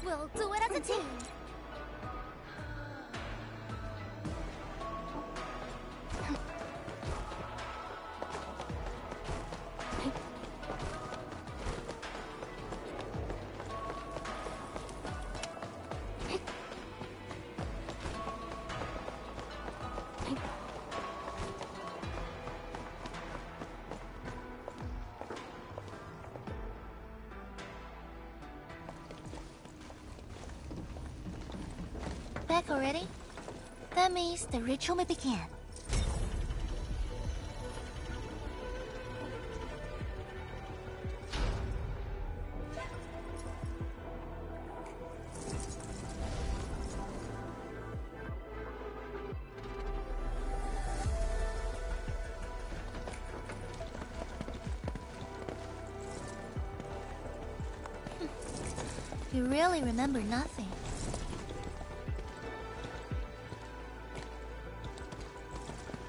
We'll do it as a team. Back already? That means the ritual may begin. You really remember nothing.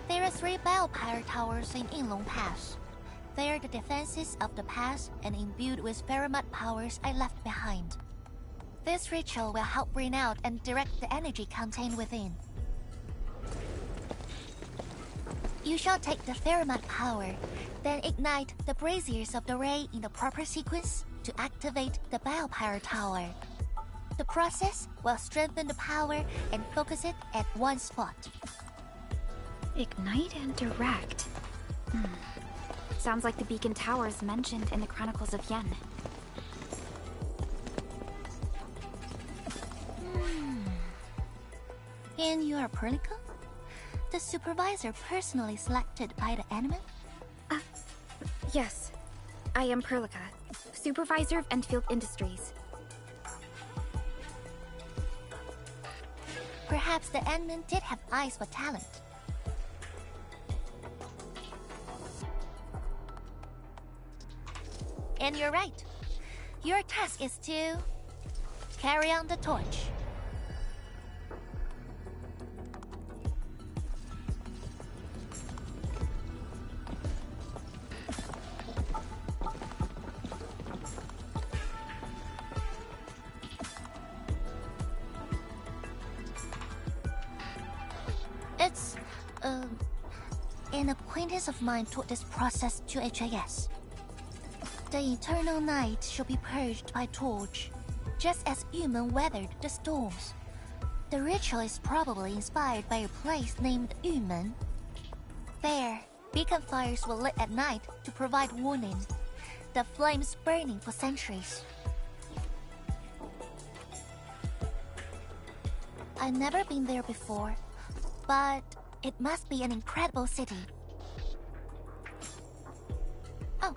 There are 3 biopower towers in Yinglong Pass. They are the defenses of the pass and imbued with pheromone powers I left behind. This ritual will help bring out and direct the energy contained within. You shall take the pheromone power, then ignite the braziers of the ray in the proper sequence to activate the biopower tower. The process will strengthen the power and focus it at one spot. Ignite and direct. Sounds like the beacon towers mentioned in the Chronicles of Yen. And you are Perlica? The supervisor personally selected by the enemy? Yes. I am Perlica, supervisor of Endfield Industries. Perhaps the admin did have eyes for talent. And you're right. Your task is to carry on the torch. It's, an acquaintance of mine taught this process to HIS. The eternal night shall be purged by torch, just as Yumen weathered the storms. The ritual is probably inspired by a place named Yumen. There, beacon fires were lit at night to provide warning, the flames burning for centuries. I've never been there before, but it must be an incredible city. Oh,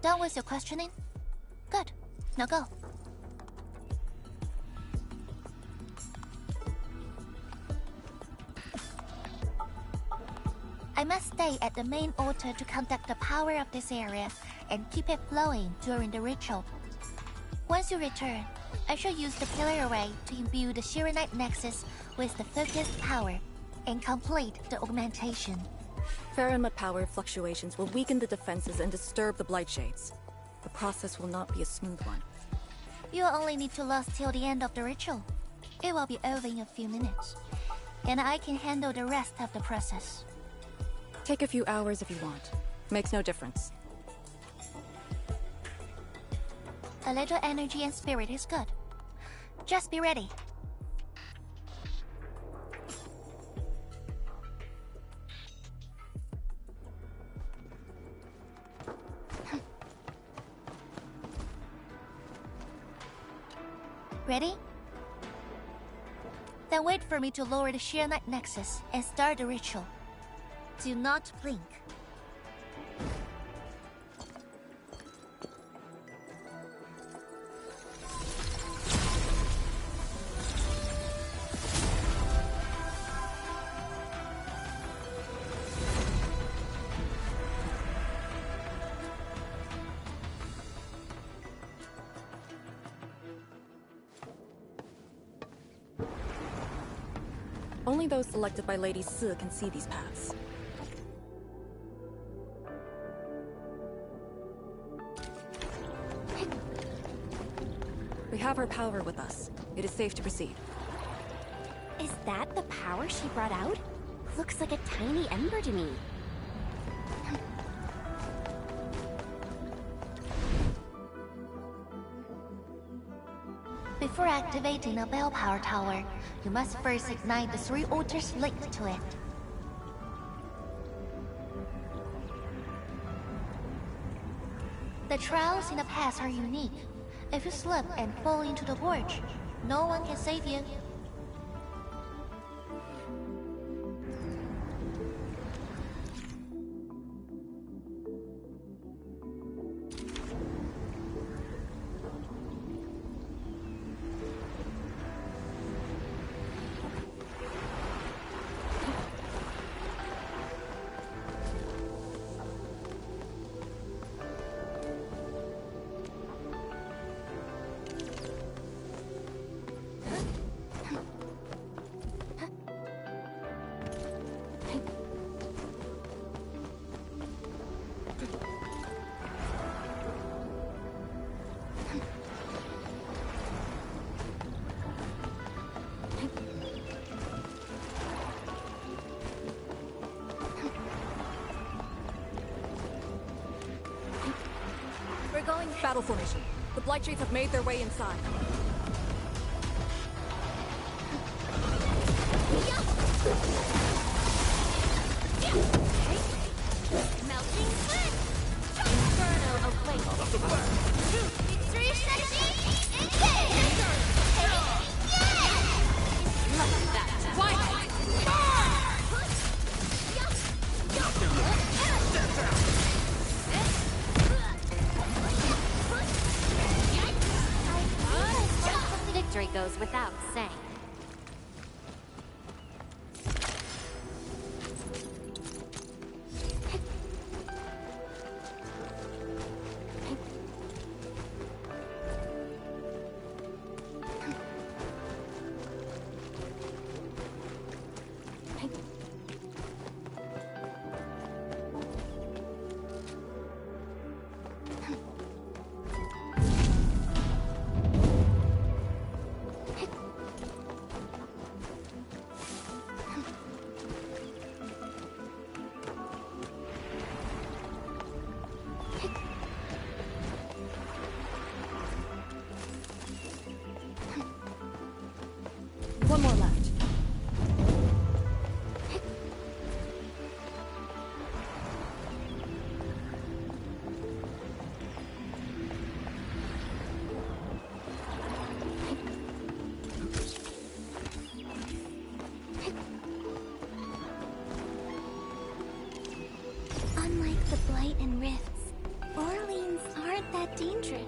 done with your questioning? Good. Now go. I must stay at the main altar to conduct the power of this area and keep it flowing during the ritual. Once you return, I shall use the pillar array to imbue the Shiranite Nexus with the focused power and complete the augmentation. Pheromone power fluctuations will weaken the defenses and disturb the Blight Shades. The process will not be a smooth one. You'll only need to last till the end of the ritual. It will be over in a few minutes, and I can handle the rest of the process. Take a few hours if you want. Makes no difference. A little energy and spirit is good. Just be ready. Ready? Then wait for me to lower the Shiranite Nexus and start the ritual. Do not blink. Only those selected by Lady Si can see these paths. We have her power with us. It is safe to proceed. Is that the power she brought out? Looks like a tiny ember to me. Before activating a bell power tower, you must first ignite the 3 altars linked to it. The trials in the past are unique. If you slip and fall into the gorge, no one can save you. Battle formation. The Blight Shades have made their way inside. Melting slit! Inferno of Blade. Victory strategy! Engage! Love that. Why? Victory goes without saying. One more left. Unlike the Blight and Rifts, Orleans aren't that dangerous.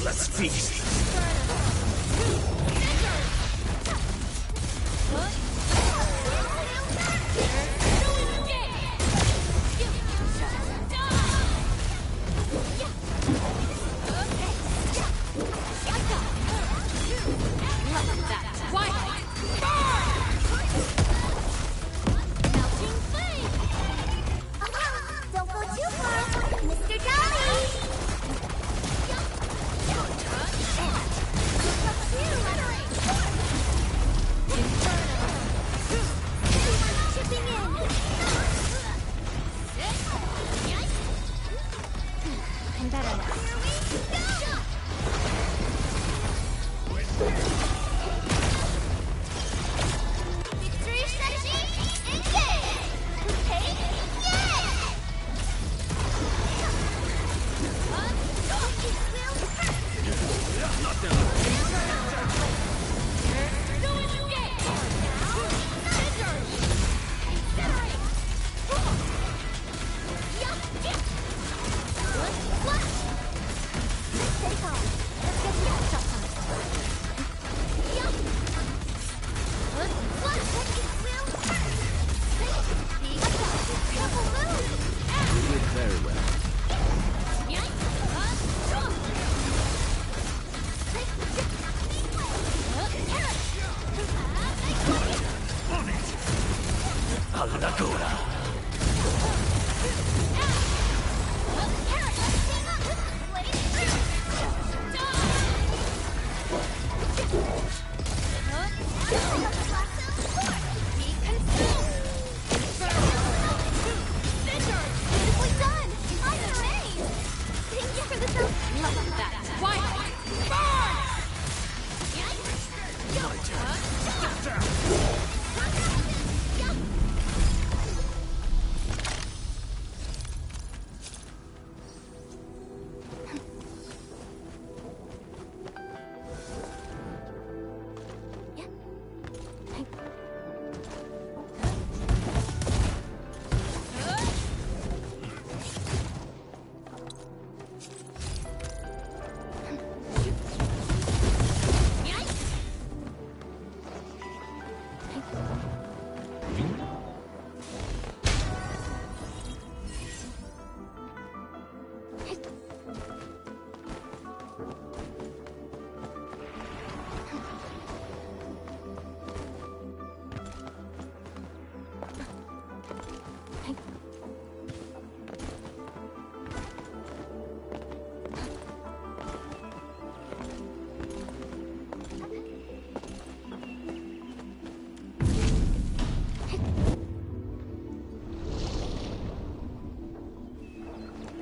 Let's feast. Aldagora.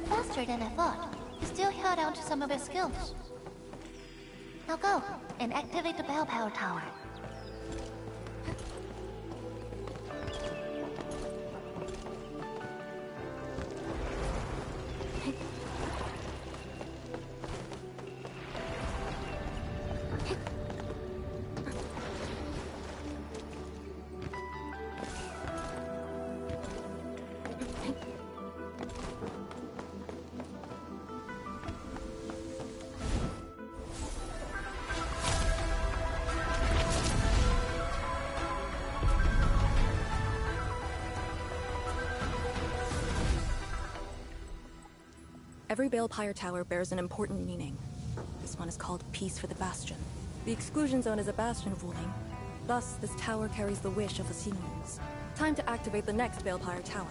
Faster than I thought. You still held on to some of your skills. Now go and activate the bell power tower. Every Balepire tower bears an important meaning. This one is called Peace for the Bastion. The exclusion zone is a bastion ruling. Thus, this tower carries the wish of the Sinuans. Time to activate the next Balepire tower.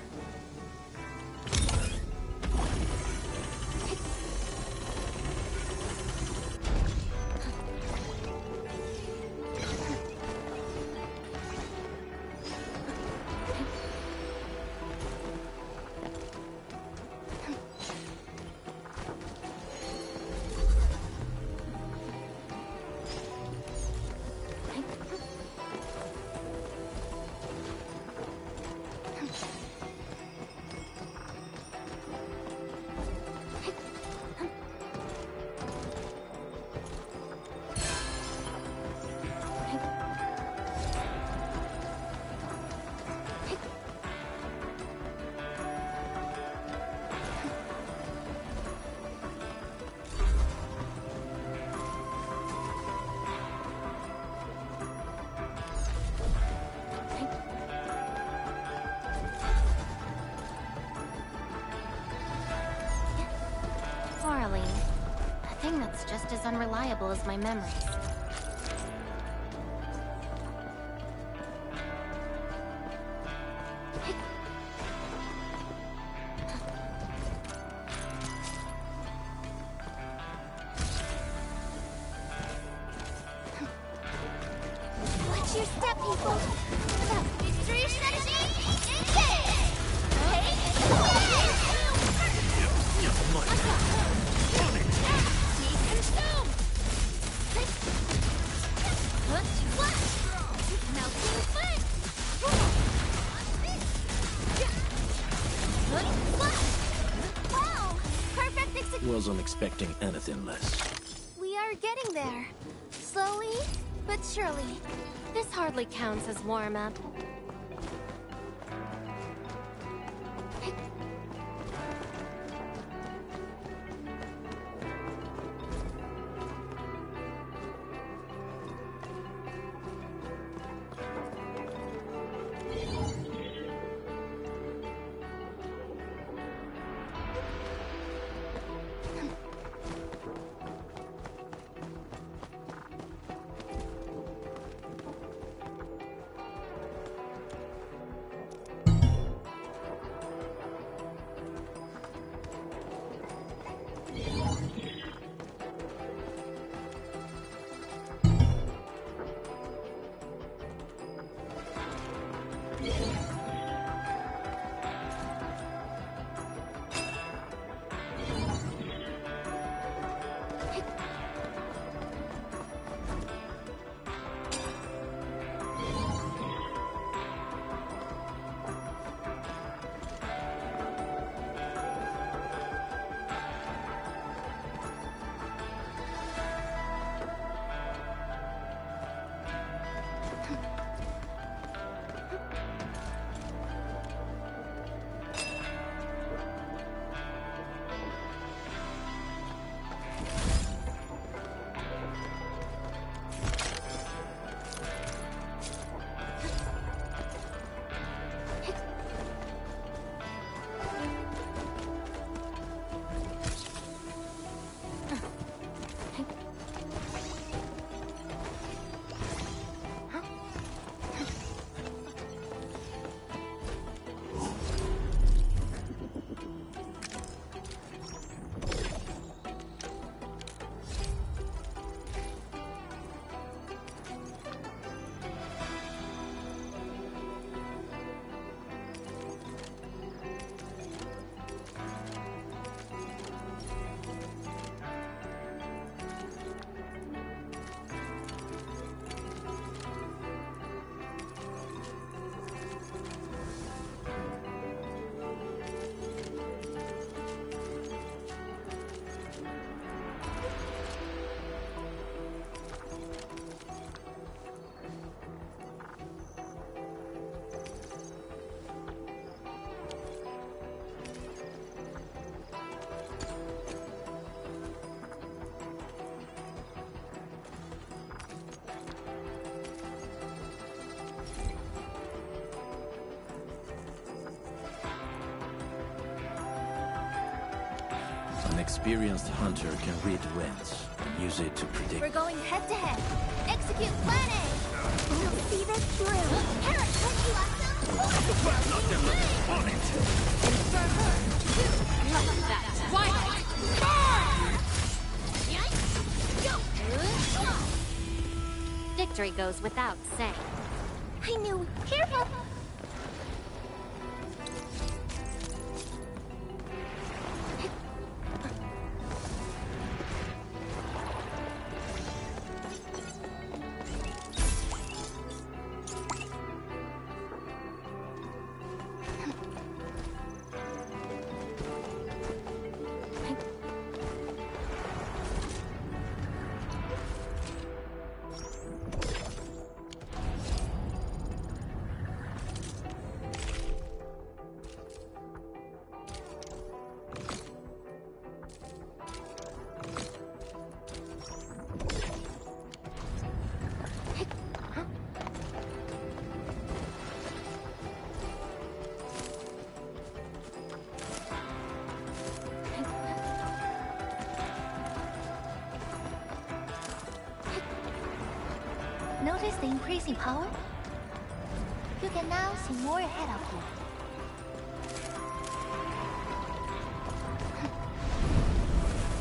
Darling, a thing that's just as unreliable as my memories. Watch your step, people! Victory strategy, engage! Wow! Perfect execution! Wasn't expecting anything less. We are getting there. Slowly, but surely. This hardly counts as warm-up. experienced hunter can read winds and use it to predict. We're going head to head. Execute plan A. We'll see this through. Carrot, wouldn't you like some? Not them on it! Victory goes without saying. I knew. Careful. Notice the increasing power? You can now see more ahead of you.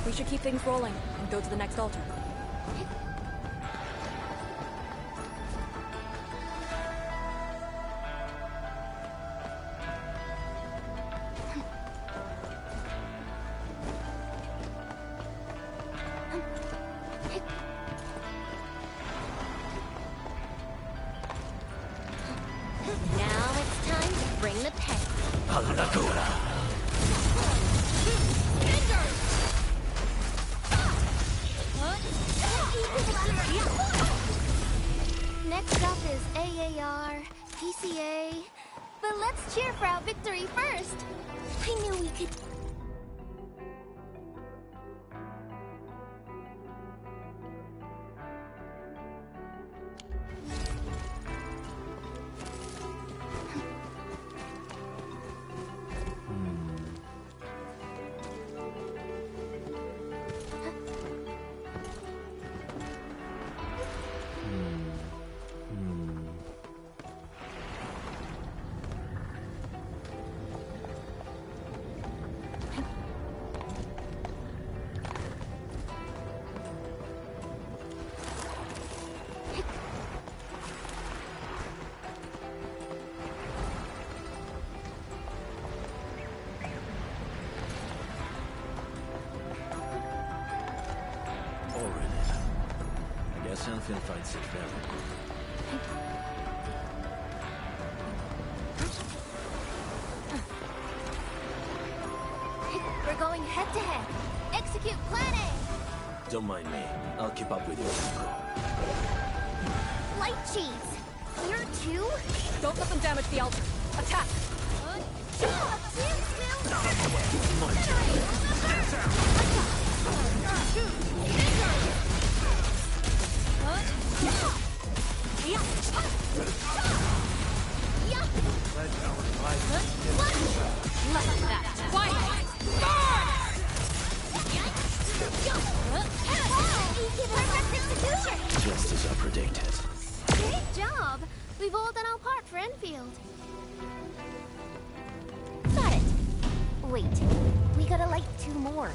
We should keep things rolling and go to the next altar. Now it's time to bring the pain. All'ancora! Next up is AAR, PCA. But let's cheer for our victory first. I knew we could. Endfield finds it valuable. We're going head to head. Execute plan A. Don't mind me. I'll keep up with you. Light cheese. Clear two. Don't let them damage the altar. Attack! Just as I predicted. Great job! We've all done our part for Enfield. Got it. Wait, we gotta light two more.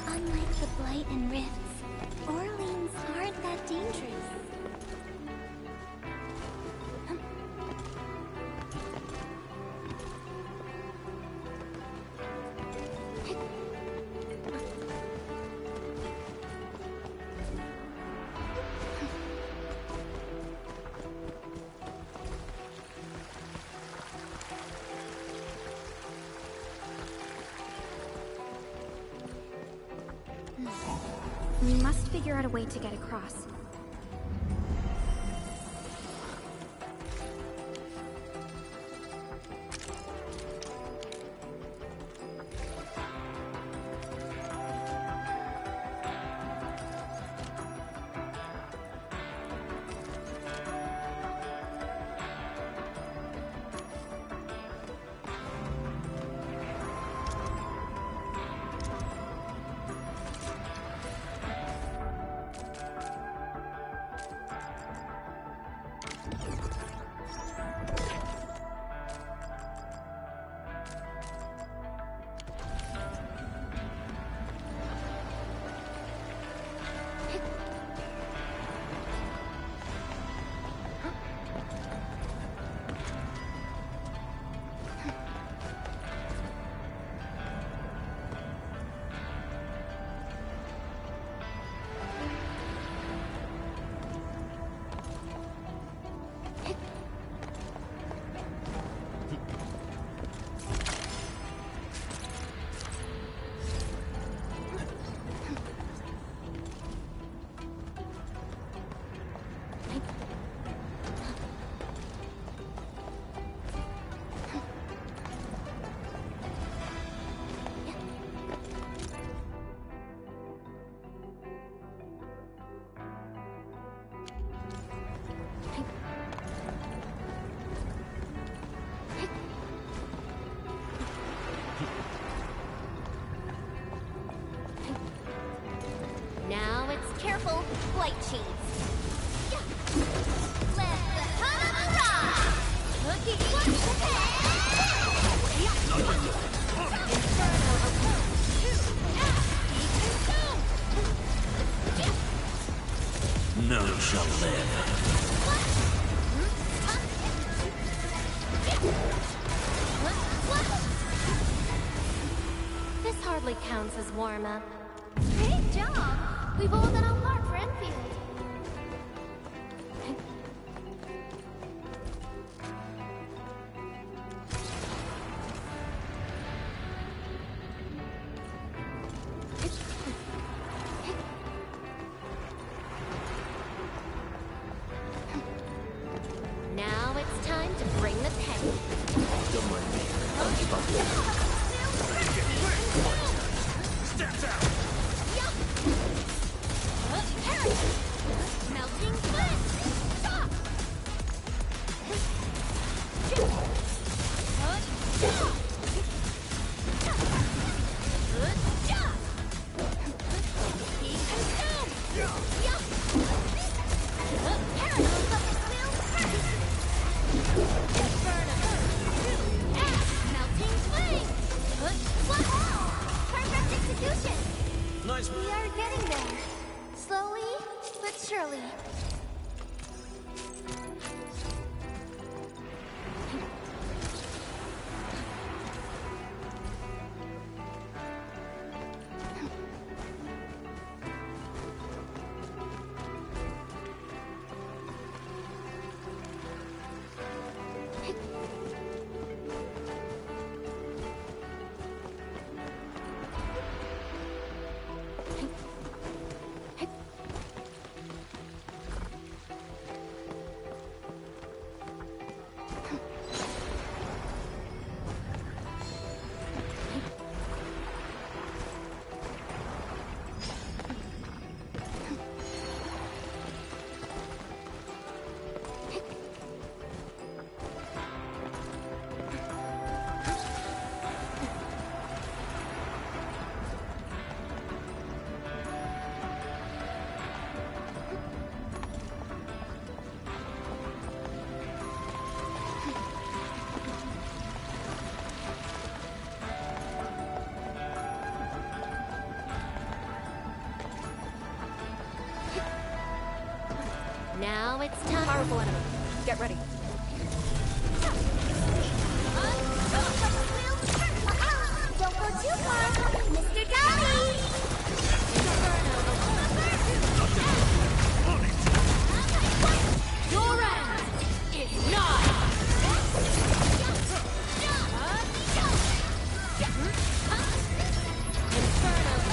Unlike the blight and rifts, Orleans aren't that dangerous. We must figure out a way to get across. Careful, flight cheese. Yeah. Let the hunt ride. Cookie, None shall live. This hardly counts as warm-up. Great job! We've all done our part for Enfield. Now it's time to bring the pain. Don't mind me. I'm stuck. Steps out! Melting twist! Stop! Good job! Be consumed! Yup! Parallels of the wheel first! Inferno! Melting flame! Perfect execution! Nice. We are getting there. Slowly, but surely. Now it's time. Powerful enemy. Get ready. Don't go too far, Mr. Daddy! Your end is nigh! Inferno!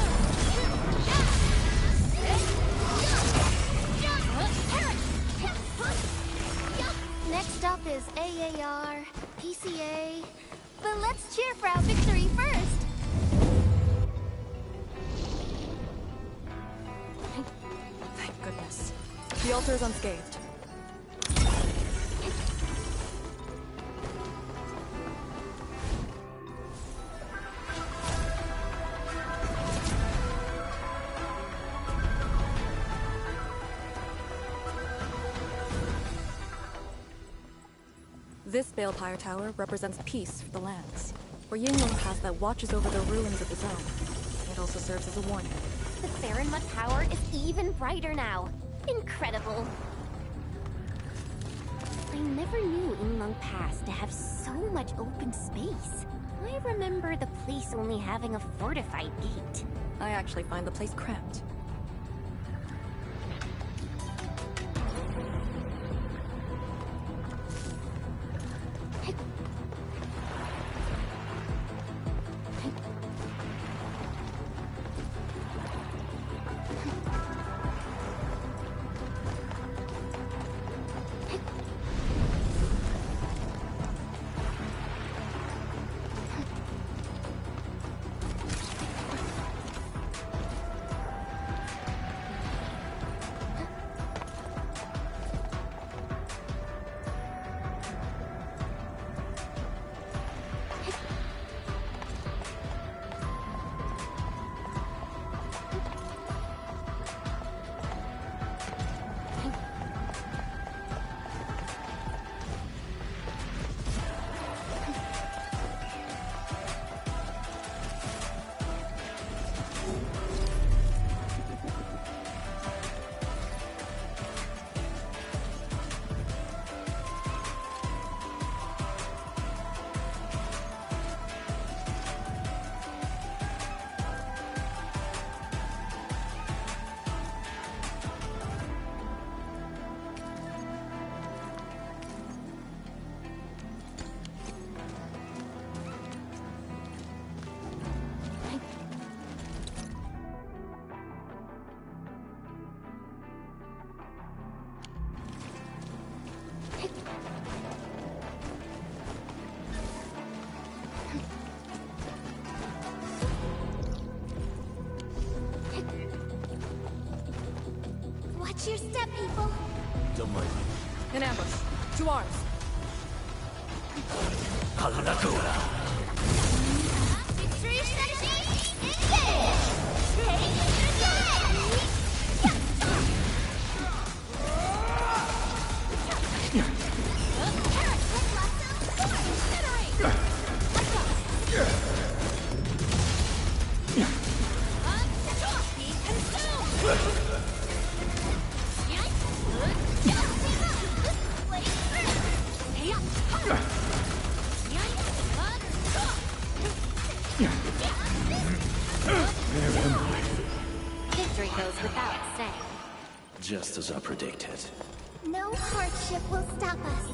AAR, PCA. But let's cheer for our victory first! Thank goodness. The altar is unscathed. This Balefire Tower represents peace for the lands. For Yinglong Pass that watches over the ruins of the zone. It also serves as a warning. The Farinmud Tower is even brighter now. Incredible. I never knew Yinglong Pass to have so much open space. I remember the place only having a fortified gate. I actually find the place cramped. Watch your step, people! Don't mind me. In ambush. To arms. Halakura. Victory strategy! Engage! Take Victory goes without saying. Just as I predicted. No hardship will stop us.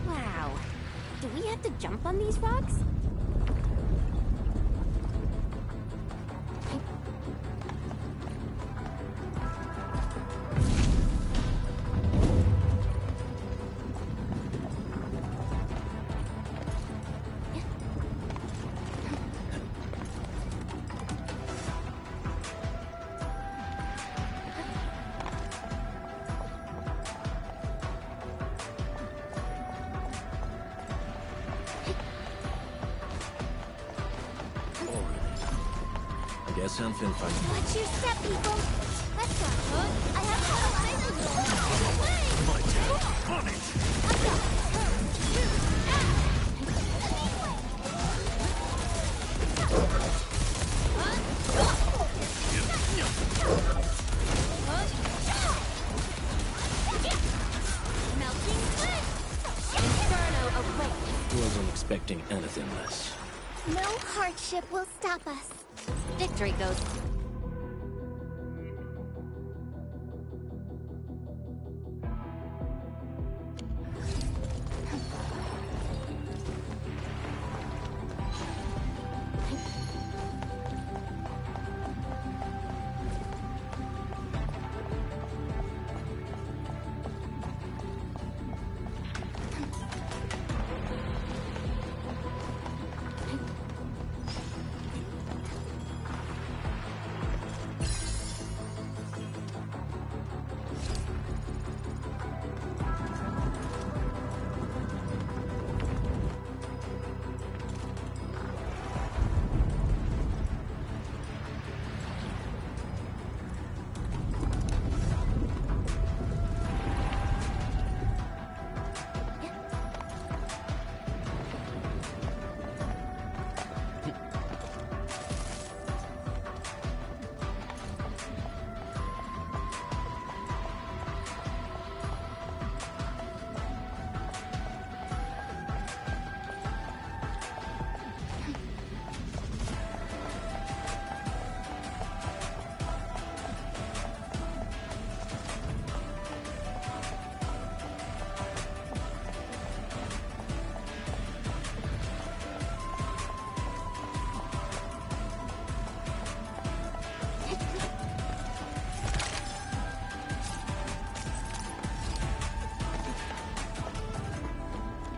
Wow. Do we have to jump on these rocks? I guess Endfield fighting. Watch your step, people! Let's go! I have to My turn. On it! Melting Inferno away! Wasn't expecting anything less. No hardship will stop us. Victory goes.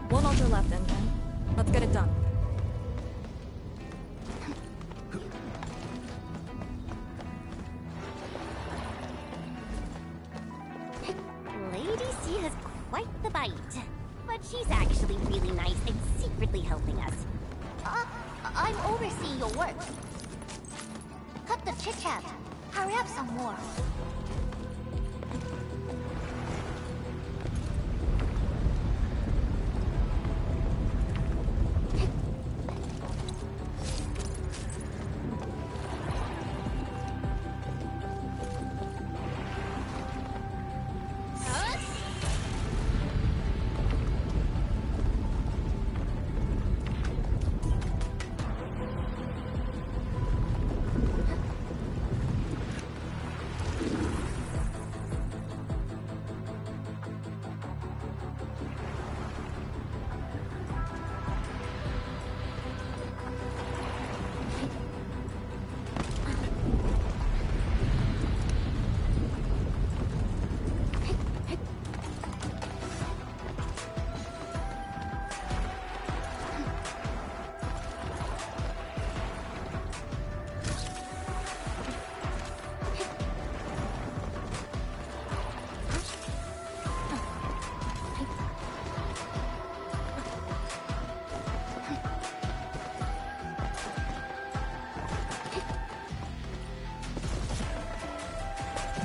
One altar left, Engine. Let's get it done. Lady C has quite the bite. But she's actually really nice and secretly helping us. I'm overseeing your work. Cut the chit-chat. Hurry up some more.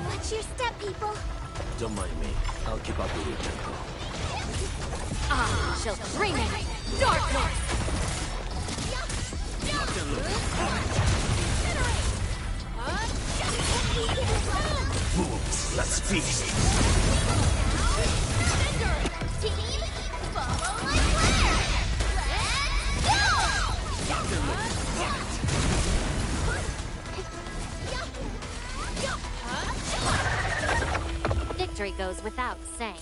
Watch your step, people. Don't mind me. I'll keep up with your tempo. I shall bring in darkness! Fools, let's feast. Team, follow my plan. Let's go! Victory goes without saying.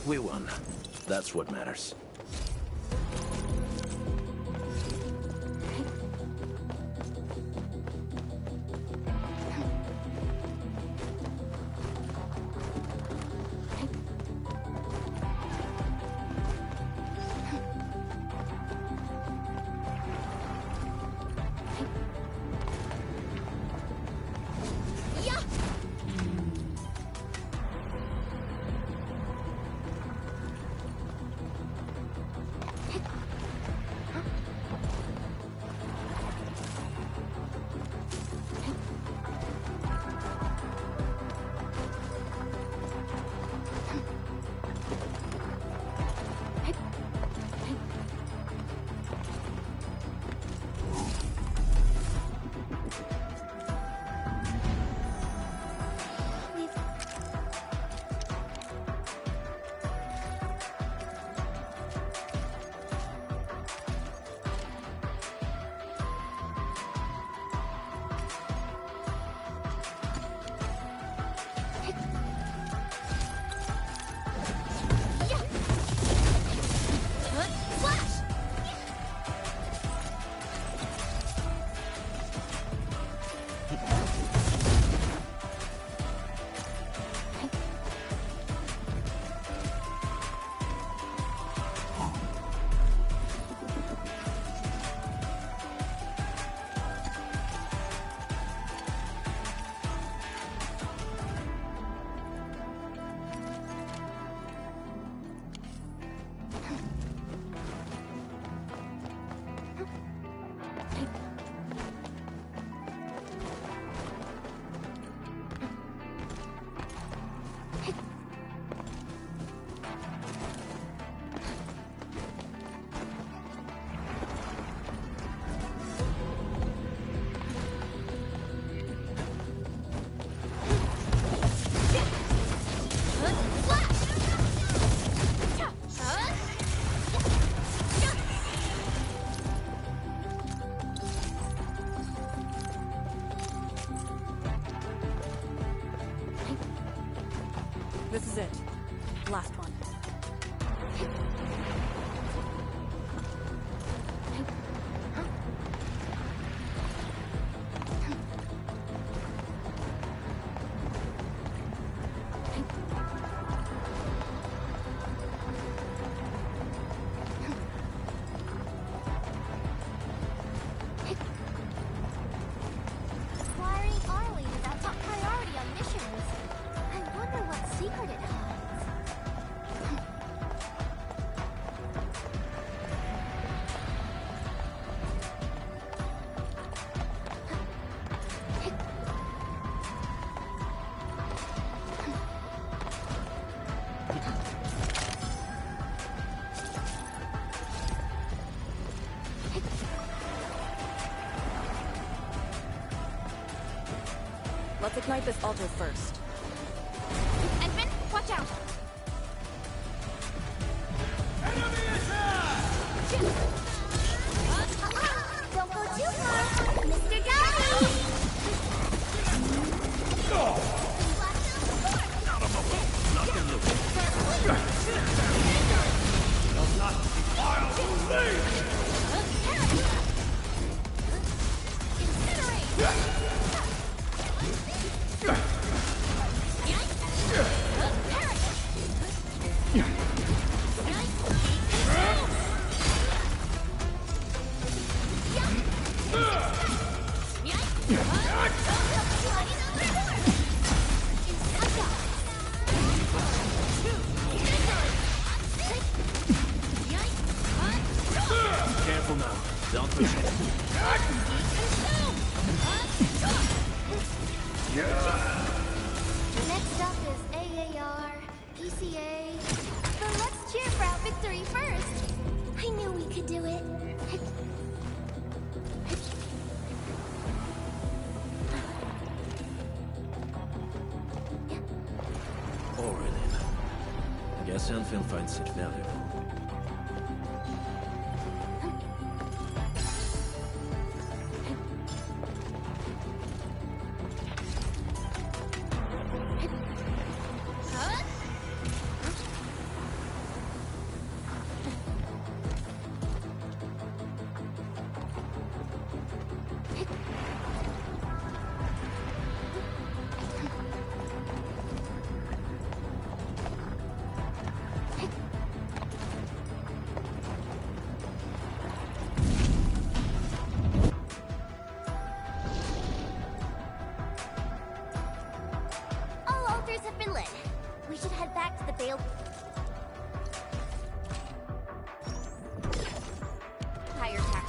We won. That's what matters. This is it. Last one. Acquiring Arlene is our top priority on missions. I wonder what secret it hides. Let's ignite this altar first. Edmund, watch out! Don't go too far, Mr. Daddy! Careful now. Don't push it. Next up is AAR, PCA. But let's cheer for our victory first. I knew we could do it. Aurelin. I guess Endfield finds it valuable. All altars have been lit. We should head back to the Bale. Higher tack.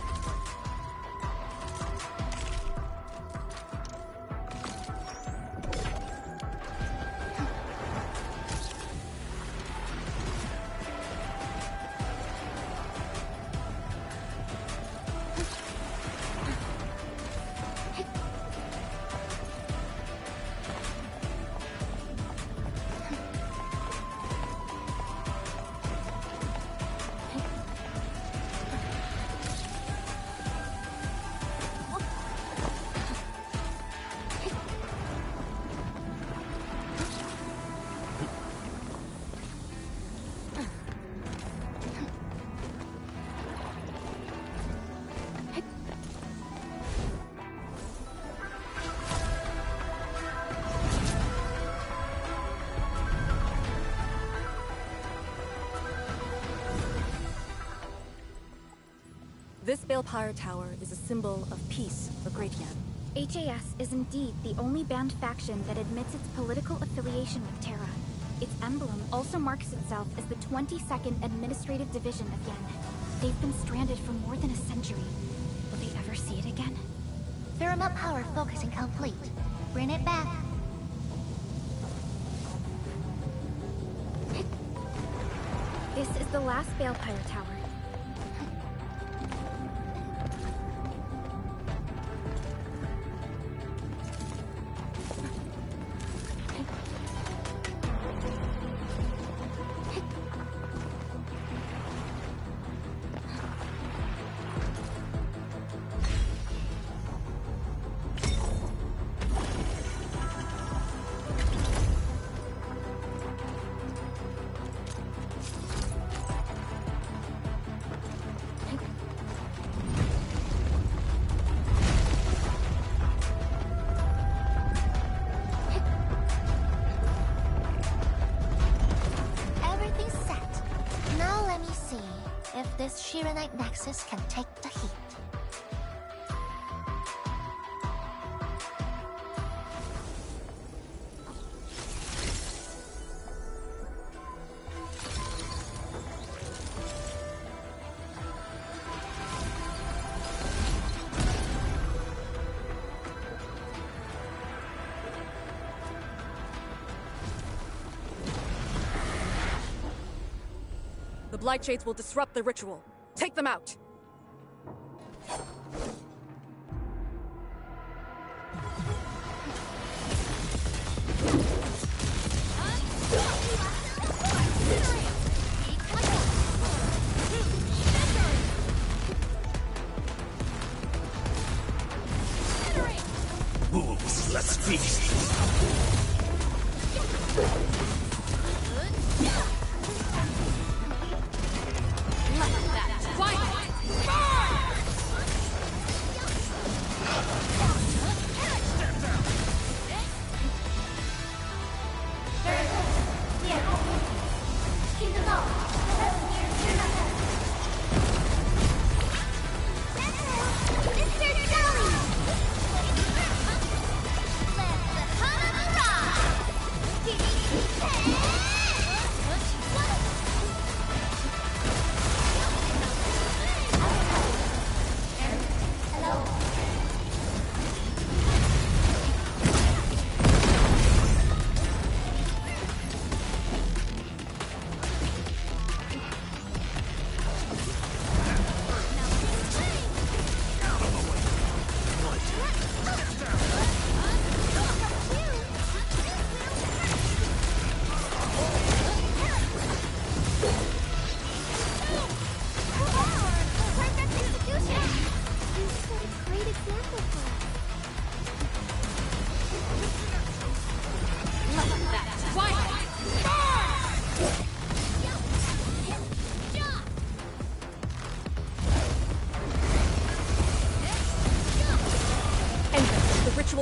This Balefire Tower is a symbol of peace for Great Yan. HAS is indeed the only banned faction that admits its political affiliation with Terra. Its emblem also marks itself as the 22nd Administrative Division of Yen. They've been stranded for more than a century. Will they ever see it again? Thermal power focusing complete. Bring it back. This is the last Balefire Tower. if this Shiranite Nexus can take the heat. The Blightshades will disrupt the ritual. Take them out! Wolves, let's feast!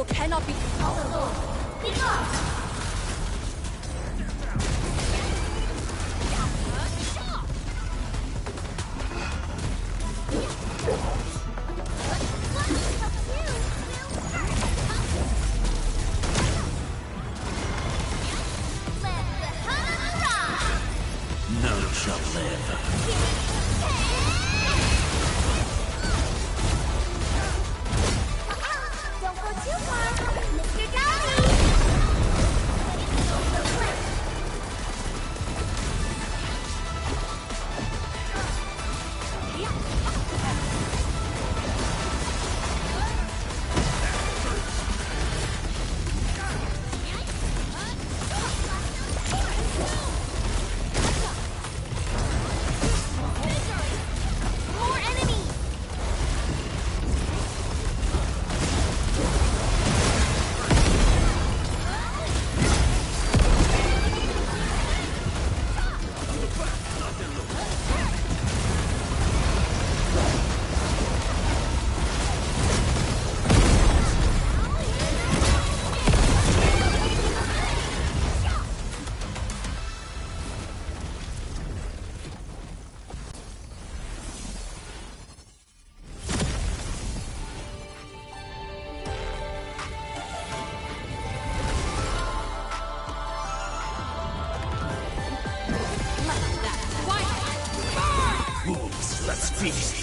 Cannot be. None shall live. Let's feast!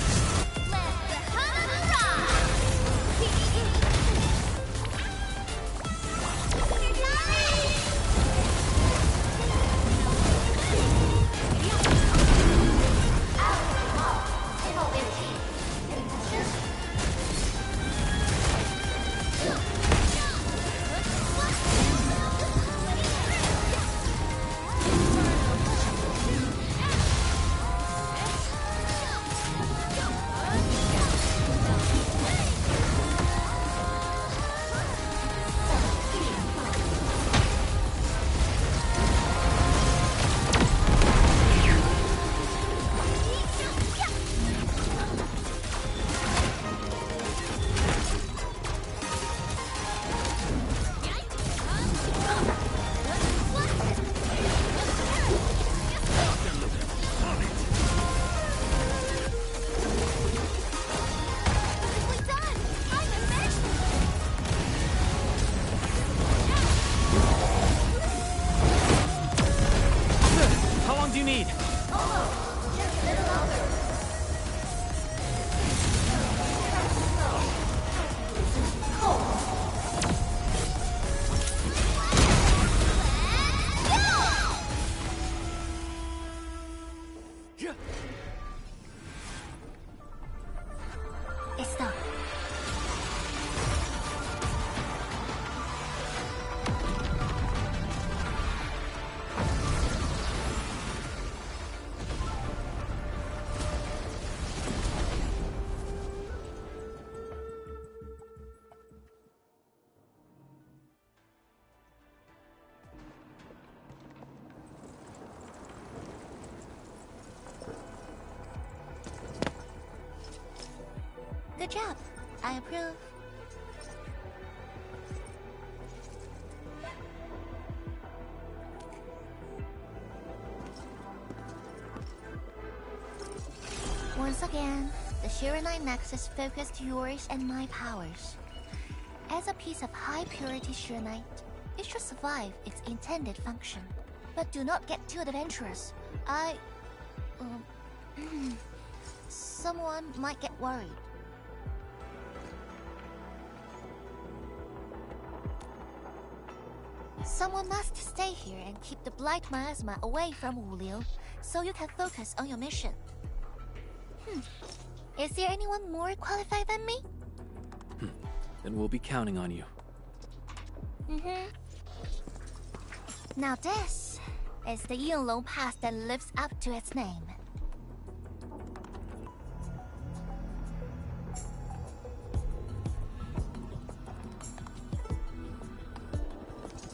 improve. Once again, the Shiranite Nexus focused yours and my powers. As a piece of high-purity Shiranite, it should survive its intended function. But do not get too adventurous. Someone might get worried. Someone must stay here and keep the Blight Miasma away from Wuliu, so you can focus on your mission. Is there anyone more qualified than me? Then we'll be counting on you. Now this is the Yinglong Pass that lives up to its name.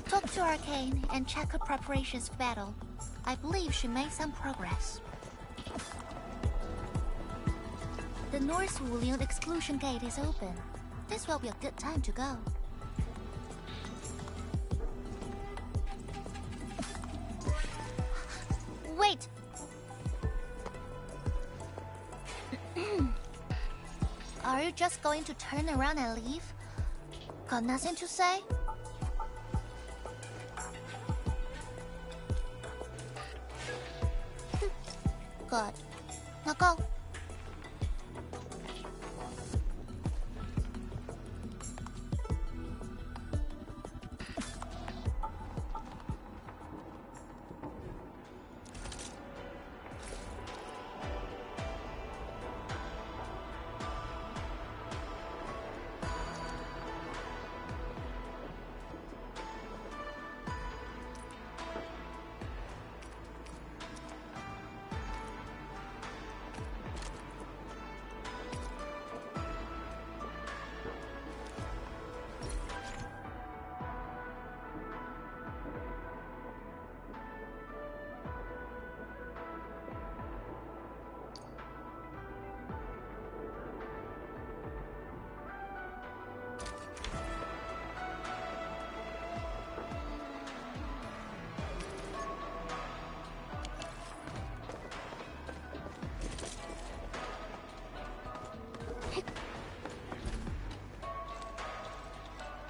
Talk to Arcane and check her preparations for battle. I believe she made some progress. The North Wulian exclusion gate is open. This will be a good time to go. Wait! Are you just going to turn around and leave? Got nothing to say? Good. Now go.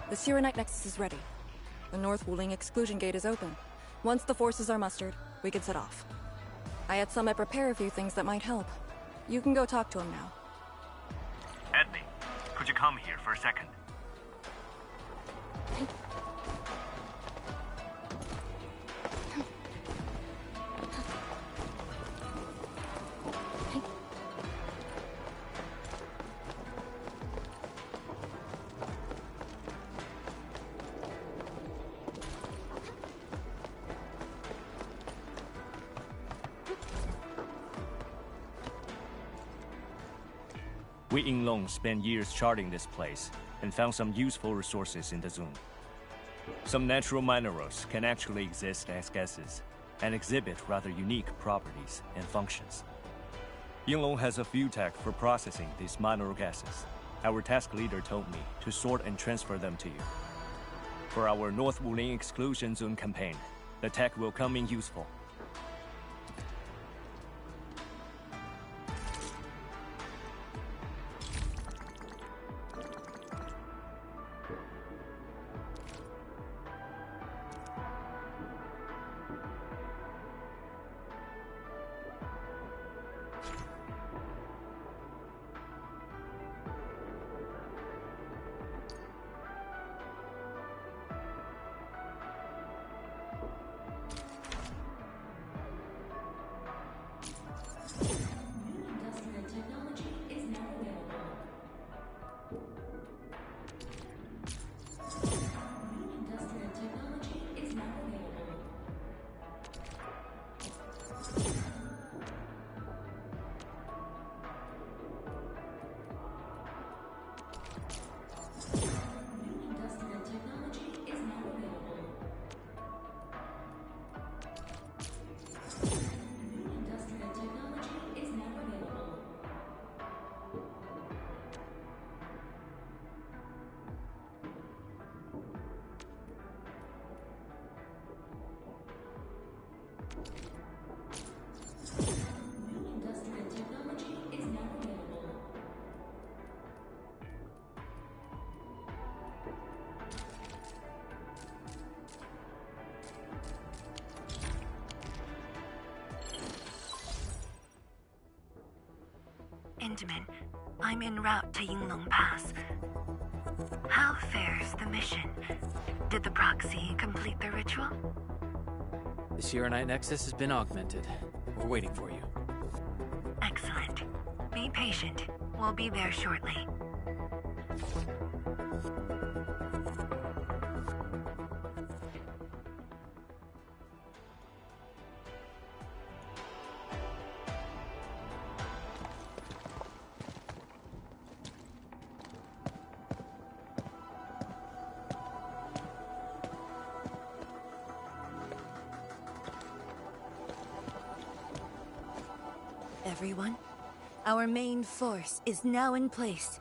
The Shiranite Nexus is ready. The North Wuling exclusion gate is open. Once the forces are mustered, we can set off. I had Summit prepare a few things that might help. You can go talk to him now. Edley, could you come here for a second? We Yinglong spent years charting this place and found some useful resources in the zone. Some natural minerals can actually exist as gases and exhibit rather unique properties and functions. Yinglong has a few tech for processing these mineral gases. Our task leader told me to sort and transfer them to you. For our North Wuling exclusion zone campaign, the tech will come in useful. Intamin, I'm en route to Yinglong Pass. How fares the mission? Did the proxy complete the ritual? The Shiranite Nexus has been augmented. We're waiting for you. Excellent. Be patient. We'll be there shortly. Everyone, our main force is now in place.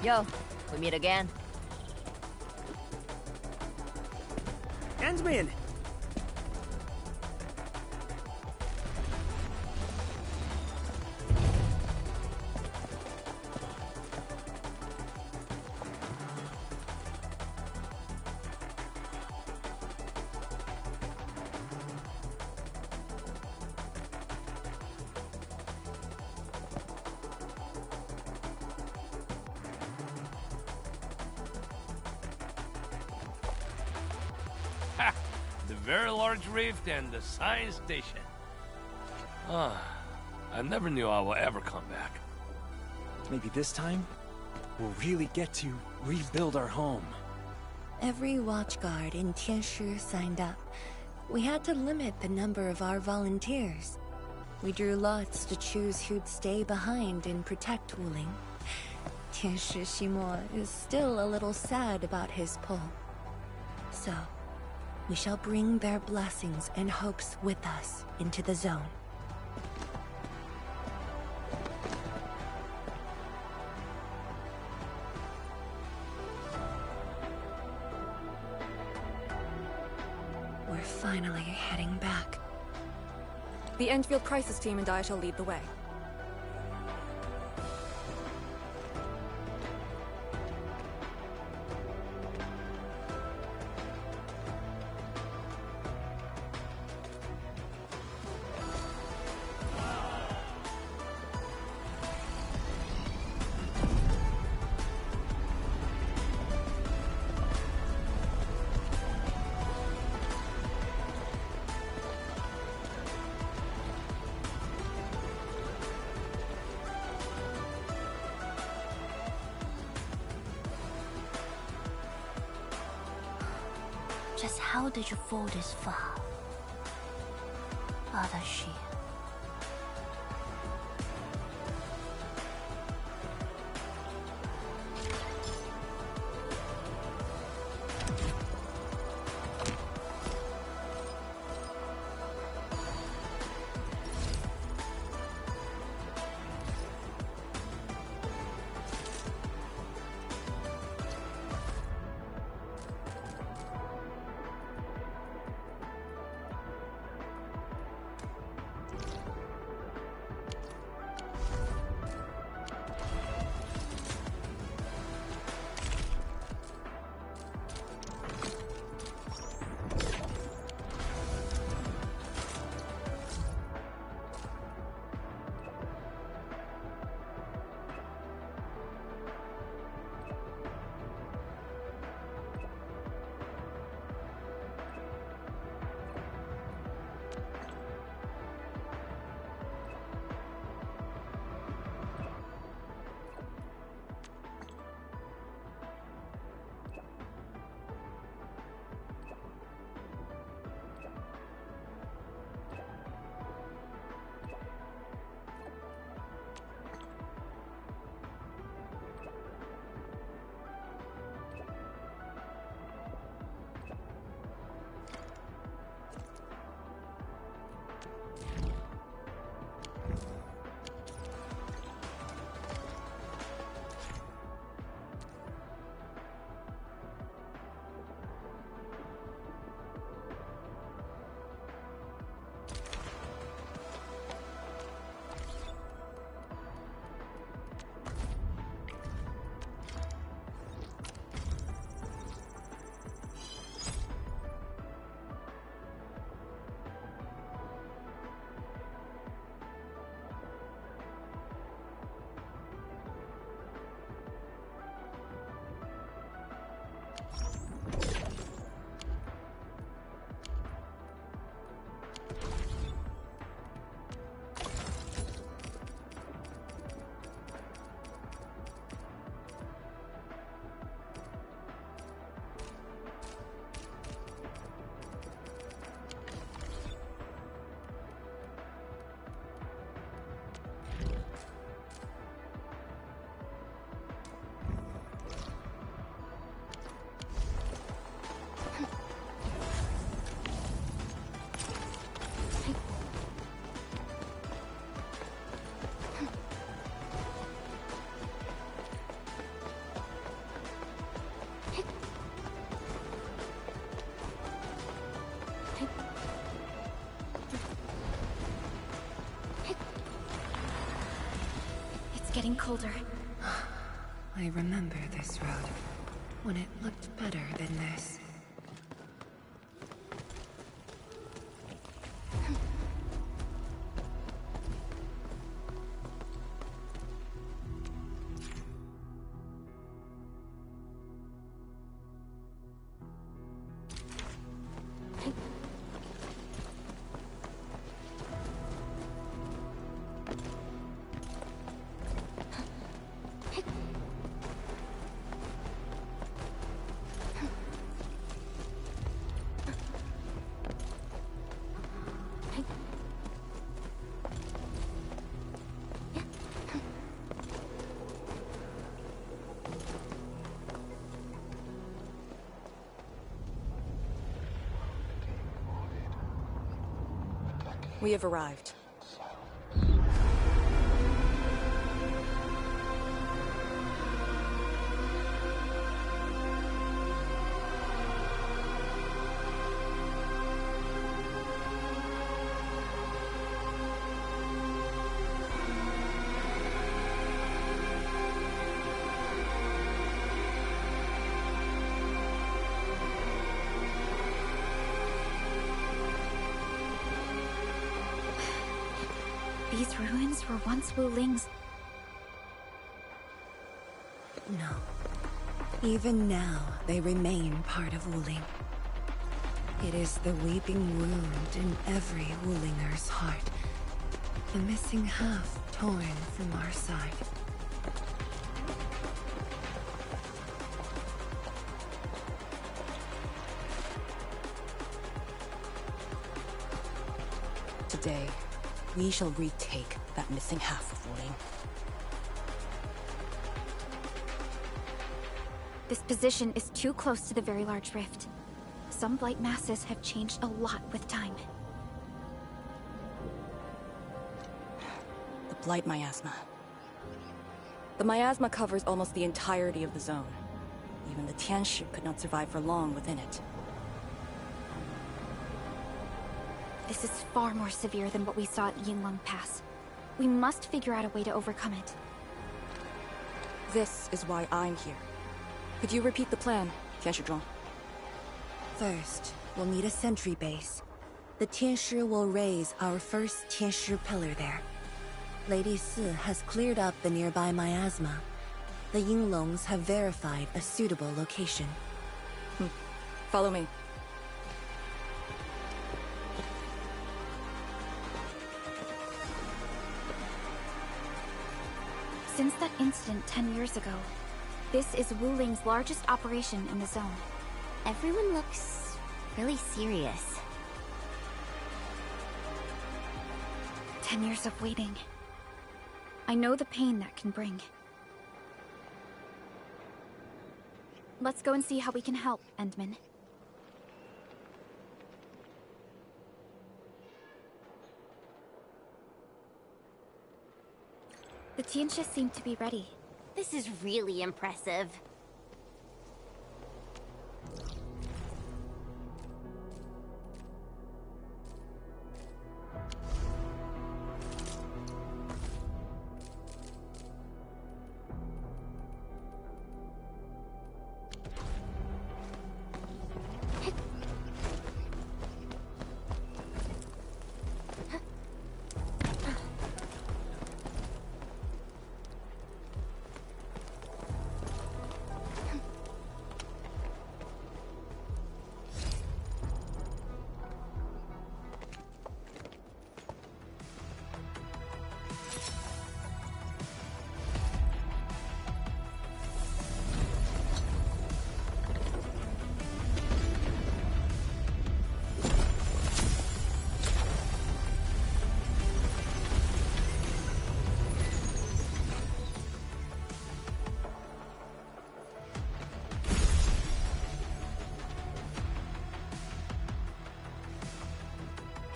Yo, we meet again. Endman! The very large rift and the science station. I never knew I would ever come back. Maybe this time, we'll really get to rebuild our home. Every watchguard in Tianshi signed up. We had to limit the number of our volunteers. We drew lots to choose who'd stay behind and protect Wuling. Tianshi Ximo is still a little sad about his pull. So, we shall bring their blessings and hopes with us into the zone. We're finally heading back. The Endfield crisis team and I shall lead the way. Just how did you fall this far? Other she. getting colder. I remember this road, when it looked better than this. We have arrived. These ruins were once Wu Ling's. No. Even now, they remain part of Wuling. It is the weeping wound in every Wulinger's heart. The missing half torn from our side. Today, we shall retake that missing half of Wuling. This position is too close to the very large rift. Some blight masses have changed a lot with time. The Blight Miasma. The Miasma covers almost the entirety of the zone. Even the Tianshi could not survive for long within it. This is far more severe than what we saw at Yinlong Pass. We must figure out a way to overcome it. This is why I'm here. Could you repeat the plan, Tianshi? First, we'll need a sentry base. The Tianshi will raise our first Tianshi pillar there. Lady Si has cleared up the nearby miasma. The Yinglongs have verified a suitable location. Follow me. Since that incident 10 years ago, this is Wu Ling's largest operation in the zone. Everyone looks really serious. 10 years of waiting. I know the pain that can bring. Let's go and see how we can help, Endman. The Tianshi seem to be ready. This is really impressive.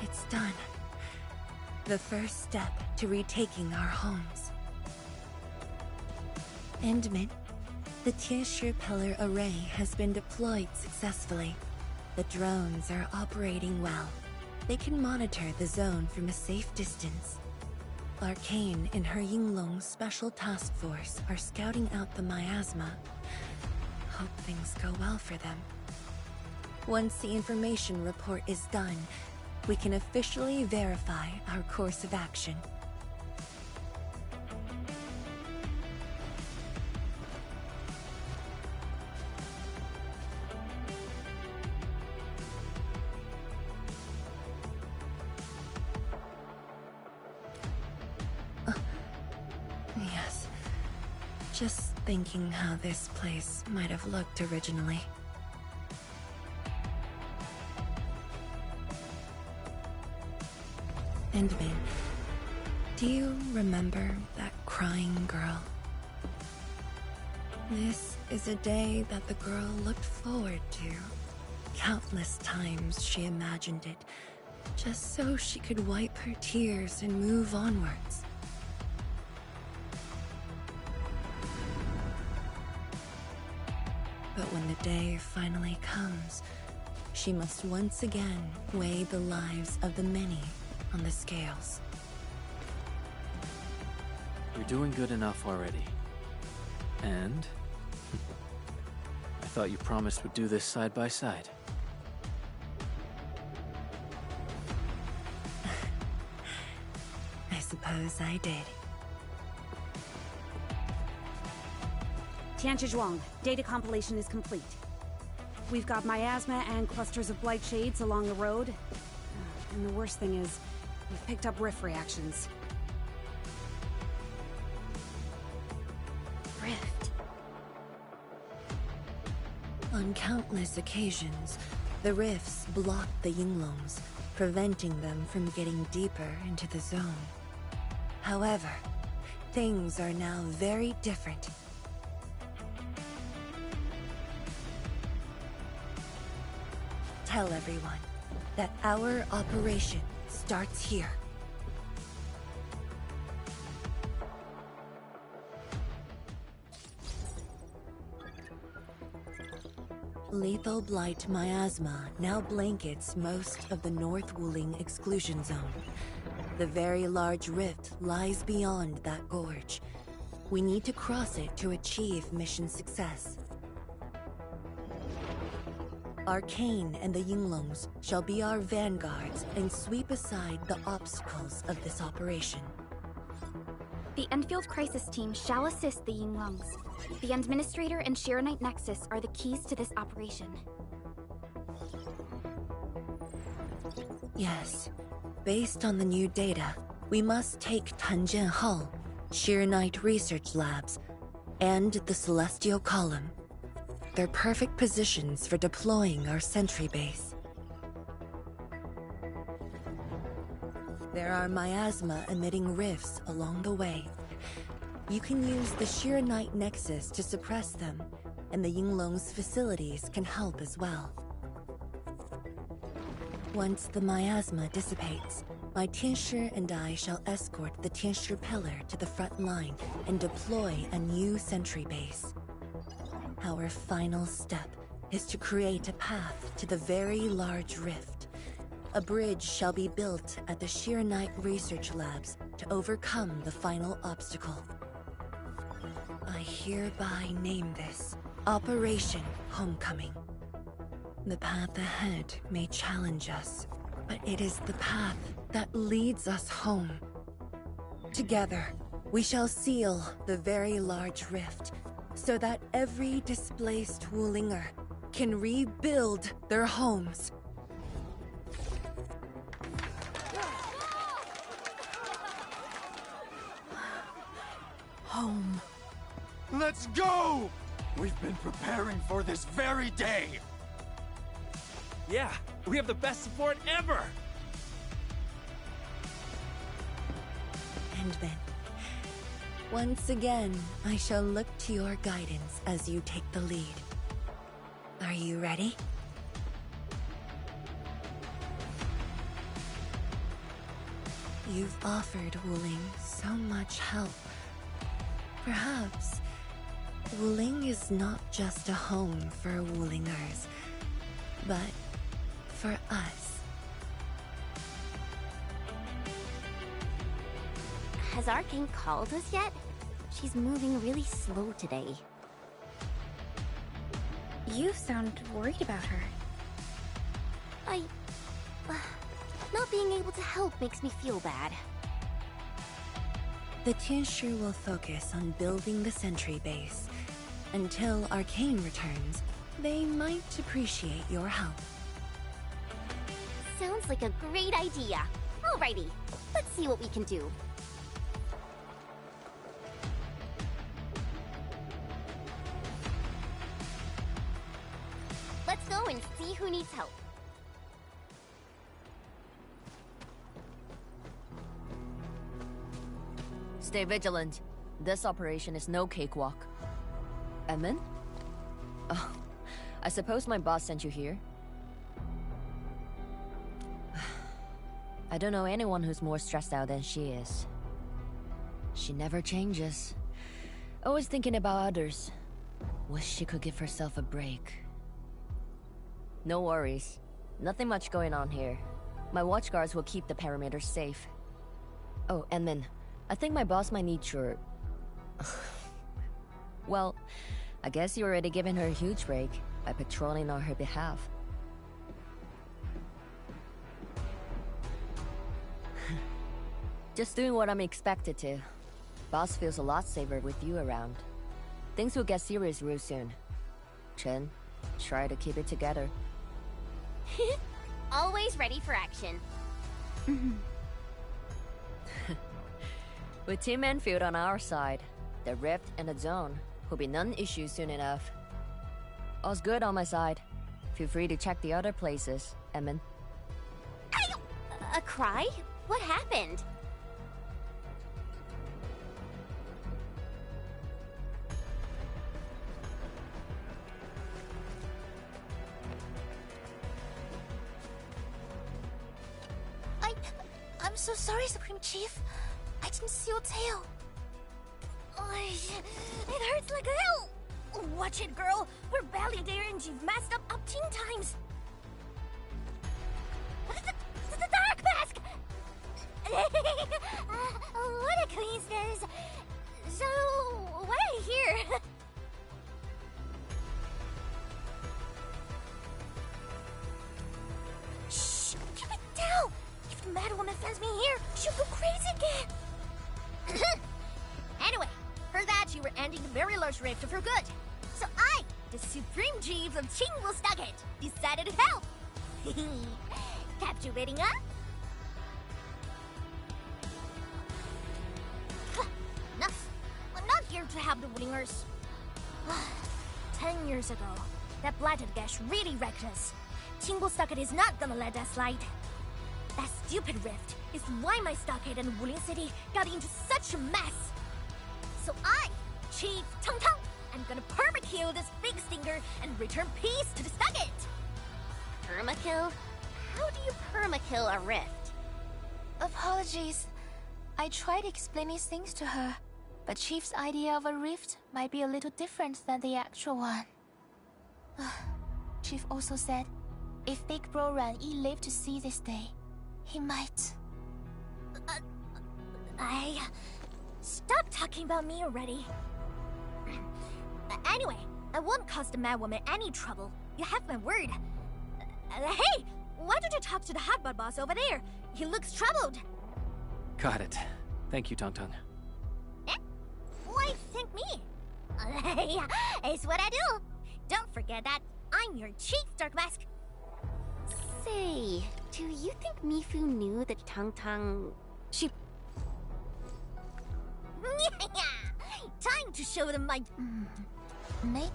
It's done. The first step to retaking our homes. Endman, the Tianshi pillar array has been deployed successfully. The drones are operating well. They can monitor the zone from a safe distance. Arcane and her Yinglong Special Task Force are scouting out the Miasma. Hope things go well for them. Once the information report is done, we can officially verify our course of action. Yes. Just thinking how this place might have looked originally. Endman, do you remember that crying girl? This is a day that the girl looked forward to. Countless times she imagined it, just so she could wipe her tears and move onwards. But when the day finally comes, she must once again weigh the lives of the many on the scales. You're doing good enough already. And I thought you promised we'd do this side by side. I suppose I did. Tianzhuang, data compilation is complete. We've got miasma and clusters of blight shades along the road. And the worst thing is, we've picked up rift reactions. Rift. On countless occasions, the rifts block the Yinglongs, preventing them from getting deeper into the zone. However, things are now very different. Tell everyone that our operation starts here. Lethal Blight Miasma now blankets most of the North Wuling exclusion zone. The very large rift lies beyond that gorge. We need to cross it to achieve mission success. Arcane and the Yinglongs shall be our vanguards and sweep aside the obstacles of this operation. The Endfield Crisis Team shall assist the Yinglongs. The Administrator and Shiranite Nexus are the keys to this operation. Yes. Based on the new data, we must take Tanjian Hull, Shiranite Research Labs, and the Celestial Column. They're perfect positions for deploying our sentry base. There are miasma-emitting rifts along the way. You can use the Shiranite Nexus to suppress them, and the Yinglong's facilities can help as well. Once the miasma dissipates, my Tianshi and I shall escort the Tianshi Pillar to the front line and deploy a new sentry base. Our final step is to create a path to the very large rift. A bridge shall be built at the Shiranite Research Labs to overcome the final obstacle. I hereby name this Operation Homecoming. The path ahead may challenge us, but it is the path that leads us home. Together, we shall seal the very large rift, so that every displaced Wulinger can rebuild their homes. Home. Let's go! We've been preparing for this very day! Yeah, we have the best support ever! And then, once again, I shall look to your guidance as you take the lead. Are you ready? You've offered Wuling so much help. Perhaps Wuling is not just a home for Wulingers, but for us. Has Arcane called us yet? She's moving really slow today. You sound worried about her. Not being able to help makes me feel bad. The Tianshi will focus on building the sentry base. Until Arcane returns, they might appreciate your help. Sounds like a great idea. Alrighty, let's see what we can do. Let's go and see who needs help. Stay vigilant. This operation is no cakewalk. Edmund? Oh, I suppose my boss sent you here? I don't know anyone who's more stressed out than she is. She never changes. Always thinking about others. Wish she could give herself a break. No worries. Nothing much going on here. My watchguards will keep the perimeter safe. Oh, Edmund, I think my boss might need your... Well, I guess you already given her a huge break by patrolling on her behalf. Just doing what I'm expected to. Boss feels a lot safer with you around. Things will get serious real soon. Chen, try to keep it together. Always ready for action. With Team Endfield on our side, the rift and the zone will be non-issue soon enough. All's good on my side. Feel free to check the other places, Edmund. A cry? What happened? I'm so sorry, Supreme Chief. I didn't see your tail. It hurts like hell! Watch it, girl! We're barely there and you've messed up 10 times! The dark mask! What a coincidence! So, why are you here? Shh! Keep it down! If the Mad Woman finds me here, she'll go crazy again! Anyway, for that you were ending the very large rift for good. So I, the Supreme Chief of Qingwu Stockade, decided to help! Captivating, huh? Enough! I'm not here to help the Wulingers. 10 years ago, that blighted gash really wrecked us. Qingwu Stockade is not gonna let that slide. That stupid rift is why my stockade and Wuling City got into such a mess. So I, Chief Tang Tang, am gonna permakill this big stinker and return peace to the stockade. Permakill? How do you permakill a rift? Apologies. I tried explaining things to her, but Chief's idea of a rift might be a little different than the actual one. Chief also said, if Big Bro Ran Yi lived to see this day, he might... Stop talking about me already. Anyway, I won't cause the Mad Woman any trouble. You have my word. Hey! Why don't you talk to the hotbot boss over there? He looks troubled. Got it. Thank you, Tong Tong. Why thank me? It's what I do. Don't forget that I'm your Chief Dark Mask. Say, do you think Mifu knew that Tang Tang... She... Time to show them my... Nate?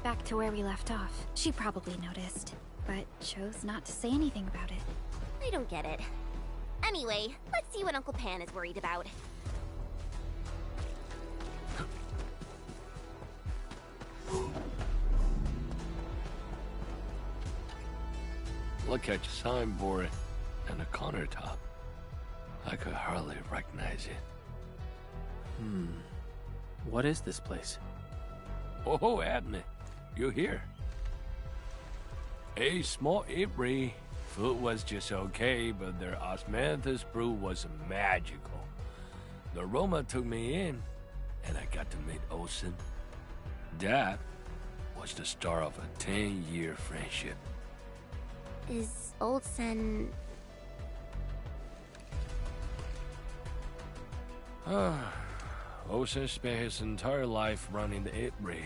Back to where we left off. She probably noticed, but chose not to say anything about it. I don't get it. Anyway, let's see what Uncle Pan is worried about. Look at your signboard and the countertop. I could hardly recognize it. What is this place? Oh, Adney, you here? A small Avery. Food was just okay, but their osmanthus brew was magical. The Roma took me in, and I got to meet Olsen. That was the start of a 10-year friendship. Is Olsen... Olsen spent his entire life running the Hybridcore.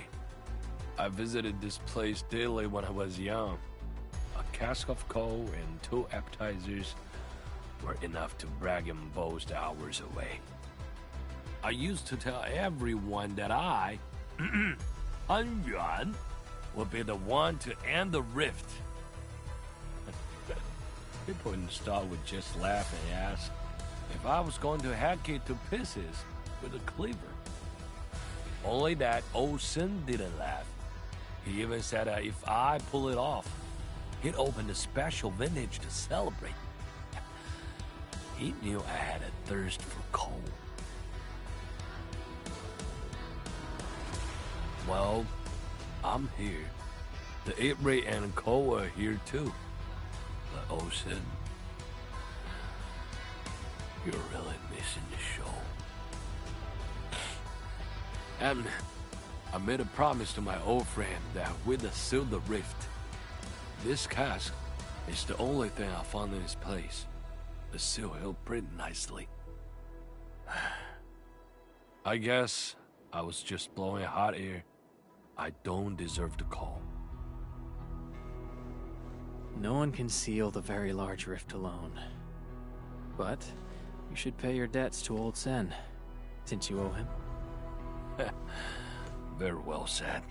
I visited this place daily when I was young. A cask of coal and 2 appetizers were enough to brag and boast hours away. I used to tell everyone that I, Han Yuan, would be the one to end the rift. People in the stall would just laugh and ask if I was going to hack it to pieces with a cleaver. Only that Olsen didn't laugh. He even said that if I pull it off, he'd open a special vintage to celebrate. He knew I had a thirst for coal. Well, I'm here. The Hybridcore and coal are here too. But Olsen, you're really missing the show. And I made a promise to my old friend that we'd seal the rift. This cask is the only thing I found in this place. The seal held pretty nicely. I guess I was just blowing hot air. I don't deserve the call. No one can seal the very large rift alone. But you should pay your debts to Old Sen, since you owe him. Very well said.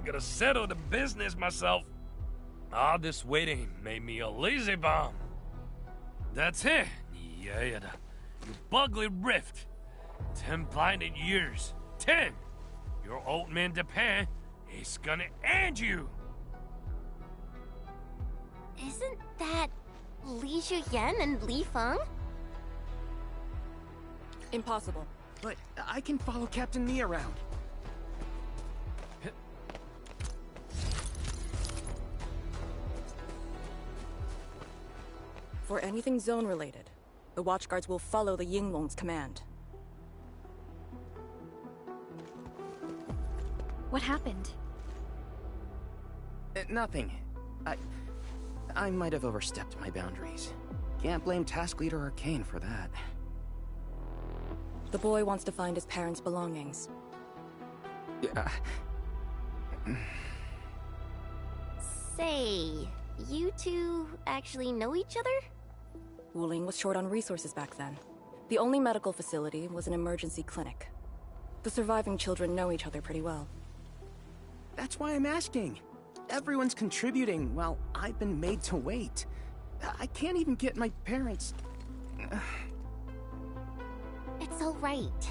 Gotta settle the business myself. All this waiting made me a lazy bum. That's it. Yeah, you bugly rift. 10 blinded years. 10! Your old man Japan is gonna end you. Isn't that Li Zhuyan and Li Feng? Impossible. But I can follow Captain Mi around. For anything zone-related, the Watchguards will follow the Yinglong's command. What happened? Nothing. I might have overstepped my boundaries. Can't blame Task Leader Arcane for that. The boy wants to find his parents' belongings. Say, you two actually know each other? Wuling was short on resources back then. The only medical facility was an emergency clinic. The surviving children know each other pretty well. That's why I'm asking. Everyone's contributing while I've been made to wait. I can't even get my parents... It's all right.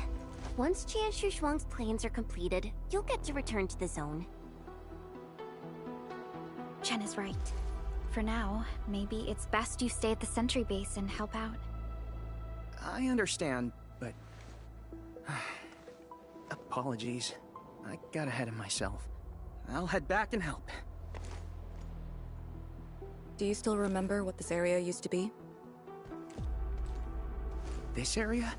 Once Jian Shuxuang's plans are completed, you'll get to return to the zone. Chen is right. For now, maybe it's best you stay at the sentry base and help out. I understand, but... Apologies. I got ahead of myself. I'll head back and help. Do you still remember what this area used to be? This area?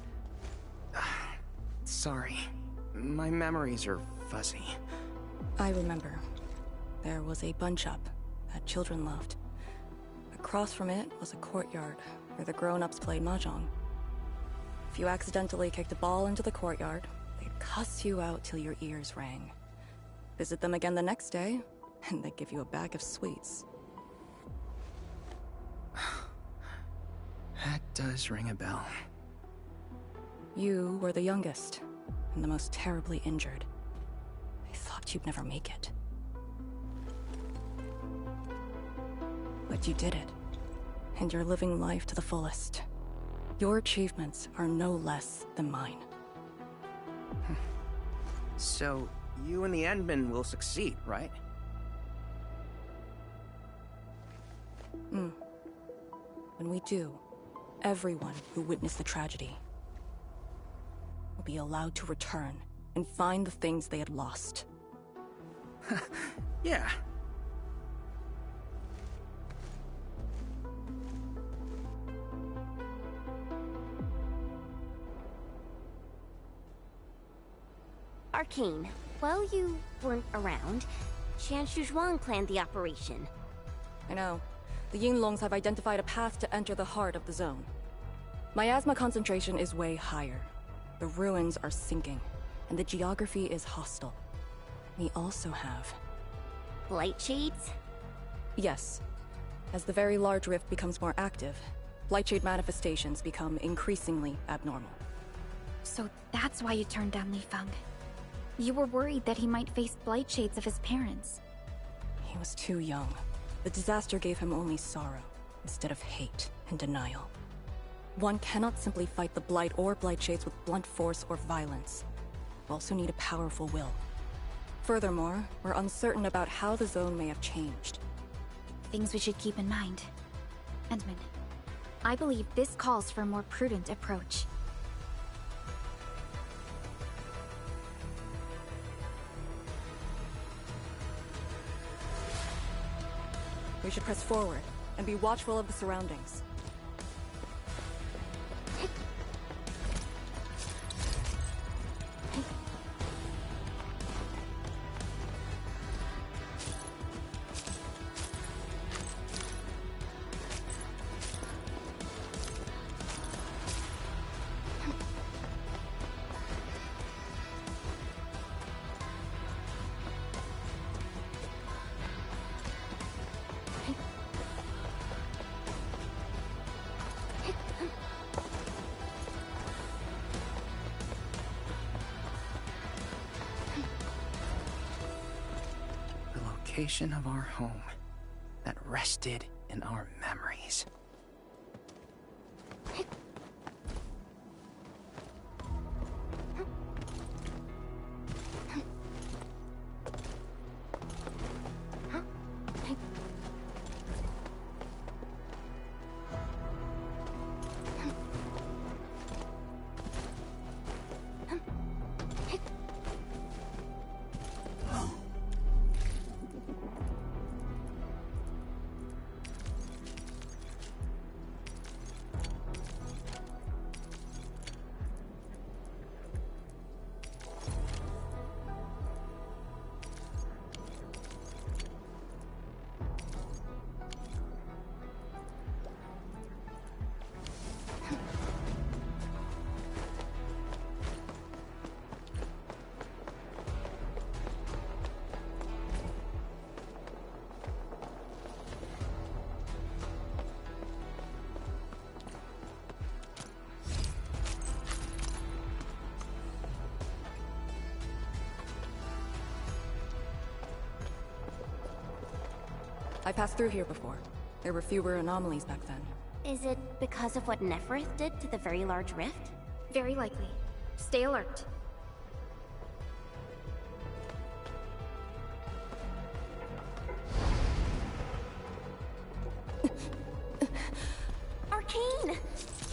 Sorry. My memories are fuzzy. I remember. There was a bun shop that children loved. Across from it was a courtyard where the grown-ups played mahjong. If you accidentally kicked a ball into the courtyard, they'd cuss you out till your ears rang. Visit them again the next day, and they'd give you a bag of sweets. That does ring a bell. You were the youngest, and the most terribly injured. I thought you'd never make it. But you did it, and you're living life to the fullest. Your achievements are no less than mine. So, you and the Endmen will succeed, right? When we do, everyone who witnessed the tragedy will be allowed to return and find the things they had lost. Yeah. Arcane, while you weren't around, Qian Shuzhuang planned the operation. I know. The Yinglongs have identified a path to enter the heart of the zone. Miasma concentration is way higher. The ruins are sinking, and the geography is hostile. We also have... Blight shades? Yes. As the very large rift becomes more active, Blightshade manifestations become increasingly abnormal. So that's why you turned down Li Feng. You were worried that he might face blight shades of his parents. He was too young. The disaster gave him only sorrow, instead of hate and denial. One cannot simply fight the Blight or Blightshades with blunt force or violence. You also need a powerful will. Furthermore, we're uncertain about how the zone may have changed. Things we should keep in mind. Endman, I believe this calls for a more prudent approach. We should press forward, and be watchful of the surroundings. Of our home that rested in our memories. I passed through here before. There were fewer anomalies back then. Is it because of what Neferith did to the very large rift? Very likely. Stay alert. Arcane!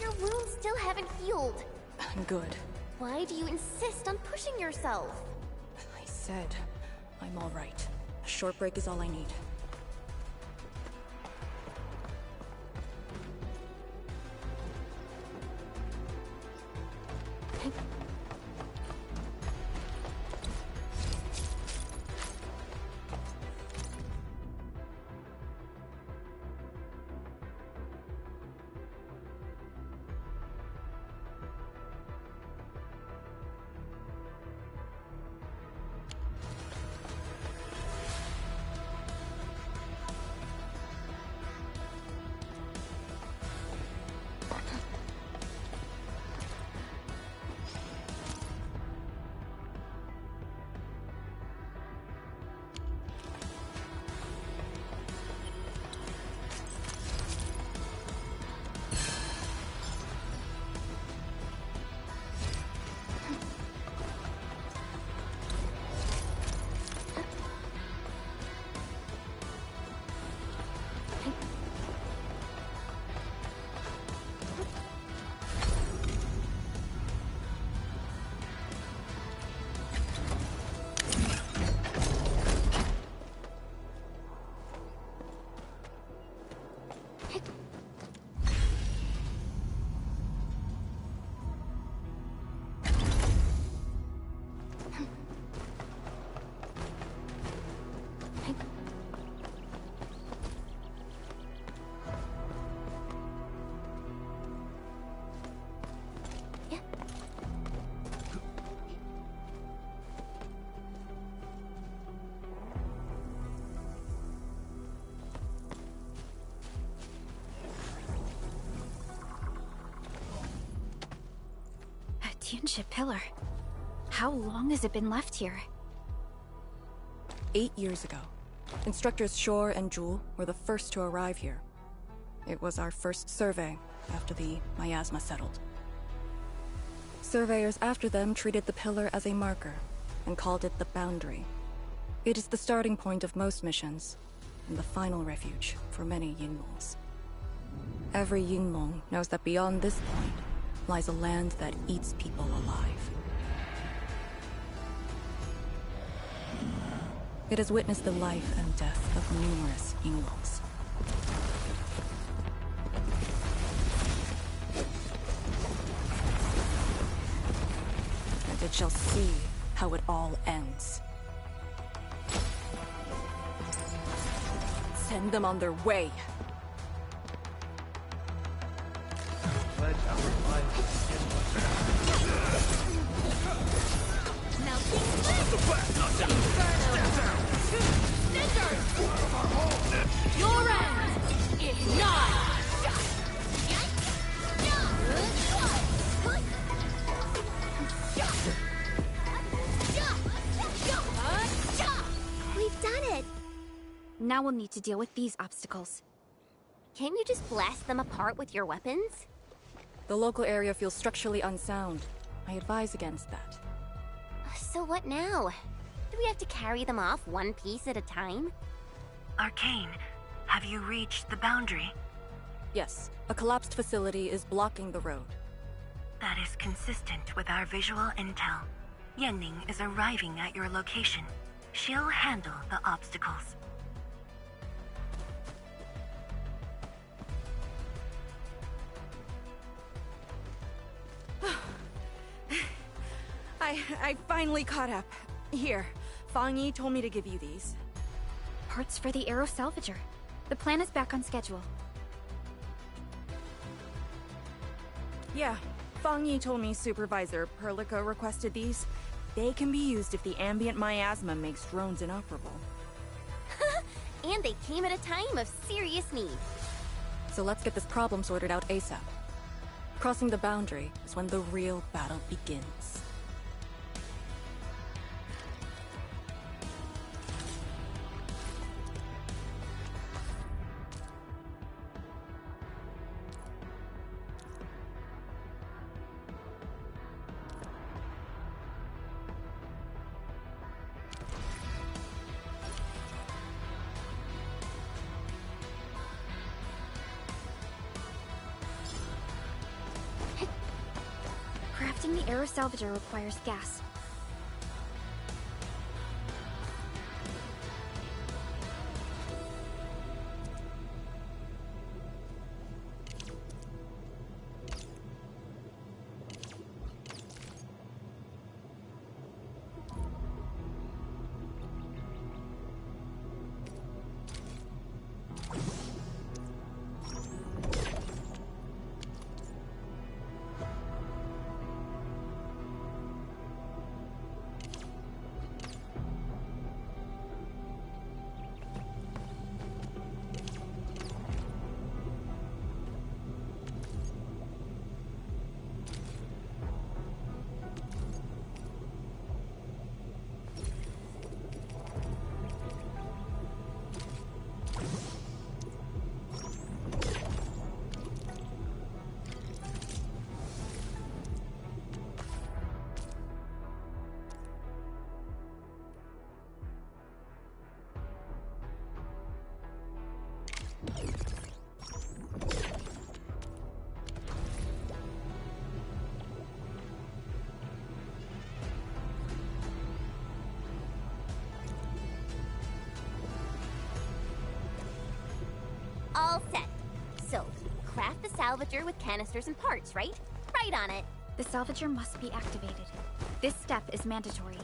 Your wounds still haven't healed. I'm good. Why do you insist on pushing yourself? I said, I'm all right. A short break is all I need. Kinship pillar. How long has it been left here? 8 years ago, instructors Shore and Jewel were the first to arrive here. It was our first survey after the Miasma settled. Surveyors after them treated the pillar as a marker and called it the Boundary. It is the starting point of most missions, and the final refuge for many Yinlongs. Every Yinlong knows that beyond this point lies a land that eats people alive. It has witnessed the life and death of numerous Yinlongs. And it shall see how it all ends. Send them on their way. Pledge our lives against Your end is nigh! We've done it! Now we'll need to deal with these obstacles. Can't you just blast them apart with your weapons? The local area feels structurally unsound. I advise against that. So what now? Do we have to carry them off one piece at a time? Arcane, have you reached the boundary? Yes, a collapsed facility is blocking the road. That is consistent with our visual intel. Yenning is arriving at your location. She'll handle the obstacles. I finally caught up. Here, Fang Yi told me to give you these. Parts for the Aero Salvager. The plan is back on schedule. Yeah, Fang Yi told me Supervisor Perlica requested these. They can be used if the ambient miasma makes drones inoperable. And they came at a time of serious need. So let's get this problem sorted out ASAP. Crossing the boundary is when the real battle begins. Crafting the Aero Salvager requires gas. All set. So, craft the salvager with canisters and parts, right? Right on it. The salvager must be activated. This step is mandatory.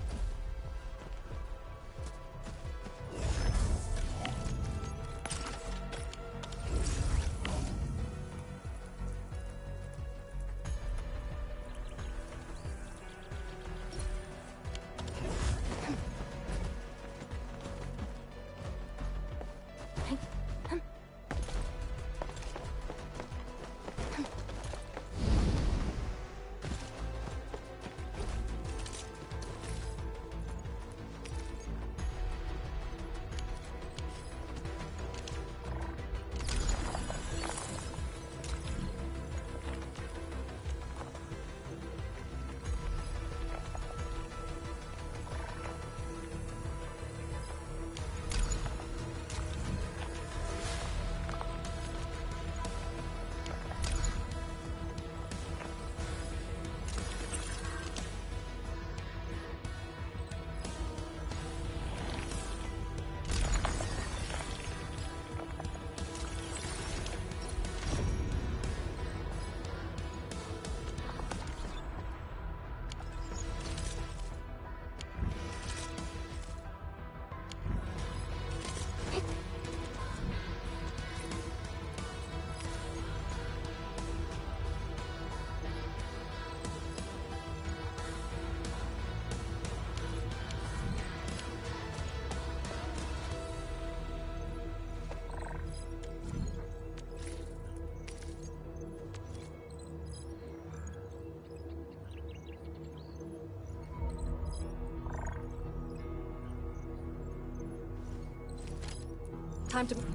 time to...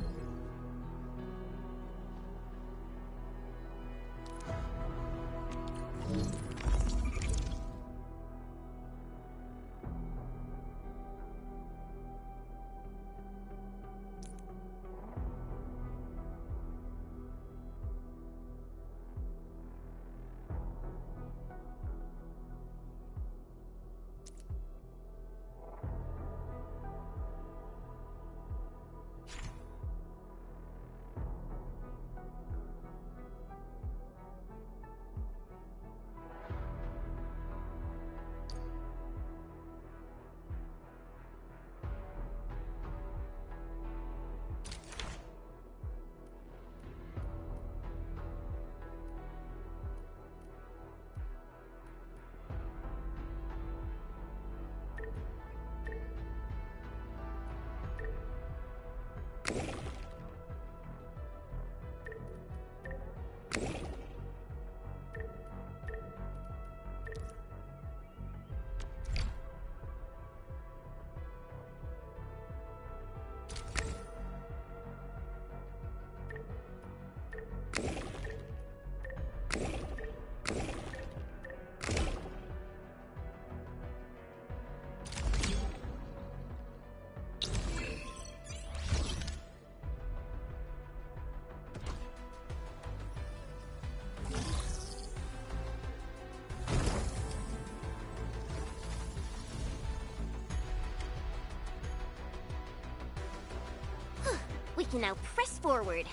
We can now press forward.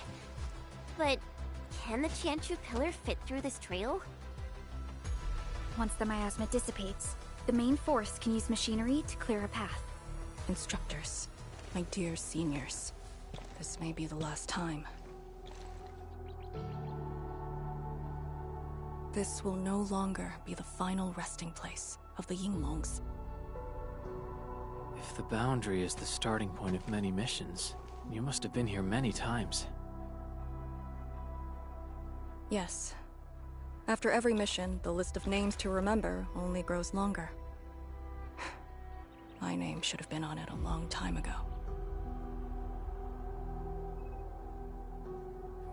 But can the Chantru pillar fit through this trail? Once the miasma dissipates, the main force can use machinery to clear a path. Instructors, my dear seniors, this may be the last time. This will no longer be the final resting place of the Yinglongs. If the boundary is the starting point of many missions, you must have been here many times. Yes. After every mission, the list of names to remember only grows longer. My name should have been on it a long time ago.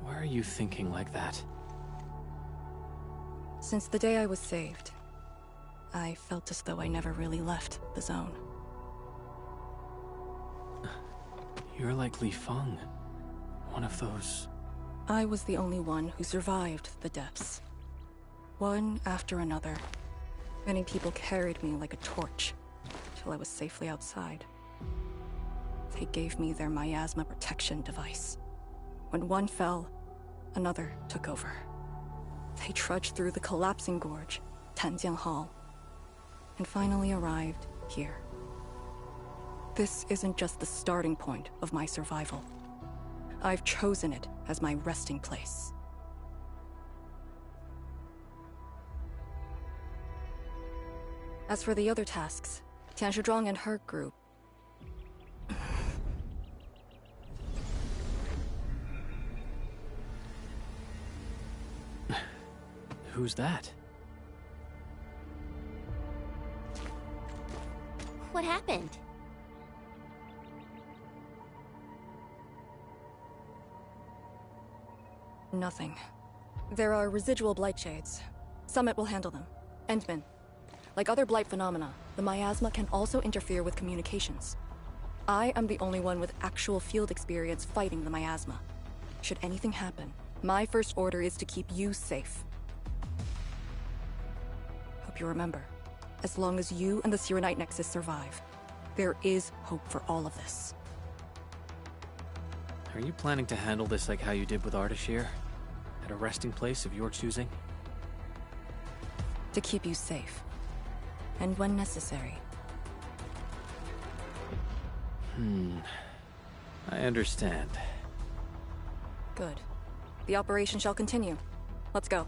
Why are you thinking like that? Since the day I was saved, I felt as though I never really left the zone. You're like Li Feng, one of those... I was the only one who survived the depths. One after another. Many people carried me like a torch, till I was safely outside. They gave me their miasma protection device. When one fell, another took over. They trudged through the collapsing gorge, Tanjiang Hall, and finally arrived here. This isn't just the starting point of my survival. I've chosen it as my resting place. As for the other tasks, Tian Shizhuang and her group... Who's that? What happened? Nothing. There are residual blight shades. Summit will handle them. Endman. Like other blight phenomena, the miasma can also interfere with communications. I am the only one with actual field experience fighting the miasma. Should anything happen, my first order is to keep you safe. Hope you remember, as long as you and the Sirenite Nexus survive, there is hope for all of this. Are you planning to handle this like how you did with Ardashir? At a resting place of your choosing? To keep you safe. And when necessary. I understand. Good. The operation shall continue. Let's go.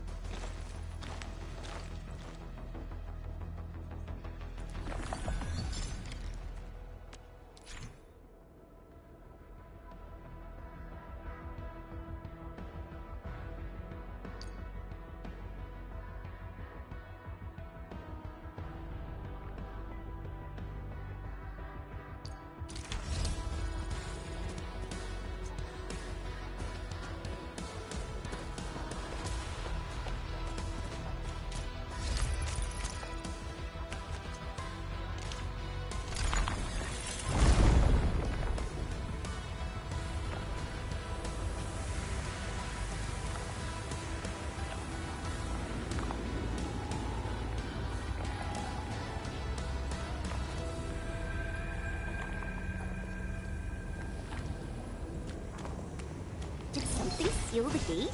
seal the gate?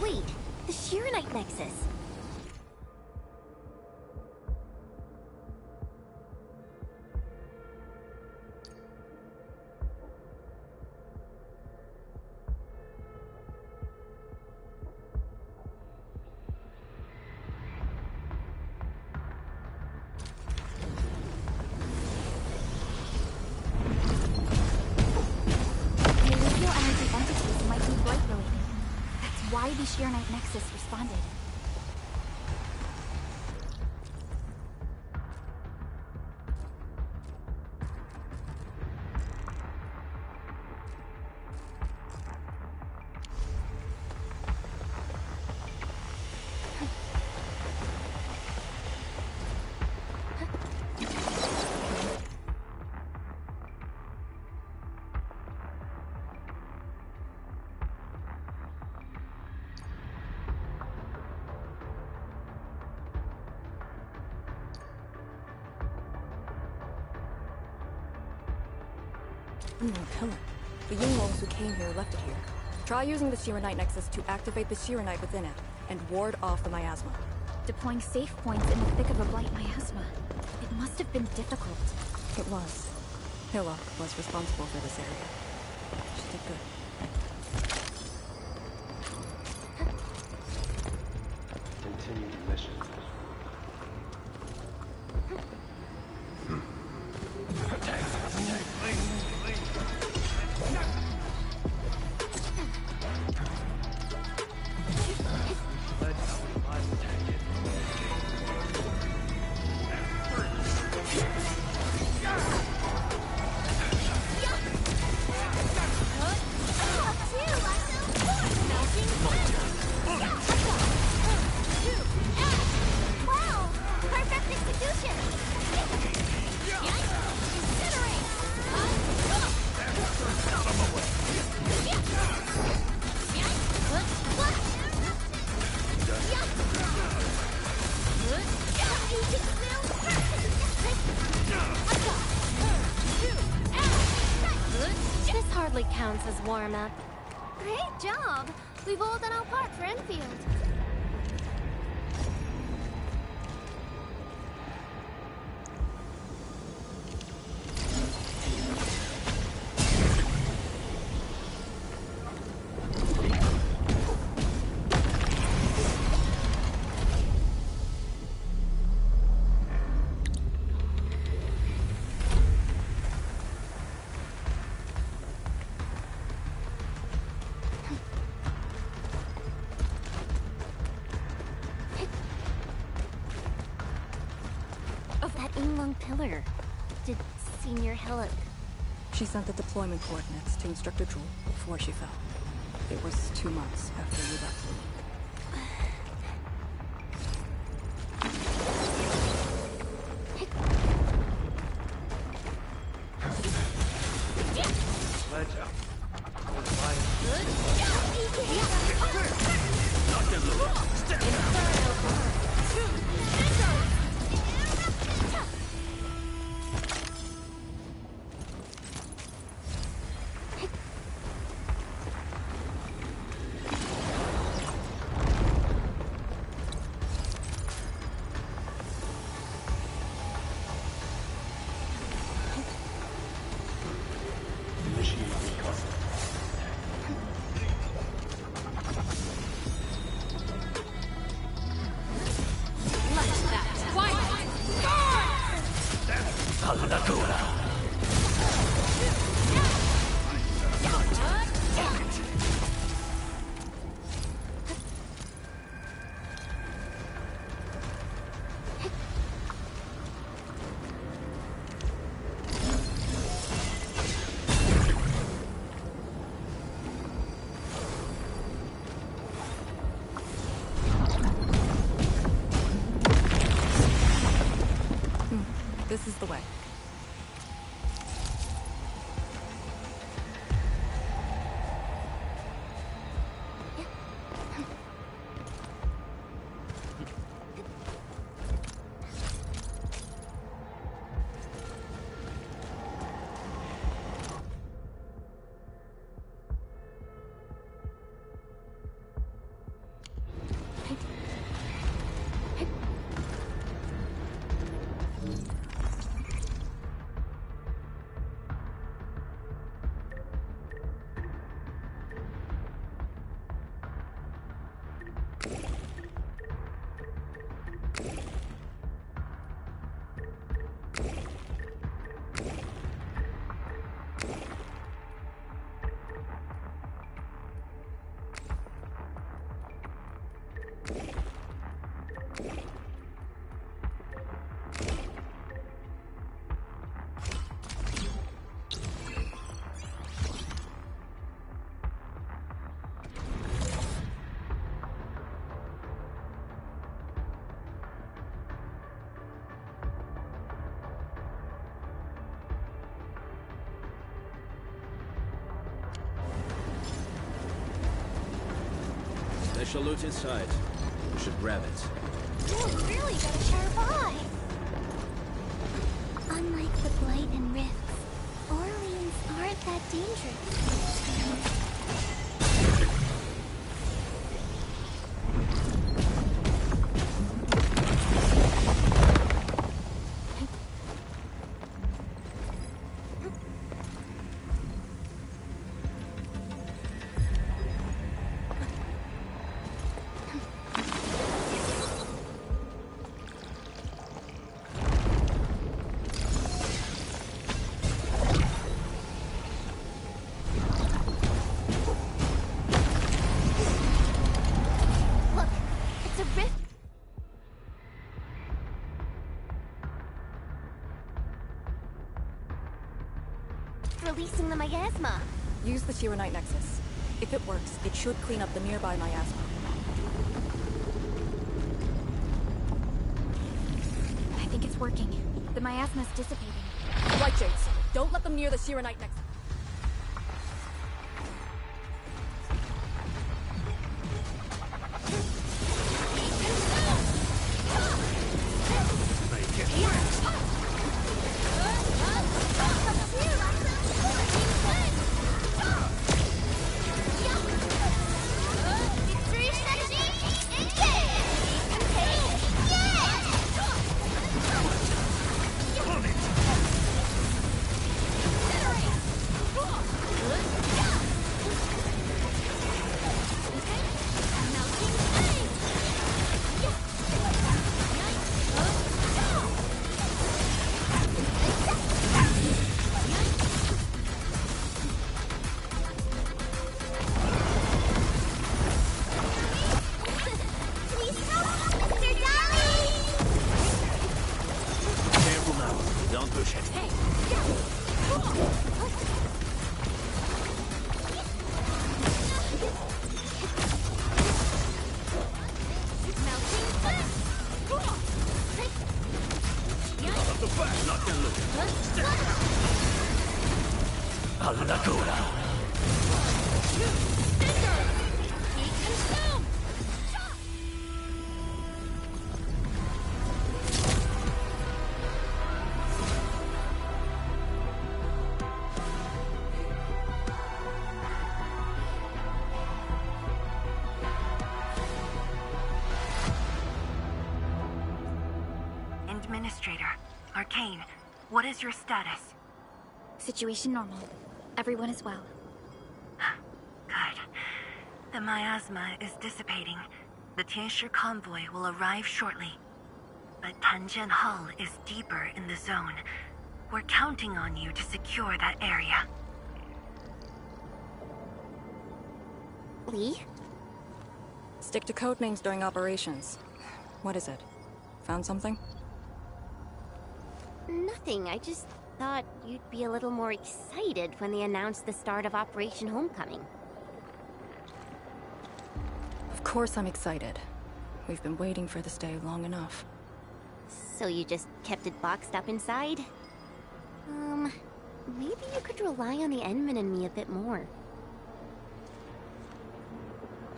Wait, the Shirenite Nexus. Why the Shirenite Nexus responded. Pillar. The Yinglongs who came here left it here. Try using the Shirenite Nexus to activate the Shirenite within it, and ward off the Miasma. Deploying safe points in the thick of a blight miasma. It must have been difficult. It was. Hillock was responsible for this area. She did good. Continue the mission. Counts as warm-up. Great job! We've all done our part for Enfield. Pillar. Did Senior Hillock? She sent the deployment coordinates to Instructor Drool before she fell. It was 2 months after you left. Ledge up. Special loot inside. You should grab it. You really got a sharp eye. Unlike the Blight and Rifts, Orleans aren't that dangerous. Releasing the miasma. Use the Tyranite Nexus. If it works, it should clean up the nearby miasma. I think it's working. The miasma's dissipating. Light Shades, don't let them near the Tyranite Nexus. Administrator, Arcane, what is your status? Situation normal. Everyone is well. Good. The miasma is dissipating. The Tianshi convoy will arrive shortly. But Tanjian Hall is deeper in the zone. We're counting on you to secure that area. Lee? Stick to code names during operations. What is it? Found something? Nothing. I just thought you'd be a little more excited when they announced the start of Operation Homecoming. Of course I'm excited. We've been waiting for this day long enough. So you just kept it boxed up inside? Maybe you could rely on the Endman and me a bit more.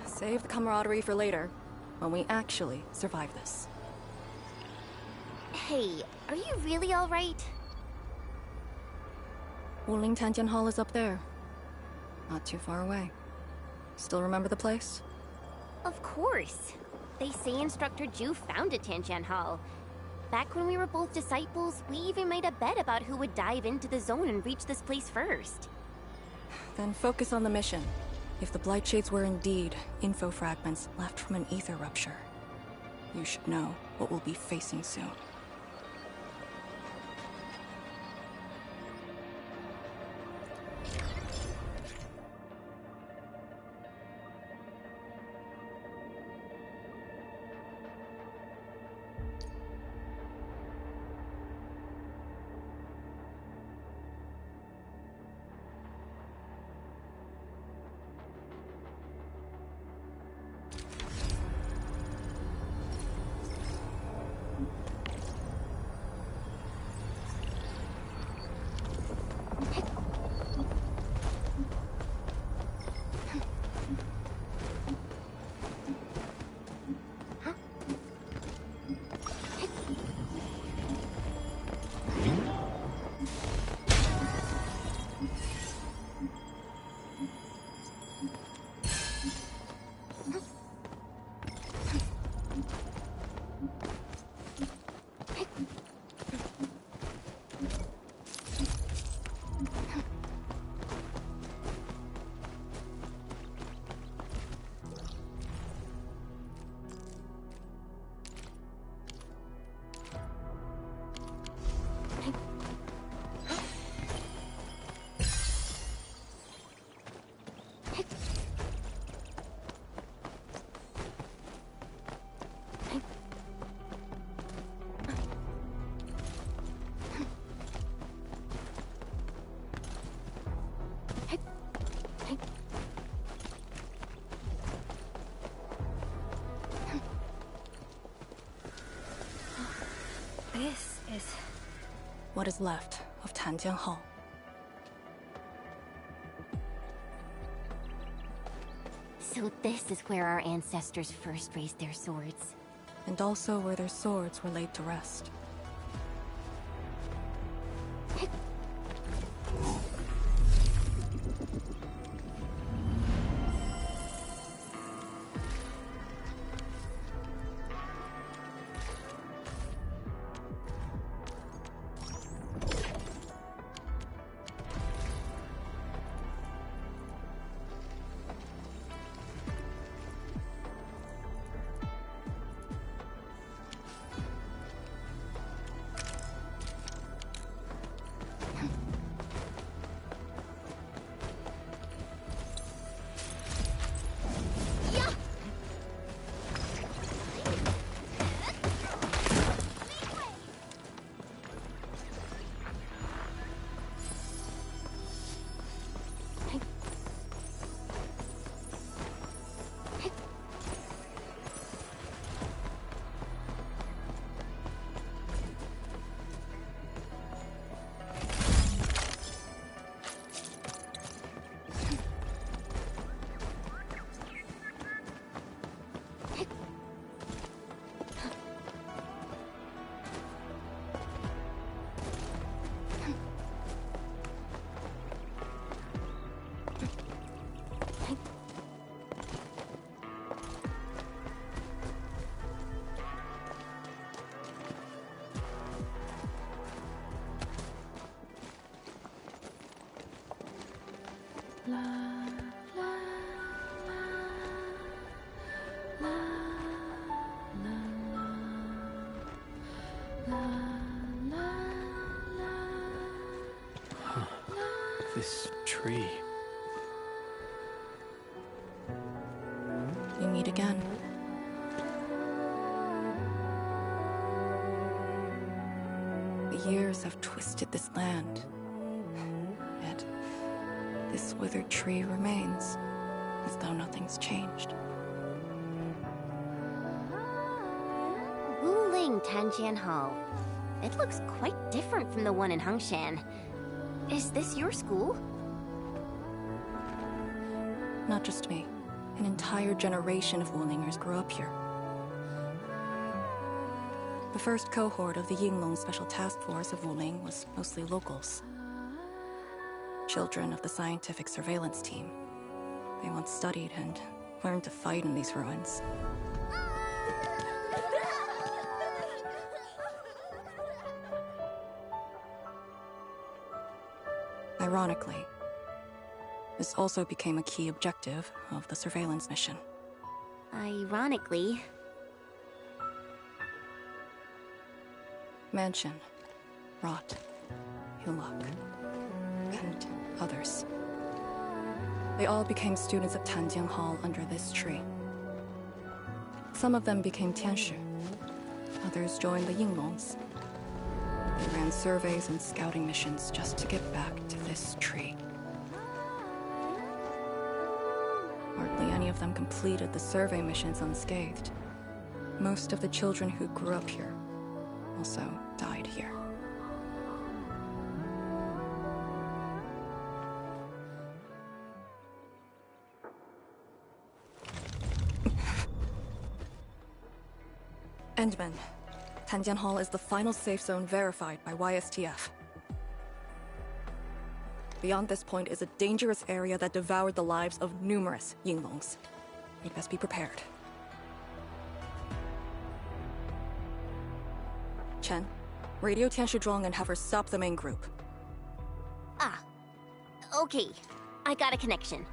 Save the camaraderie for later, when we actually survive this. Hey, are you really alright? Wuling Tanjian Hall is up there. Not too far away. Still remember the place? Of course. They say Instructor Ju founded Tanjian Hall. Back when we were both disciples, we even made a bet about who would dive into the zone and reach this place first. Then focus on the mission. If the Blight Shades were indeed info fragments left from an ether rupture, you should know what we'll be facing soon. what is left of Tanjian Hall. So this is where our ancestors first raised their swords. And also where their swords were laid to rest. This tree. We meet again. The years have twisted this land. Yet, this withered tree remains, as though nothing's changed. Wuling Tanjian Hall. It looks quite different from the one in Hangshan. Is this your school? Not just me. An entire generation of Wulingers grew up here. The first cohort of the Yinglong Special Task Force of Wuling was mostly locals. Children of the scientific surveillance team. They once studied and learned to fight in these ruins. Ironically, this also became a key objective of the surveillance mission. Ironically? Mansion, Rot, Hillock, and others. They all became students at Tanjian Hall under this tree. Some of them became Tianshu. Others joined the Yinglongs. They ran surveys and scouting missions just to get back to this tree. Hardly any of them completed the survey missions unscathed. Most of the children who grew up here also died here. Endman. Tanjian Hall is the final safe zone verified by YSTF. Beyond this point is a dangerous area that devoured the lives of numerous Yinglongs. We'd best be prepared. Chen, radio Tianshu Zhuang and have her stop the main group. Ah. Okay. I got a connection.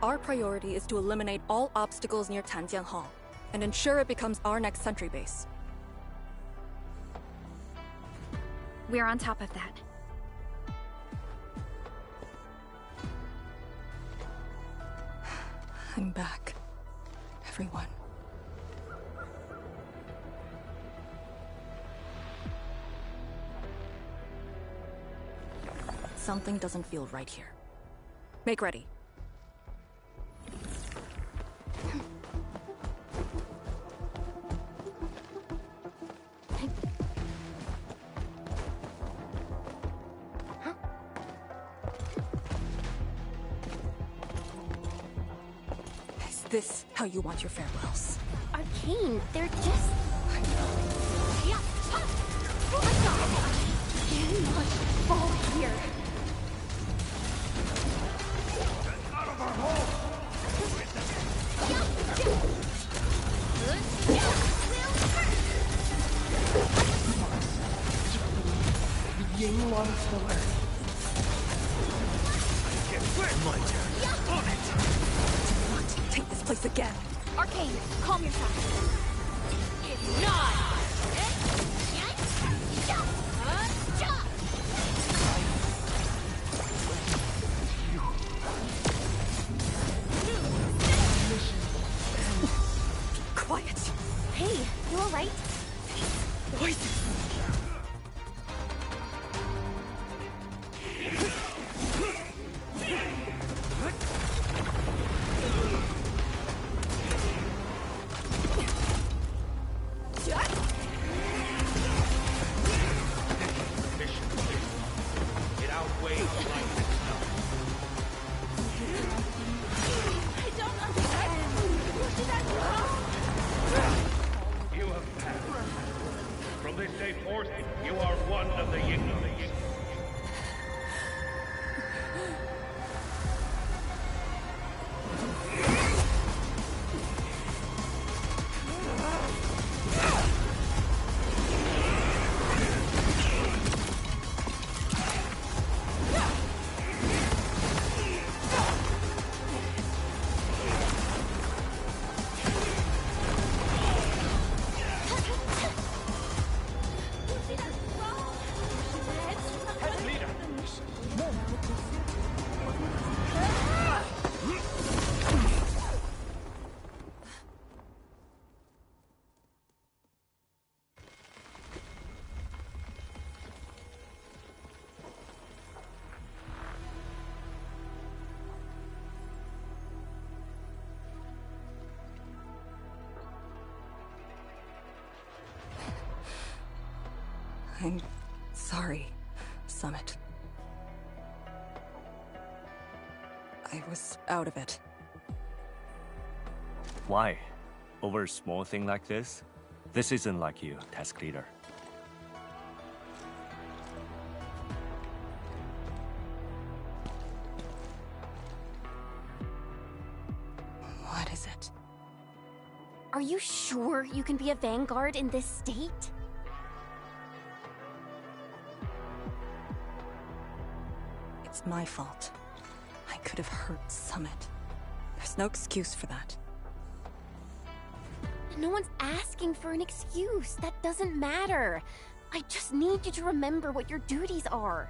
Our priority is to eliminate all obstacles near Tanjian Hall, and ensure it becomes our next sentry base. We're on top of that. I'm back. Everyone. Something doesn't feel right here. Make ready. this how you want your farewells? Arcane, they're just... Yeah. Oh my god! Cannot fall here. Get out of our hole! Ying wants to learn. Get quick! My turn. On it! Not take this place again. Arcane, calm yourself. If not... Quiet. Hey, you alright? Voices. It outweighs life itself. I don't understand. What did I do wrong? You have passed. From this day forth, you are one of the Yingling. I'm sorry, Summit. I was out of it. Why? Over a small thing like this? This isn't like you, task leader. What is it? Are you sure you can be a vanguard in this state? It's my fault. I could have hurt Summit. There's no excuse for that. No one's asking for an excuse. That doesn't matter. I just need you to remember what your duties are.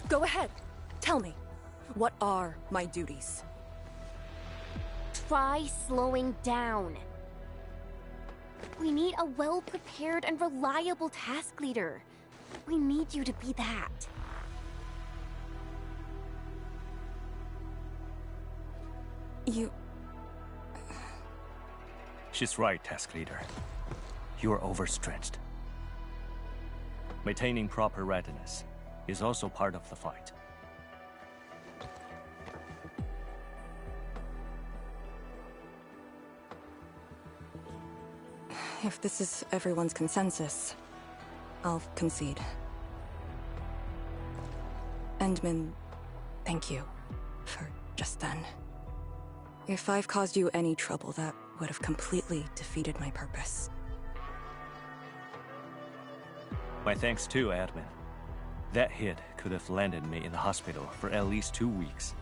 Go ahead. Tell me. What are my duties? Try slowing down. We need a well-prepared and reliable task leader. We need you to be that. You... She's right, task leader. You are overstretched. Maintaining proper readiness is also part of the fight. If this is everyone's consensus, I'll concede. Endman, thank you for just then. If I've caused you any trouble, that would have completely defeated my purpose. My thanks too, admin. That hit could have landed me in the hospital for at least 2 weeks.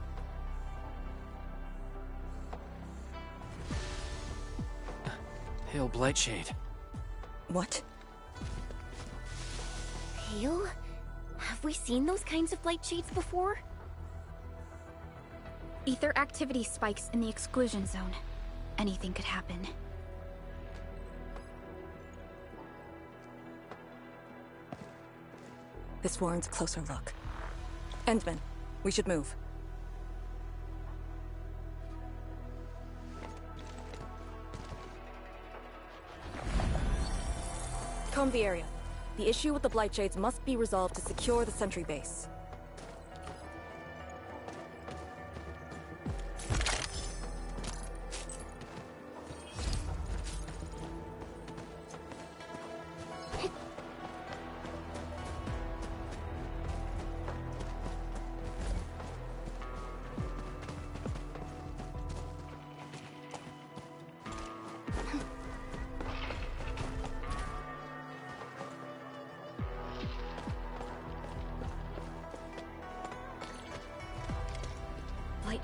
Hail Blightshade. What? Hail? Have we seen those kinds of light shades before? Ether activity spikes in the exclusion zone. Anything could happen. This warrants a closer look. Endman, we should move. Comb the area. The issue with the Blightshades must be resolved to secure the sentry base.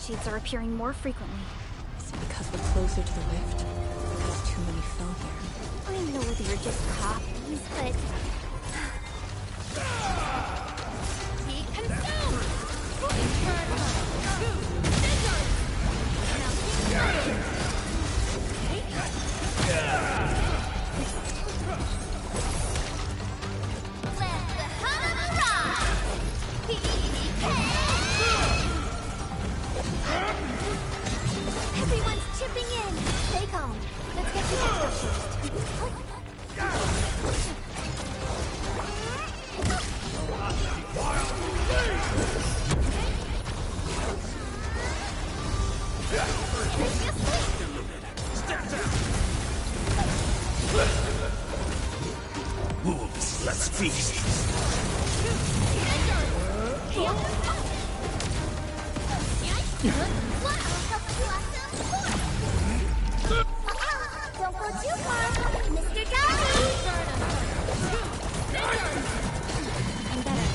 Blightshades are appearing more frequently. Is it because we're closer to the rift? Because too many fell here. I know they're just copies, but... Be consumed! Everyone's chipping in. Stay calm. Let's get you back up first. Wolves, let's feast. Don't go too far, Mr. Darby! I'm better.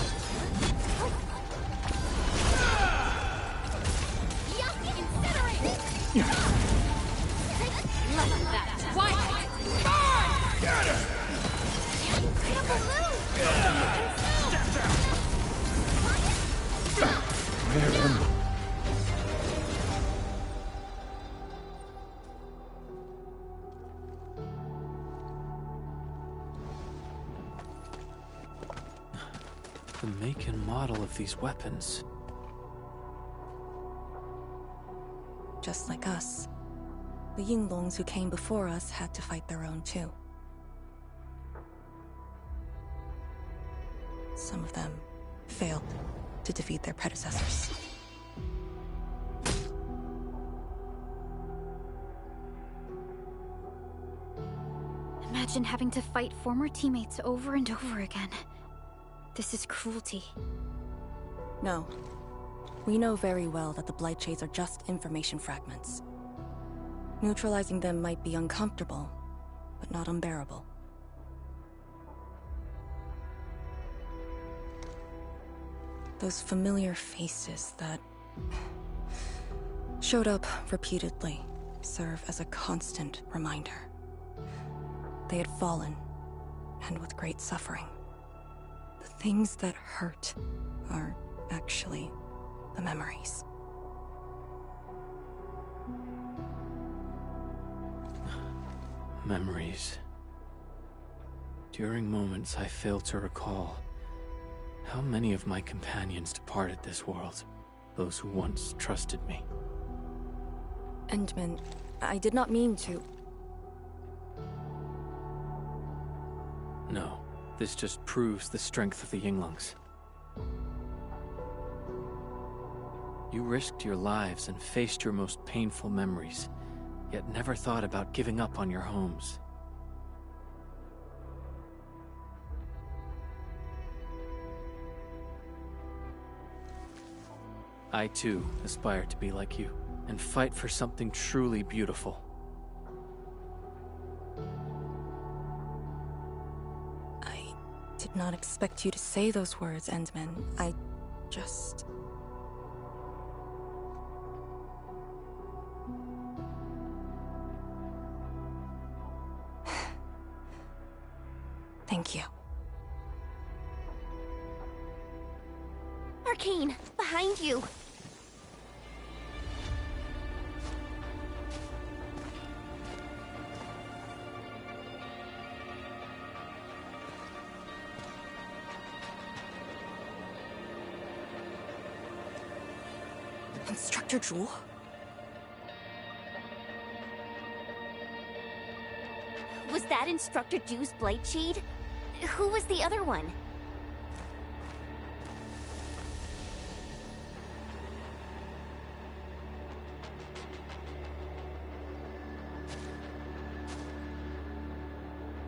The make and model of these weapons. Just like us. The Yinglongs who came before us had to fight their own too. Some of them failed to defeat their predecessors. Imagine having to fight former teammates over and over again. This is cruelty. No. We know very well that the Blightshades are just information fragments. Neutralizing them might be uncomfortable, but not unbearable. Those familiar faces that showed up repeatedly serve as a constant reminder. They had fallen, and with great suffering. The things that hurt are actually the memories. Memories. During moments I fail to recall, how many of my companions departed this world, those who once trusted me. Endman, I did not mean to... No, this just proves the strength of the Yinglongs. You risked your lives and faced your most painful memories, yet never thought about giving up on your homes. I too aspire to be like you, and fight for something truly beautiful. I did not expect you to say those words, Endman. I just... Thank you. Arcane, behind you! Instructor Jewel? Was that Instructor Jew's Blightshade? Who was the other one?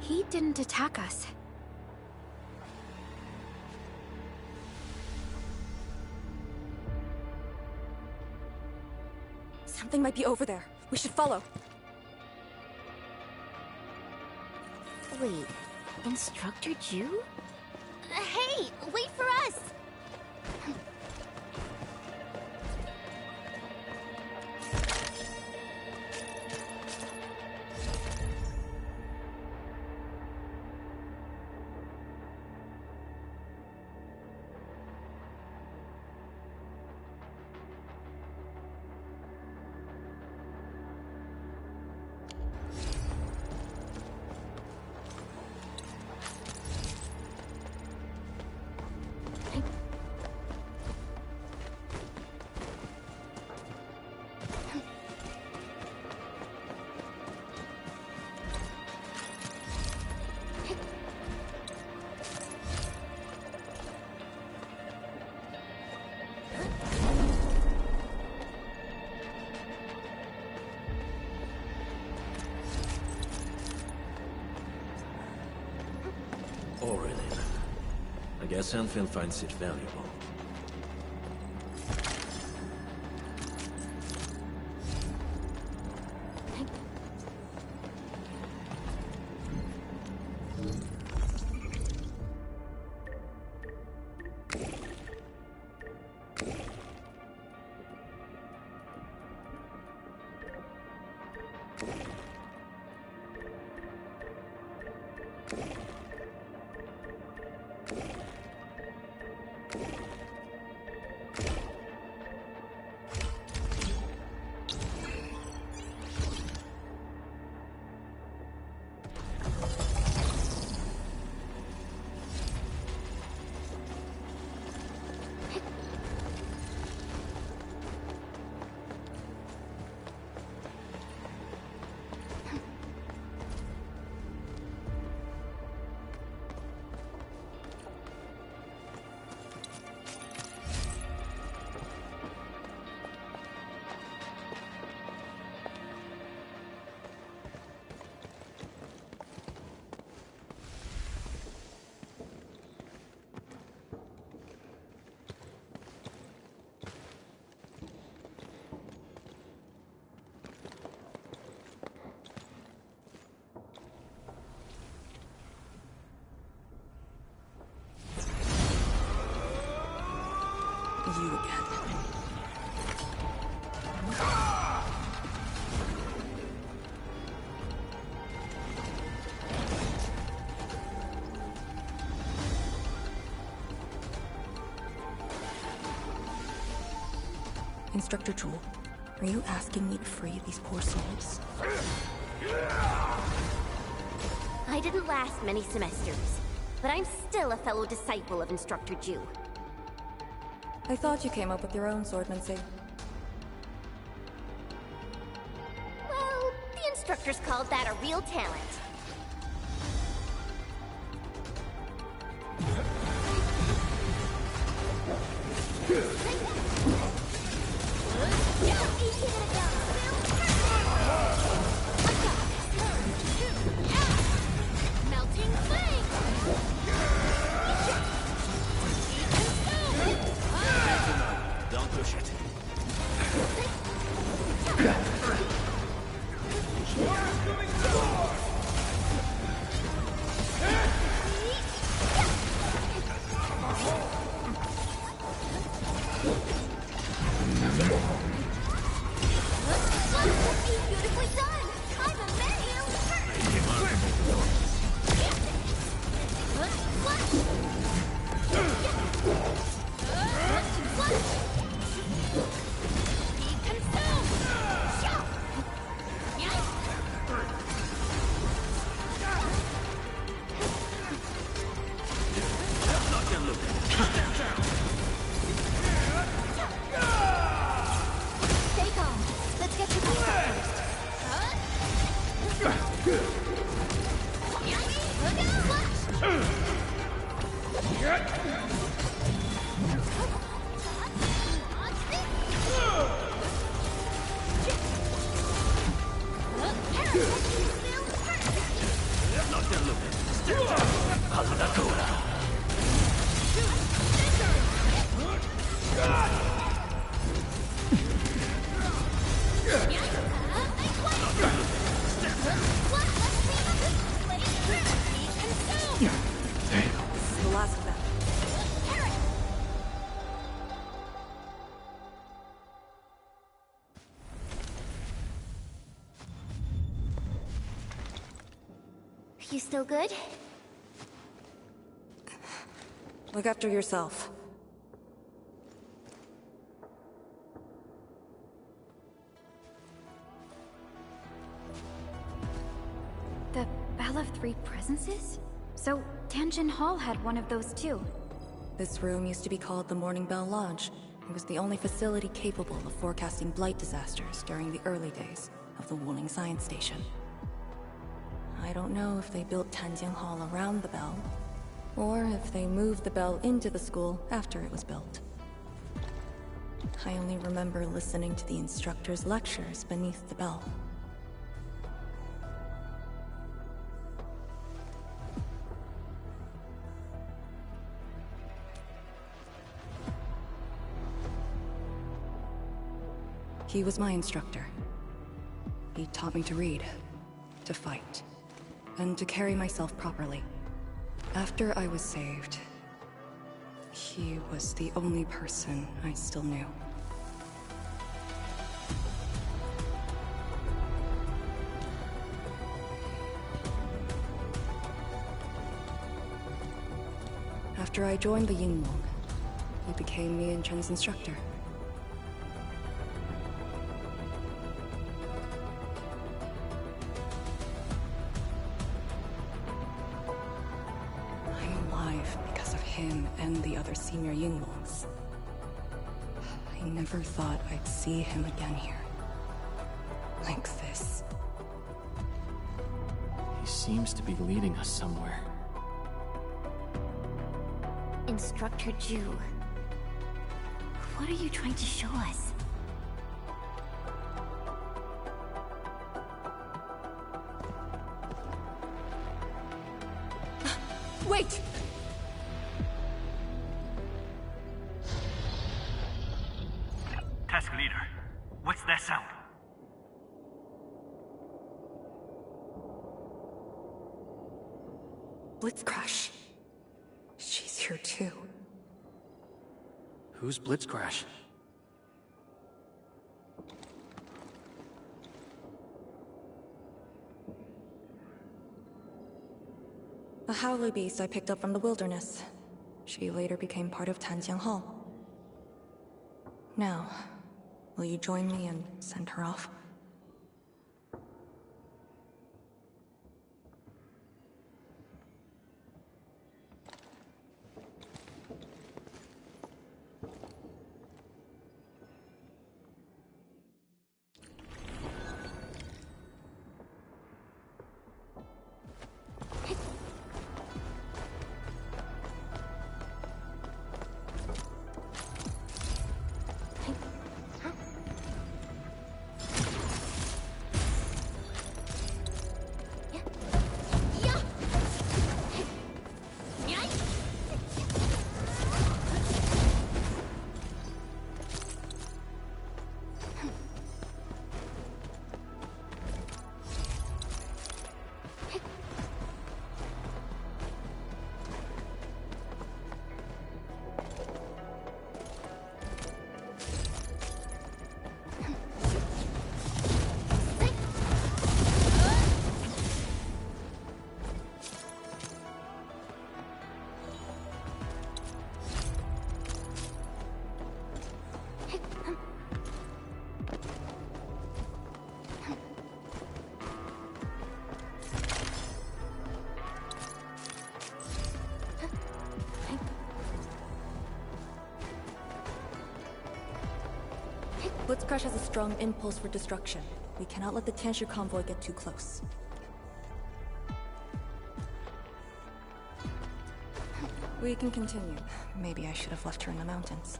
He didn't attack us. Something might be over there. We should follow. Wait, Instructor Jew? Hey, wait for us! Guess Endfield finds it valuable. You again. Instructor Jewel, are you asking me to free these poor souls? I didn't last many semesters, but I'm still a fellow disciple of Instructor Ju. I thought you came up with your own swordmancy. Well, the instructors called that a real talent. Melting flame! Don't push it. Beautifully done! I'm Stay calm. Let's get to the This is the last of them. You still good? Look after yourself. The Bell of Three Presences? So, Tianjin Hall had one of those too. This room used to be called the Morning Bell Lodge. It was the only facility capable of forecasting blight disasters during the early days of the Wuling Science Station. I don't know if they built Tianjin Hall around the bell, or if they moved the bell into the school after it was built. I only remember listening to the instructor's lectures beneath the bell. He was my instructor. He taught me to read, to fight, and to carry myself properly. After I was saved, he was the only person I still knew. After I joined the Yinglong, he became me and Chen's instructor. I'm alive because of him and the other senior Yinglongs. I never thought I'd see him again here. Like this. He seems to be leading us somewhere. Instructor Ju, what are you trying to show us? Wait! Task leader, what's that sound? Blitzcrash. She's here too. Who's Blitzcrash? A howler beast I picked up from the wilderness. She later became part of Tanjiang Hall. Now, will you join me and send her off? Blitzcrash has a strong impulse for destruction. We cannot let the Tianshi convoy get too close. We can continue. Maybe I should have left her in the mountains.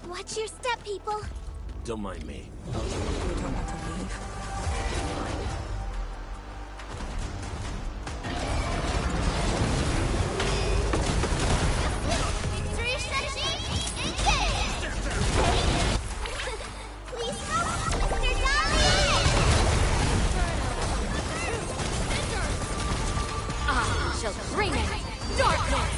Watch your step, people! Don't mind me. You don't want to leave? Please help, Mr. Dolly! I shall bring it! Darkness!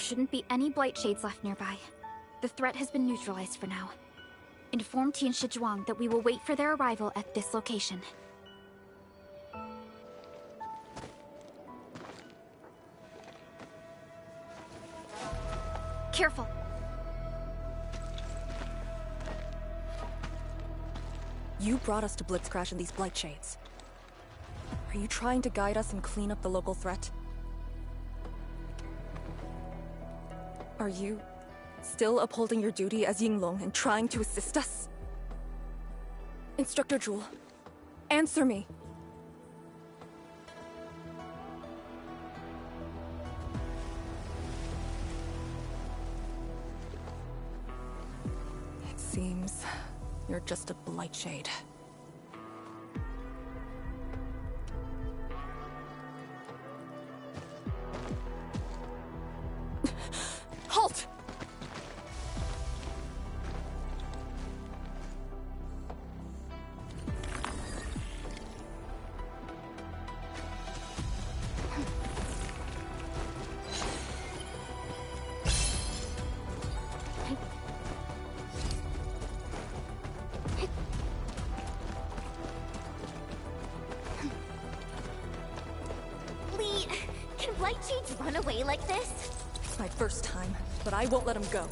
shouldn't be any blight shades left nearby. The threat has been neutralized for now. Inform Tian Shizhuang that we will wait for their arrival at this location. Careful! You brought us to Blitzcrash in these blight shades. Are you trying to guide us and clean up the local threat? Are you still upholding your duty as Yinglong and trying to assist us? Instructor Jewel, answer me! It seems you're just a blight shade. Halt! Lee, can blight shades run away like this? It's my first time, but I won't let him go.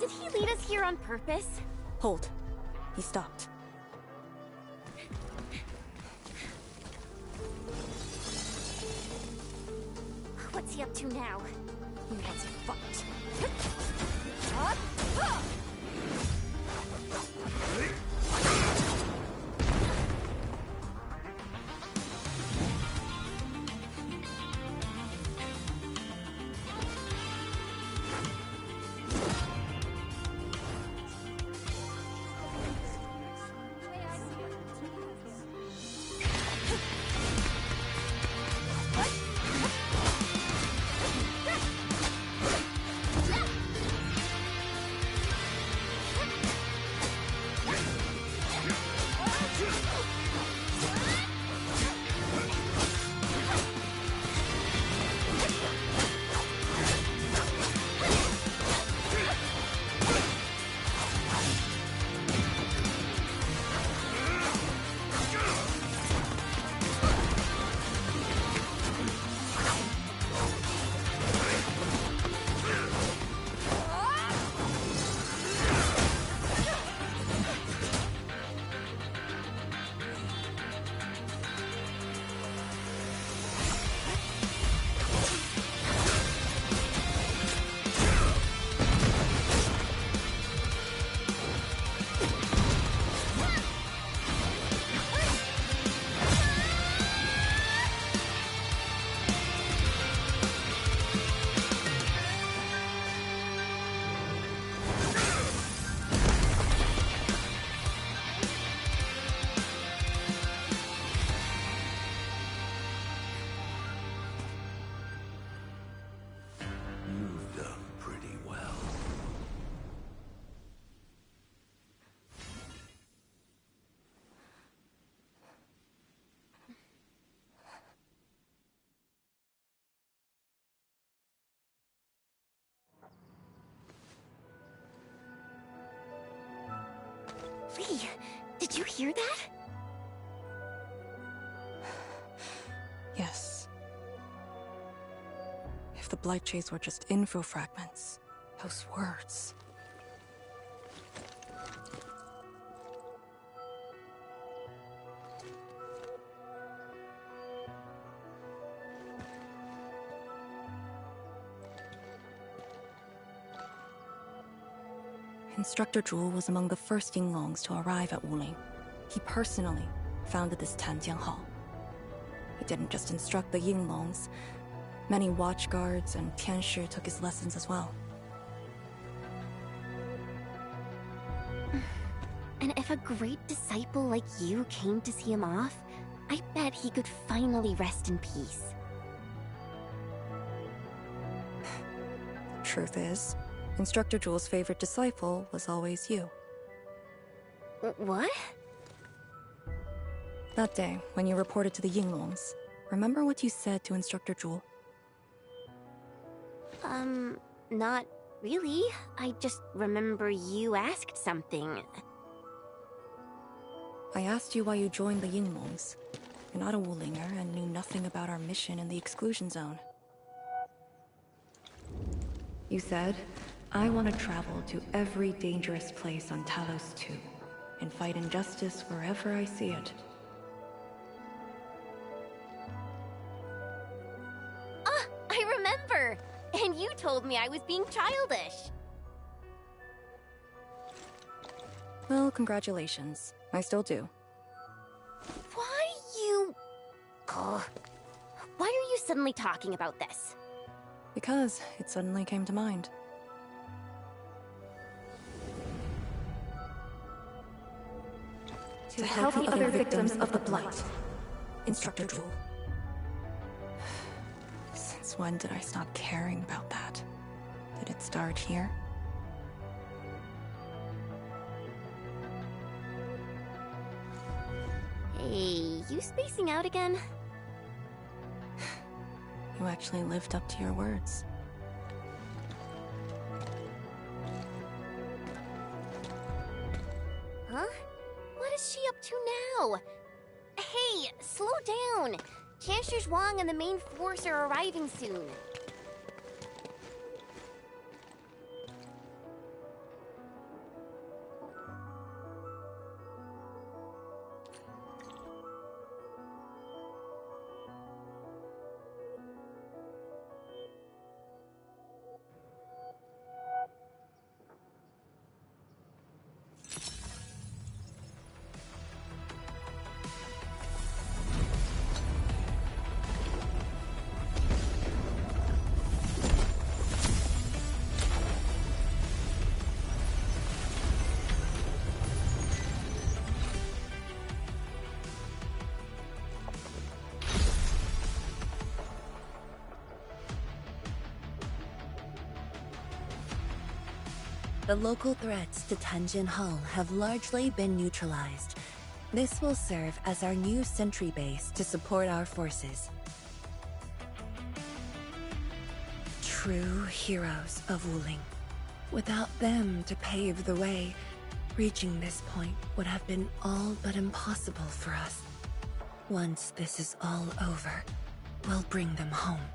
Did he lead us here on purpose? Hold. He stopped. What's he up to now? He wants a fight. Lee, did you hear that? Yes. Blight Chase were just info fragments. Those words. Instructor Zhu was among the first Yinglongs to arrive at Wuling. He personally founded this Tanjian Hall. He didn't just instruct the Yinglongs. Many watchguards and Tianshi took his lessons as well. And if a great disciple like you came to see him off, I bet he could finally rest in peace. Truth is, Instructor Zhu's favorite disciple was always you. What? That day, when you reported to the Yinglongs, remember what you said to Instructor Zhu? Not really. I just remember you asked something. I asked you why you joined the Yinglongs. You're not a Wulinger and knew nothing about our mission in the exclusion zone. You said, I want to travel to every dangerous place on Talos 2 and fight injustice wherever I see it. Ah, I remember! And you told me I was being childish. Well, congratulations. I still do. Why you... Ugh. Why are you suddenly talking about this? Because it suddenly came to mind. To help the other victims of the Blight. Instructor Zhu. Since when did I stop caring about that? Did it start here? Hey, you spacing out again? You actually lived up to your words. Huh? What is she up to now? Hey, slow down! Chancellor Zhuang and the main force are arriving soon. The local threats to Tanjian Hall have largely been neutralized. This will serve as our new sentry base to support our forces. True heroes of Wuling. Without them to pave the way, reaching this point would have been all but impossible for us. Once this is all over, we'll bring them home.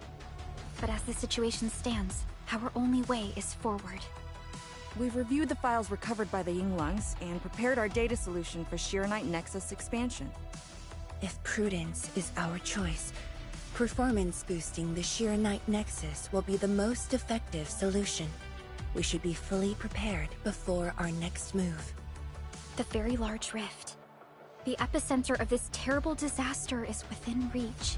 But as the situation stands, our only way is forward. We've reviewed the files recovered by the Yinglongs and prepared our data solution for Shiranite Nexus expansion. If prudence is our choice, performance boosting the Shiranite Nexus will be the most effective solution. We should be fully prepared before our next move. The very large rift. The epicenter of this terrible disaster is within reach.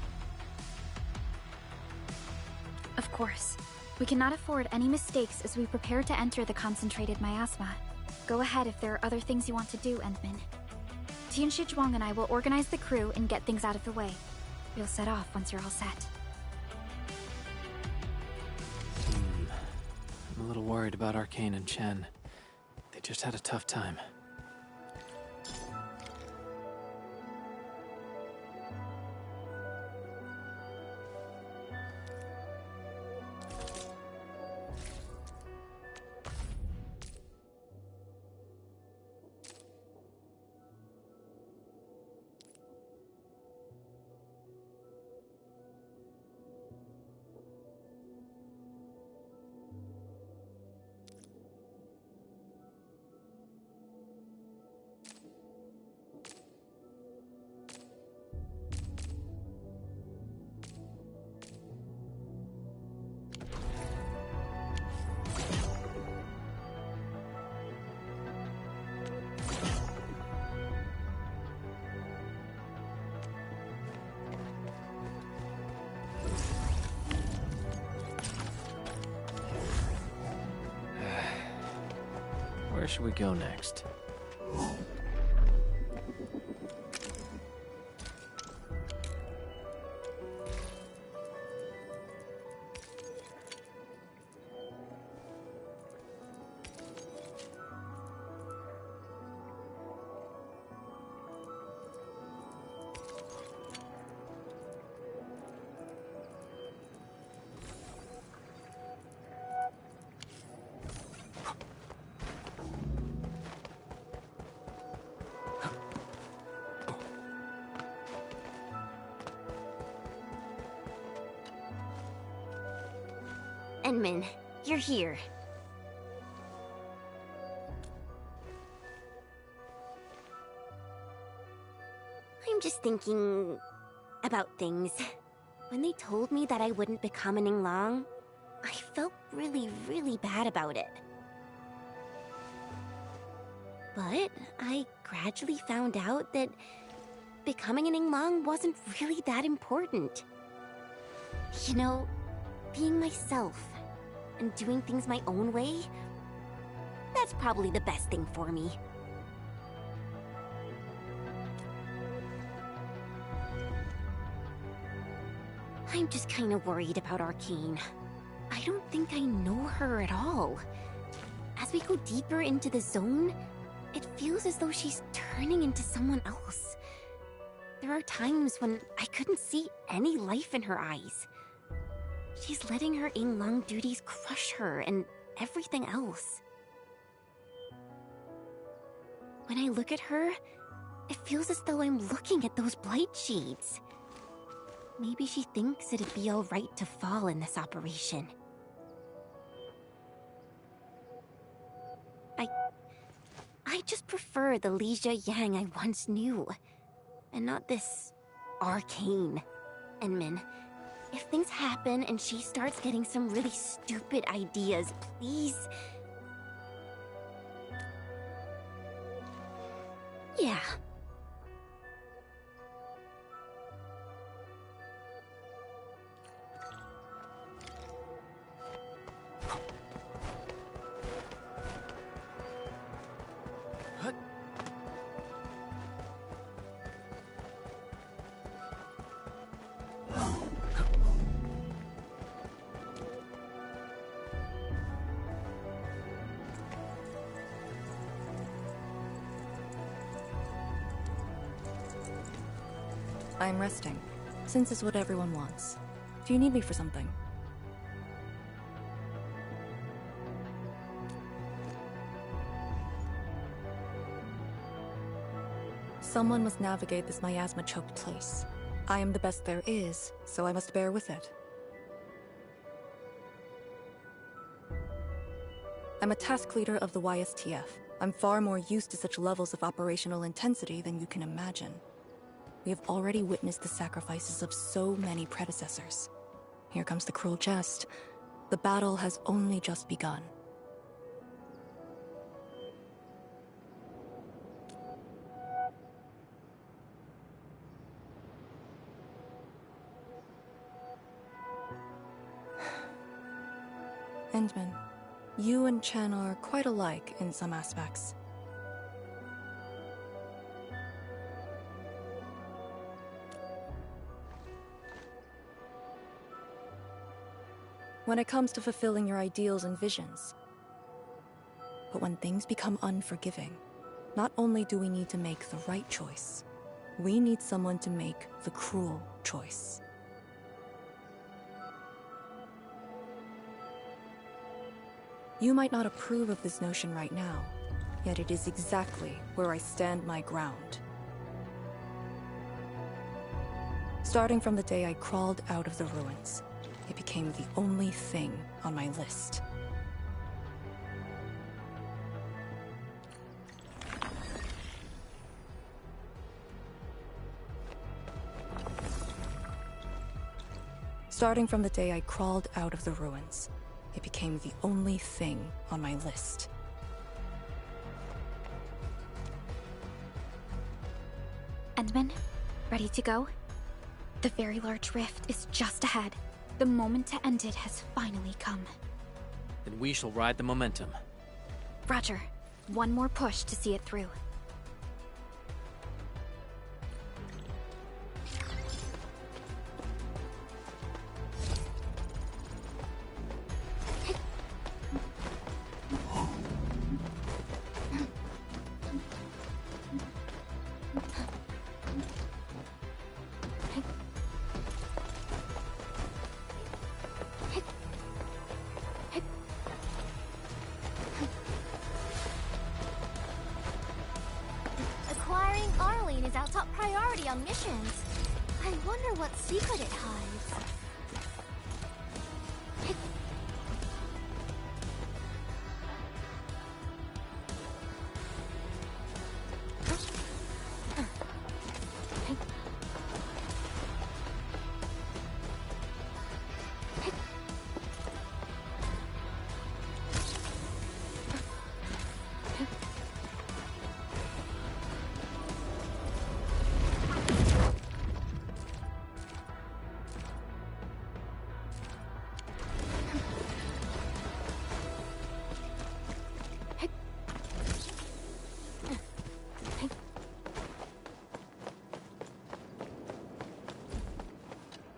Of course, we cannot afford any mistakes as we prepare to enter the concentrated miasma. Go ahead if there are other things you want to do, Endman. Tianshi Zhuang and I will organize the crew and get things out of the way. We'll set off once you're all set. I'm a little worried about Arcane and Chen. They just had a tough time. Where should we go next? Enmin, you're here. I'm just thinking about things. When they told me that I wouldn't become an Yinglong, I felt really, really bad about it. But I gradually found out that becoming an Yinglong wasn't really that important. You know, being myself and doing things my own way, that's probably the best thing for me. I'm just kind of worried about Arcane. I don't think I know her at all. As we go deeper into the zone, it feels as though she's turning into someone else. There are times when I couldn't see any life in her eyes. She's letting her Yinglong duties crush her and everything else. When I look at her, it feels as though I'm looking at those blight shades. Maybe she thinks it'd be alright to fall in this operation. I just prefer the Li Yang I once knew, and not this Arcane. Enmin, if things happen and she starts getting some really stupid ideas, please... Yeah. I'm resting, since it's what everyone wants. Do you need me for something? Someone must navigate this miasma-choked place. I am the best there is, so I must bear with it. I'm a task leader of the YSTF. I'm far more used to such levels of operational intensity than you can imagine. We have already witnessed the sacrifices of so many predecessors. Here comes the cruel jest. The battle has only just begun. Endman, you and Chen are quite alike in some aspects. When it comes to fulfilling your ideals and visions. But when things become unforgiving, not only do we need to make the right choice, we need someone to make the cruel choice. You might not approve of this notion right now, yet it is exactly where I stand my ground. Starting from the day I crawled out of the ruins, it became the only thing on my list. Starting from the day I crawled out of the ruins, it became the only thing on my list. Endman, ready to go? The very large rift is just ahead. The moment to end it has finally come. Then we shall ride the momentum. Roger. One more push to see it through. Acquiring Arlene is our top priority on missions. I wonder what secret it hides.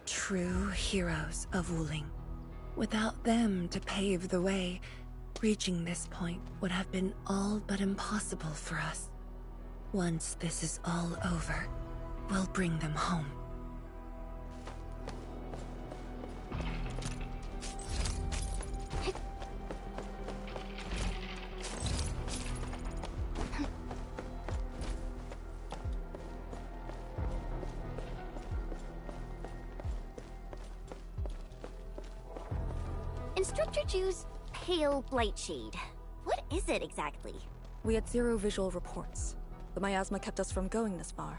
True heroes of Wuling. Without them to pave the way, reaching this point would have been all but impossible for us. Once this is all over, we'll bring them home. Instructor Ju's pale blightshade. What is it exactly? We had 0 visual reports. The miasma kept us from going this far.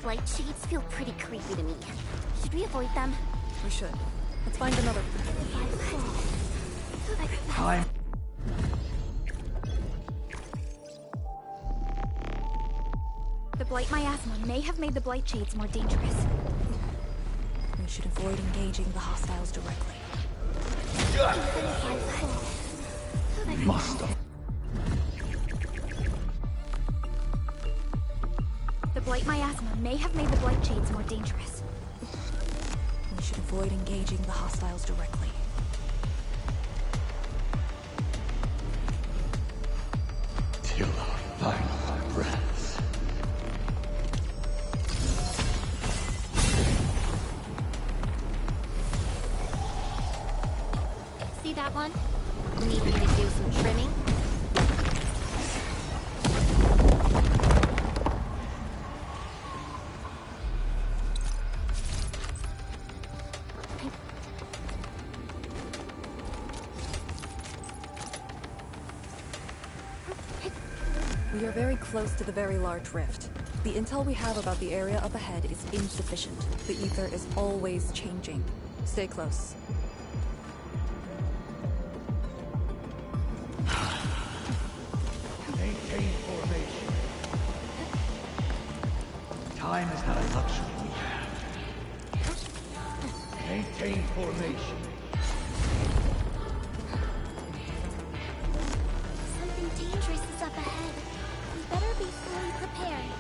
Light shades feel pretty creepy to me. Should we avoid them? We should. Let's find another. Hi. The Blight Miasma may have made the Blight Shades more dangerous. We should avoid engaging the hostiles directly. Must have. Blight Miasma may have made the Blight Shades more dangerous. We should avoid engaging the hostiles directly. Till our final breath. See that one? Need me to do some trimming? We are very close to the very large rift. The intel we have about the area up ahead is insufficient. The ether is always changing. Stay close. Maintain formation. Time is not a luxury we have. Maintain formation. Something dangerous is up ahead. We better be fully prepared.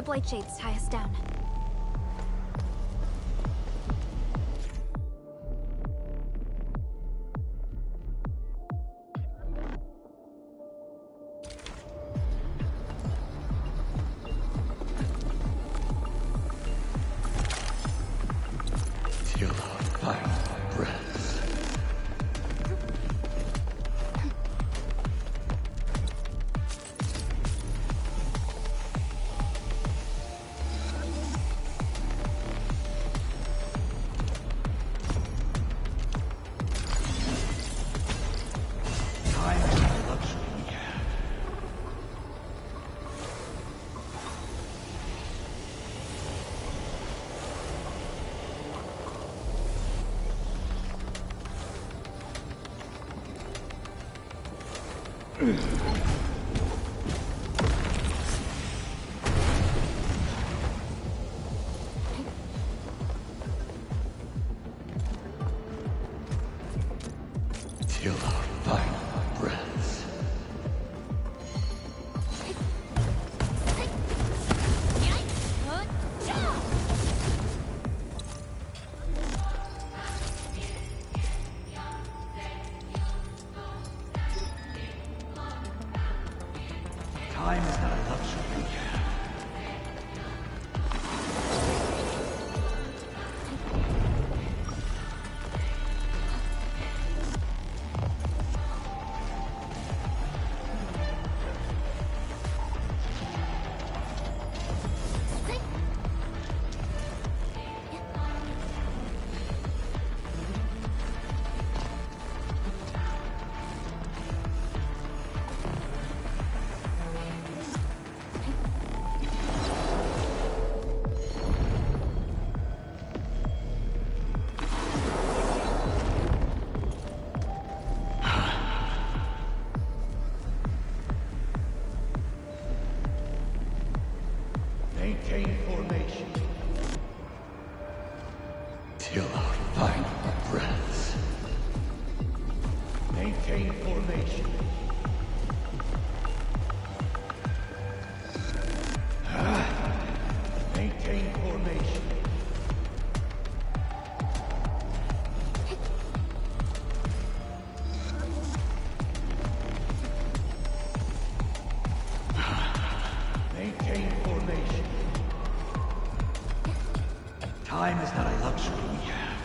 Blight Shades tie us down. Till our final breaths. Time is not a luxury. Maintain formation. Till our final breaths. Maintain formation. Maintain formation. Maintain formation. Time is not a luxury we have.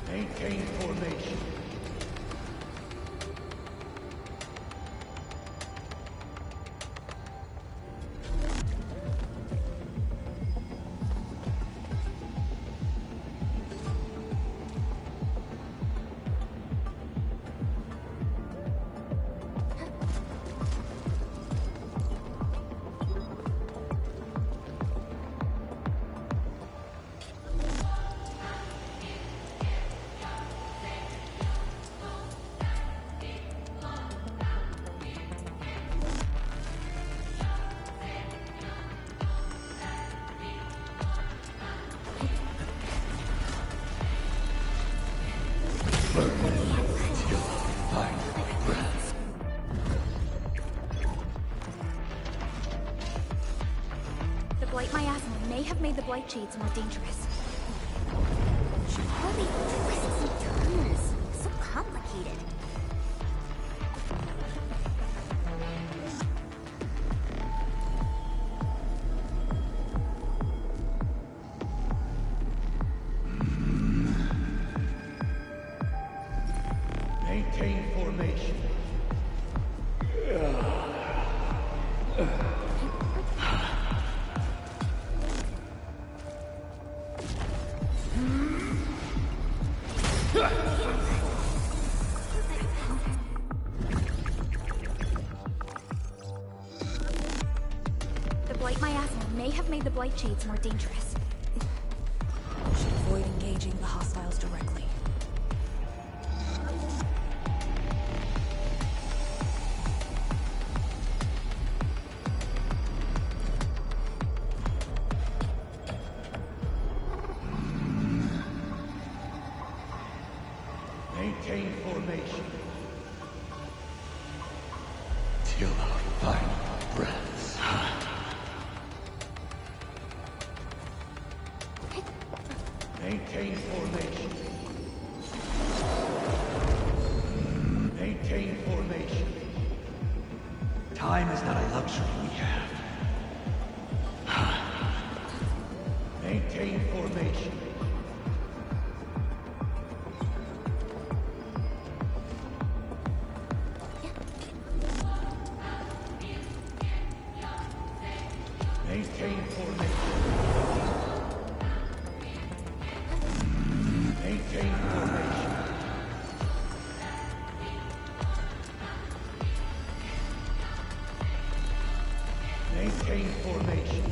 Maintain formation. The Blight Miasma may have made the Blight Shades more dangerous. All these twists and turns. So complicated. Maintain formation. The Blight Miasma may have made the Blight Shades more dangerous. We should avoid engaging the hostiles directly. formation. Till our final breaths. Maintain formation. Maintain formation. Time is not a luxury we have. Maintain formation. Maintain formation. Maintain formation. Maintain formation.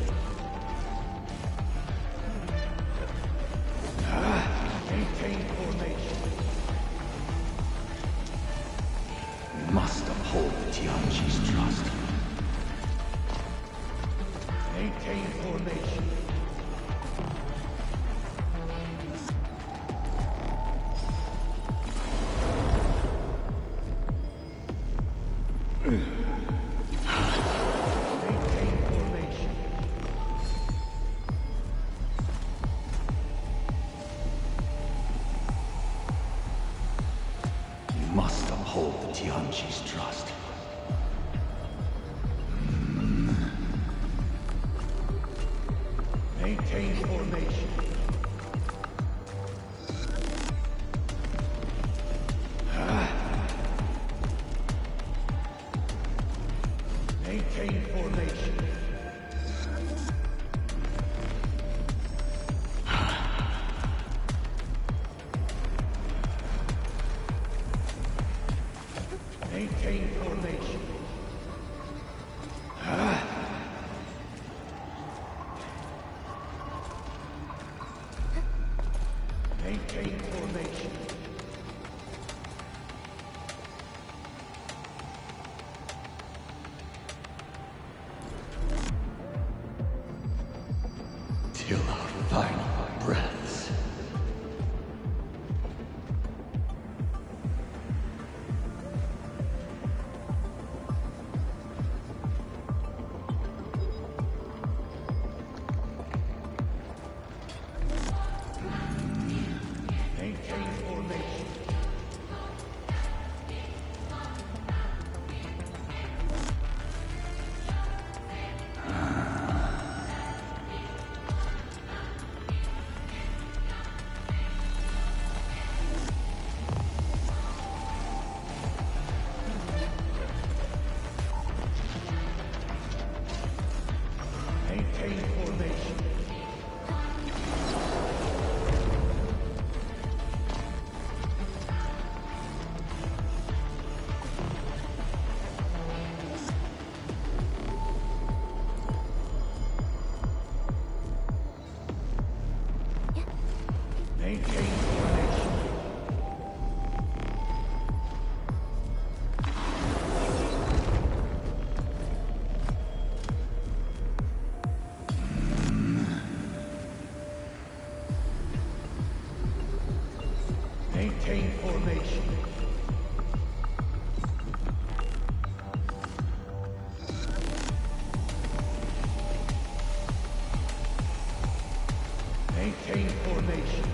Maintain formation. We must uphold the Tianqi's trust. Maintain formation. Maintain formation. We must uphold the Tianqi's trust. Maintain formation. Maintain formation. Maintain formation. Maintain formation. Till our final breaths. Maintain formation. Maintain formation. Maintain formation. Maintain formation. Maintain formation.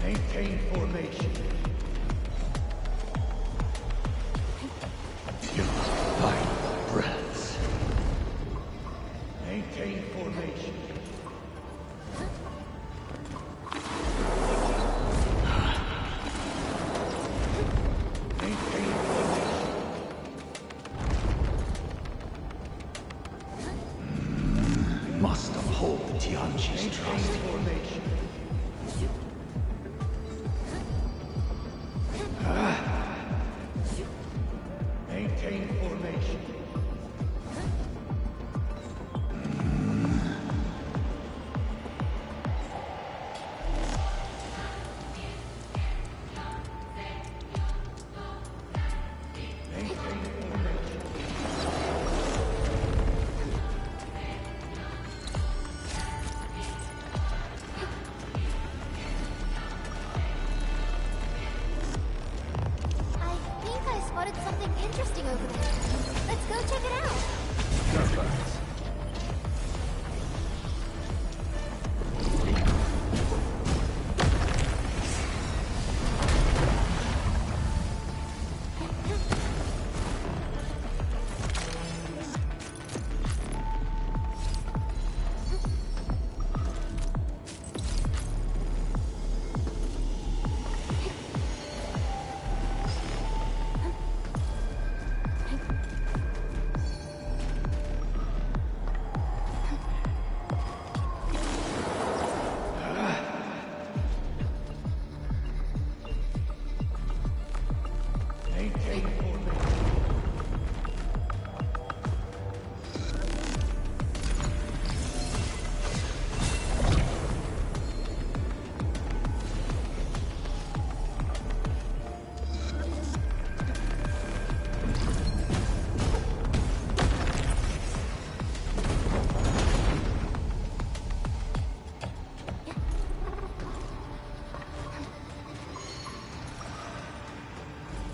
Maintain formation. Till our final breaths. Maintain formation. Maintain formation. spotted something interesting over there. Let's go check it out. Perfect.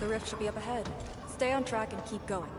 The rift should be up ahead. Stay on track and keep going.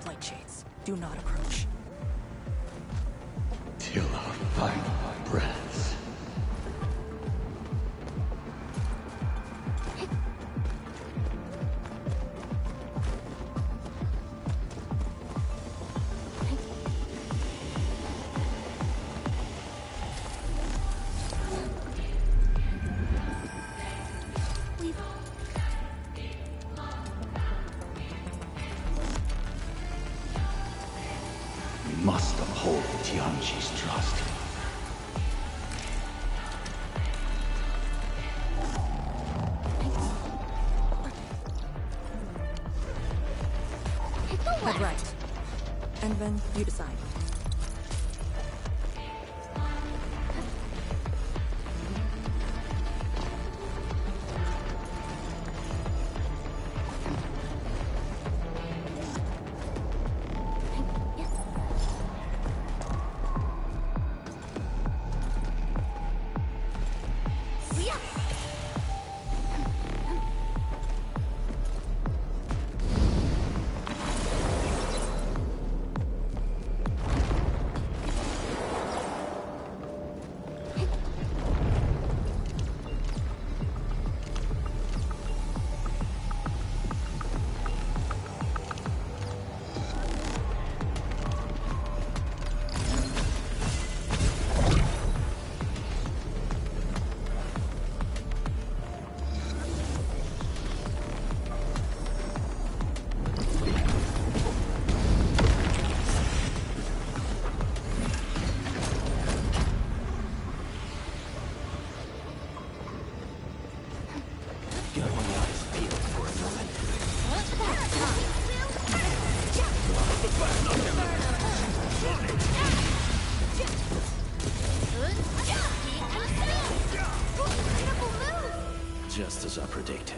Light shades, do not approach. Till our final breaths. We must uphold Tianqi's trust. Head right. And then you decide. Just as I predicted.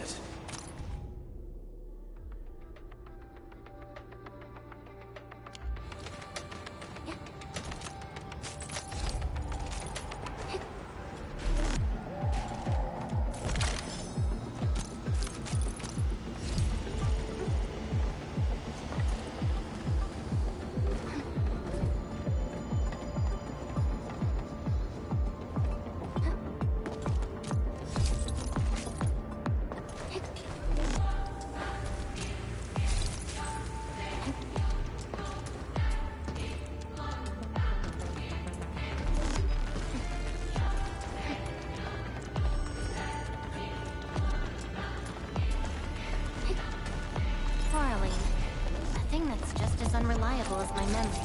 Darling, a thing that's just as unreliable as my memories.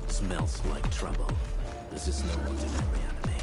Smells like trouble. This is no ordinary enemy.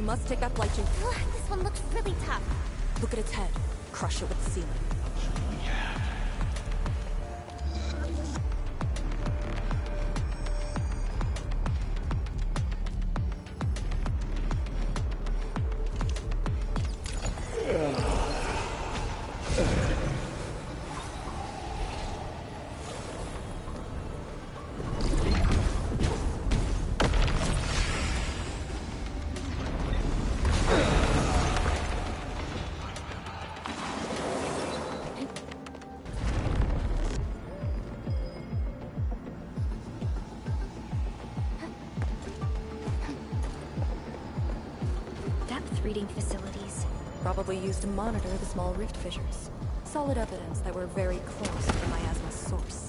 must take that blight shade. This one looks really tough. Look at its head. Crush it with the ceiling. Reading facilities. Probably used to monitor the small rift fissures. Solid evidence that we're very close to the Miasma's source.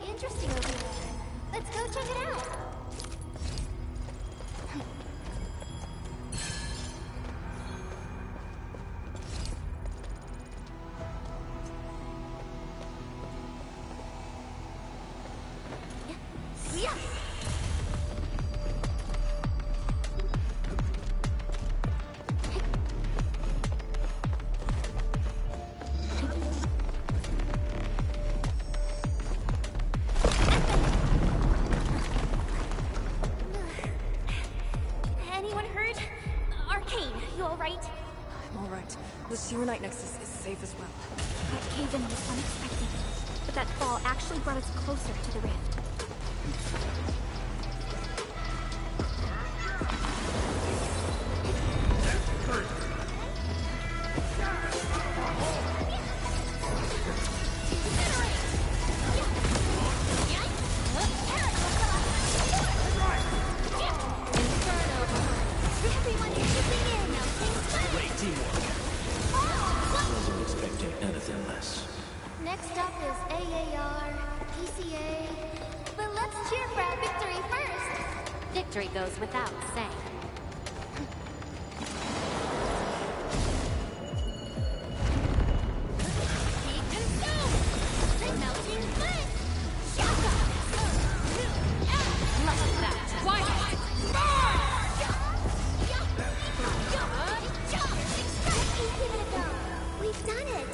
Interesting over there. Let's go check it out. The Serenite Nexus is safe as well. That cave-in was unexpected, but that fall actually brought us closer to the rift. Next up is AAR, PCA, but let's cheer for our victory first! Victory goes without saying. We've done it!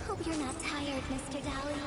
Hope you're not tired, Mr. Dowling.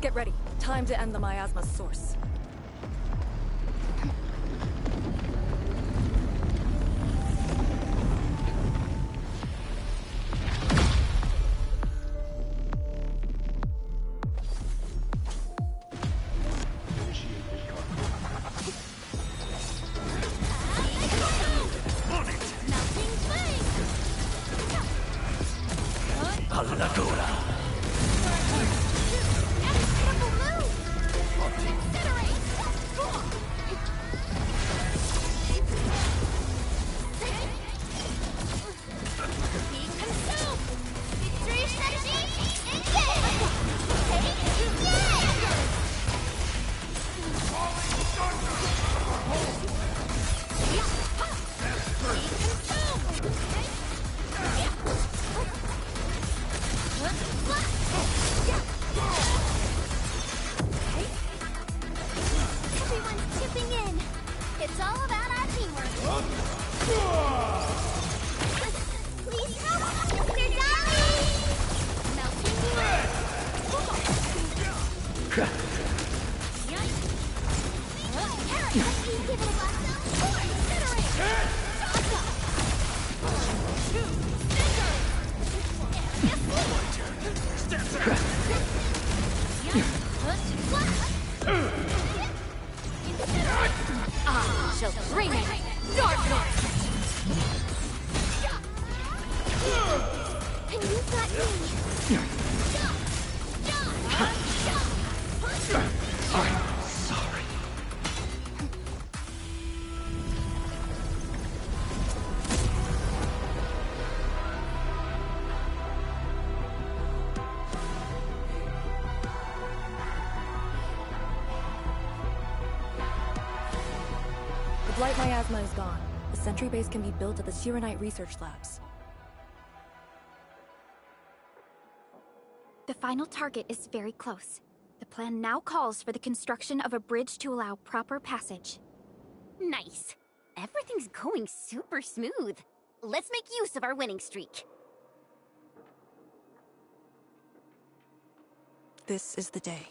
Get ready. Time to end the Miasma's source. The Blight Miasma is gone. The sentry base can be built at the Sirenite research labs. The final target is very close. The plan now calls for the construction of a bridge to allow proper passage. Nice. Everything's going super smooth. Let's make use of our winning streak. This is the day.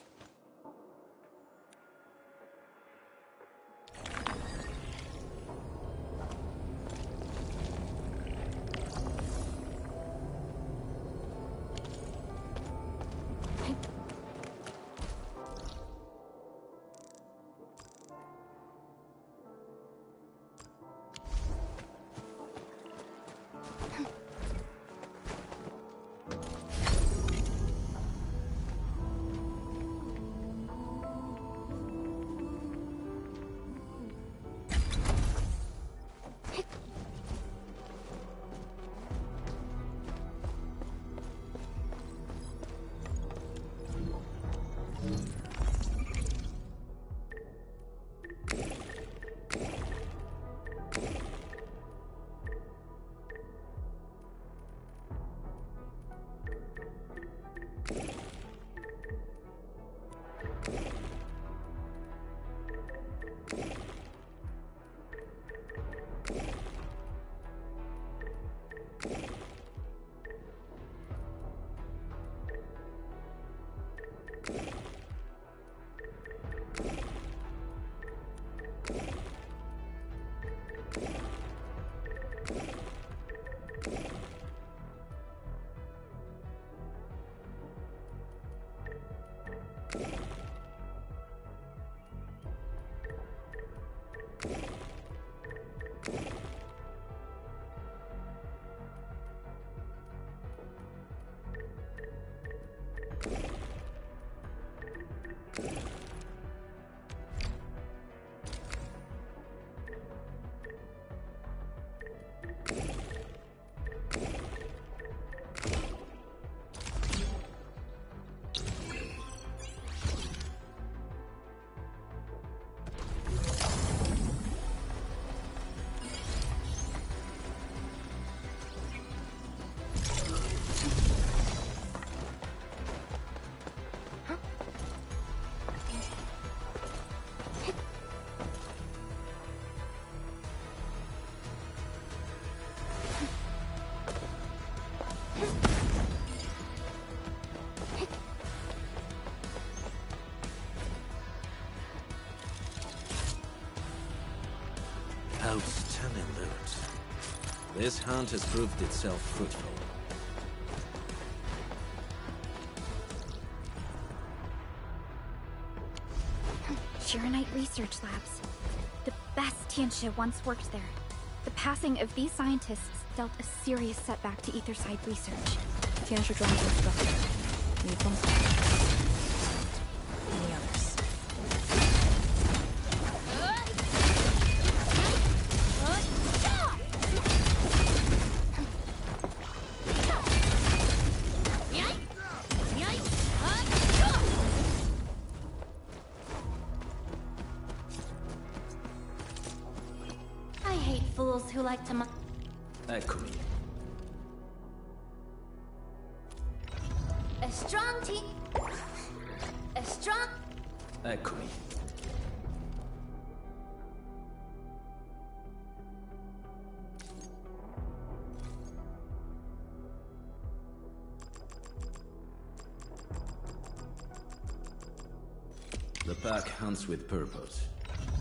Outstanding loot. This hunt has proved itself fruitful. Shiranite Research Labs. The best Tianxia once worked there. The passing of these scientists dealt a serious setback to Etherside research. Tianxia drones are structure. Need them. Any others? I hate fools who like to Ecco me. A strong team. A strong. Ecco me. The pack hunts with purpose.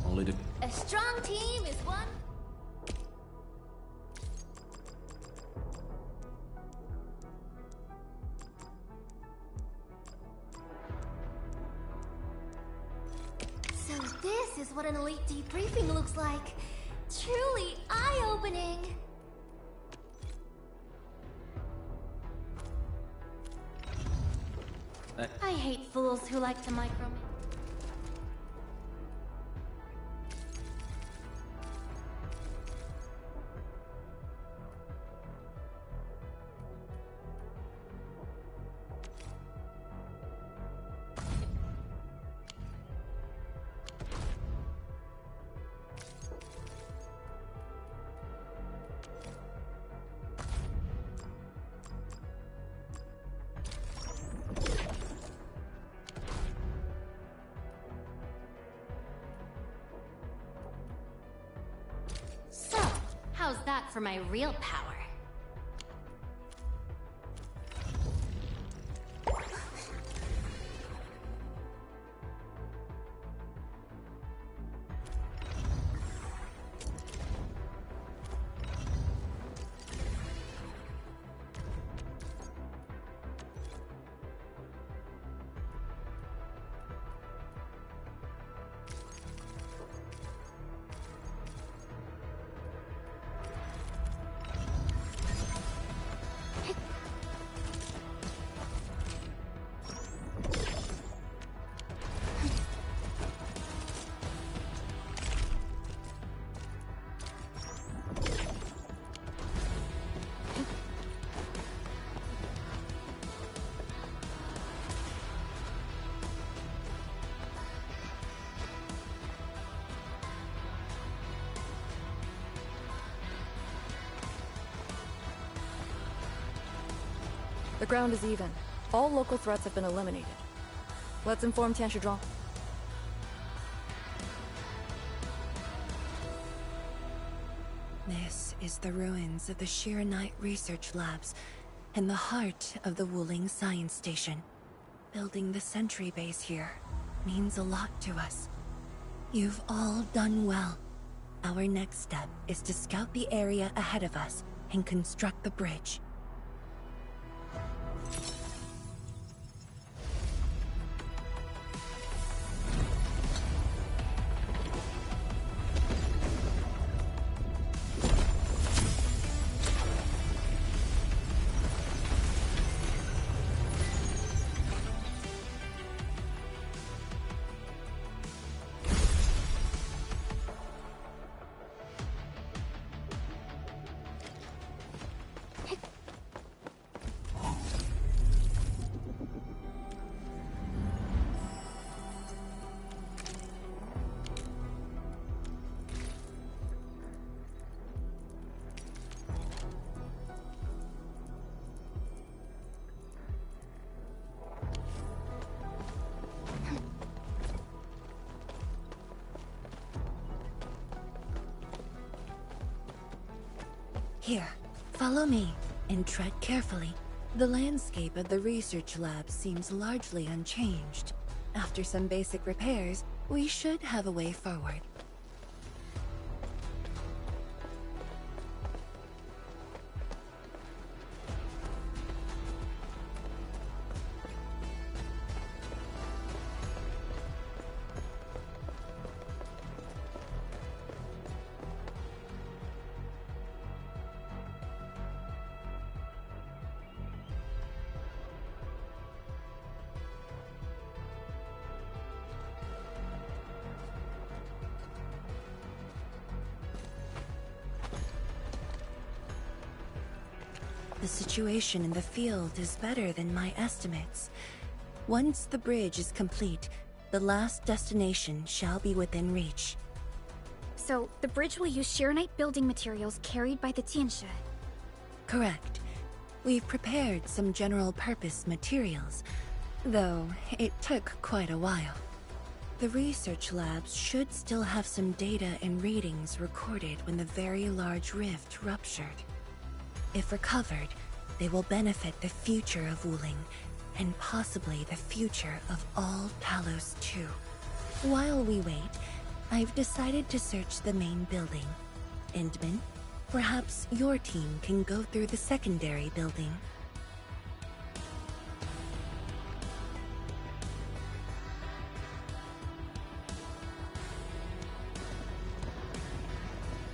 Only the... A strong team is one. So this is what an elite debriefing looks like. Truly eye-opening. I hate fools who like to micromanage. So, how's that for my real power? The ground is even. All local threats have been eliminated. Let's inform Tianxia. This is the ruins of the Shiranite Research Labs, in the heart of the Wuling Science Station. Building the sentry base here means a lot to us. You've all done well. Our next step is to scout the area ahead of us and construct the bridge. Here, follow me, and tread carefully. The landscape of the research lab seems largely unchanged. After some basic repairs, we should have a way forward. The situation in the field is better than my estimates. Once the bridge is complete, the last destination shall be within reach. So, the bridge will use Shirenite building materials carried by the Tianshi. Correct. We've prepared some general-purpose materials, though it took quite a while. The research labs should still have some data and readings recorded when the very large rift ruptured. If recovered, they will benefit the future of Wuling, and possibly the future of all Talos too. While we wait, I've decided to search the main building. Endman, perhaps your team can go through the secondary building.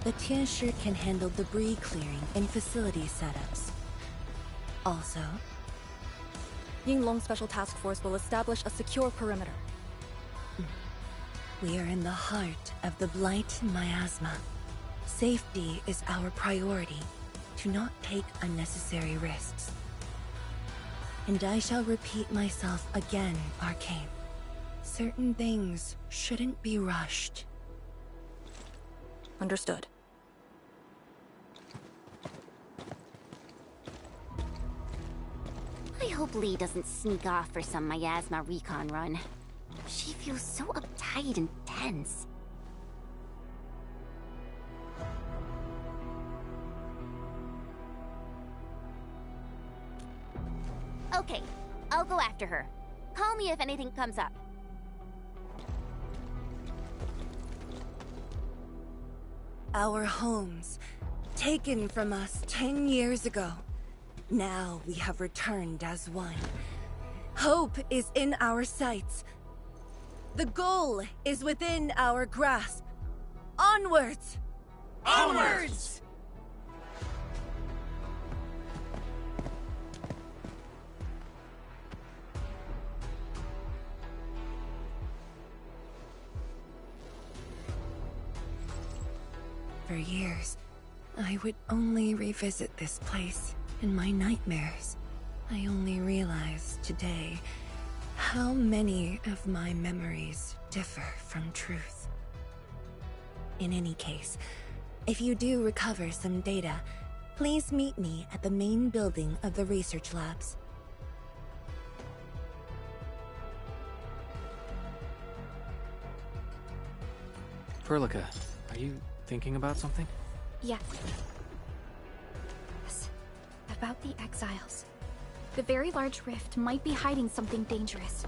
The Tianshi can handle debris clearing and facility setups. Also, Yinglong Special Task Force will establish a secure perimeter. We are in the heart of the Blight Miasma. Safety is our priority. Do not take unnecessary risks. And I shall repeat myself again, Arcane. Certain things shouldn't be rushed. Understood. I hope Lee doesn't sneak off for some Miasma recon run. She feels so uptight and tense. Okay, I'll go after her. Call me if anything comes up. Our homes, taken from us 10 years ago. Now we have returned as one. Hope is in our sights. The goal is within our grasp. Onwards! Onwards! For years, I would only revisit this place in my nightmares. I only realized today how many of my memories differ from truth. In any case, if you do recover some data, please meet me at the main building of the research labs. Perlica, are you thinking about something? Yes. About the exiles. The very large rift might be hiding something dangerous.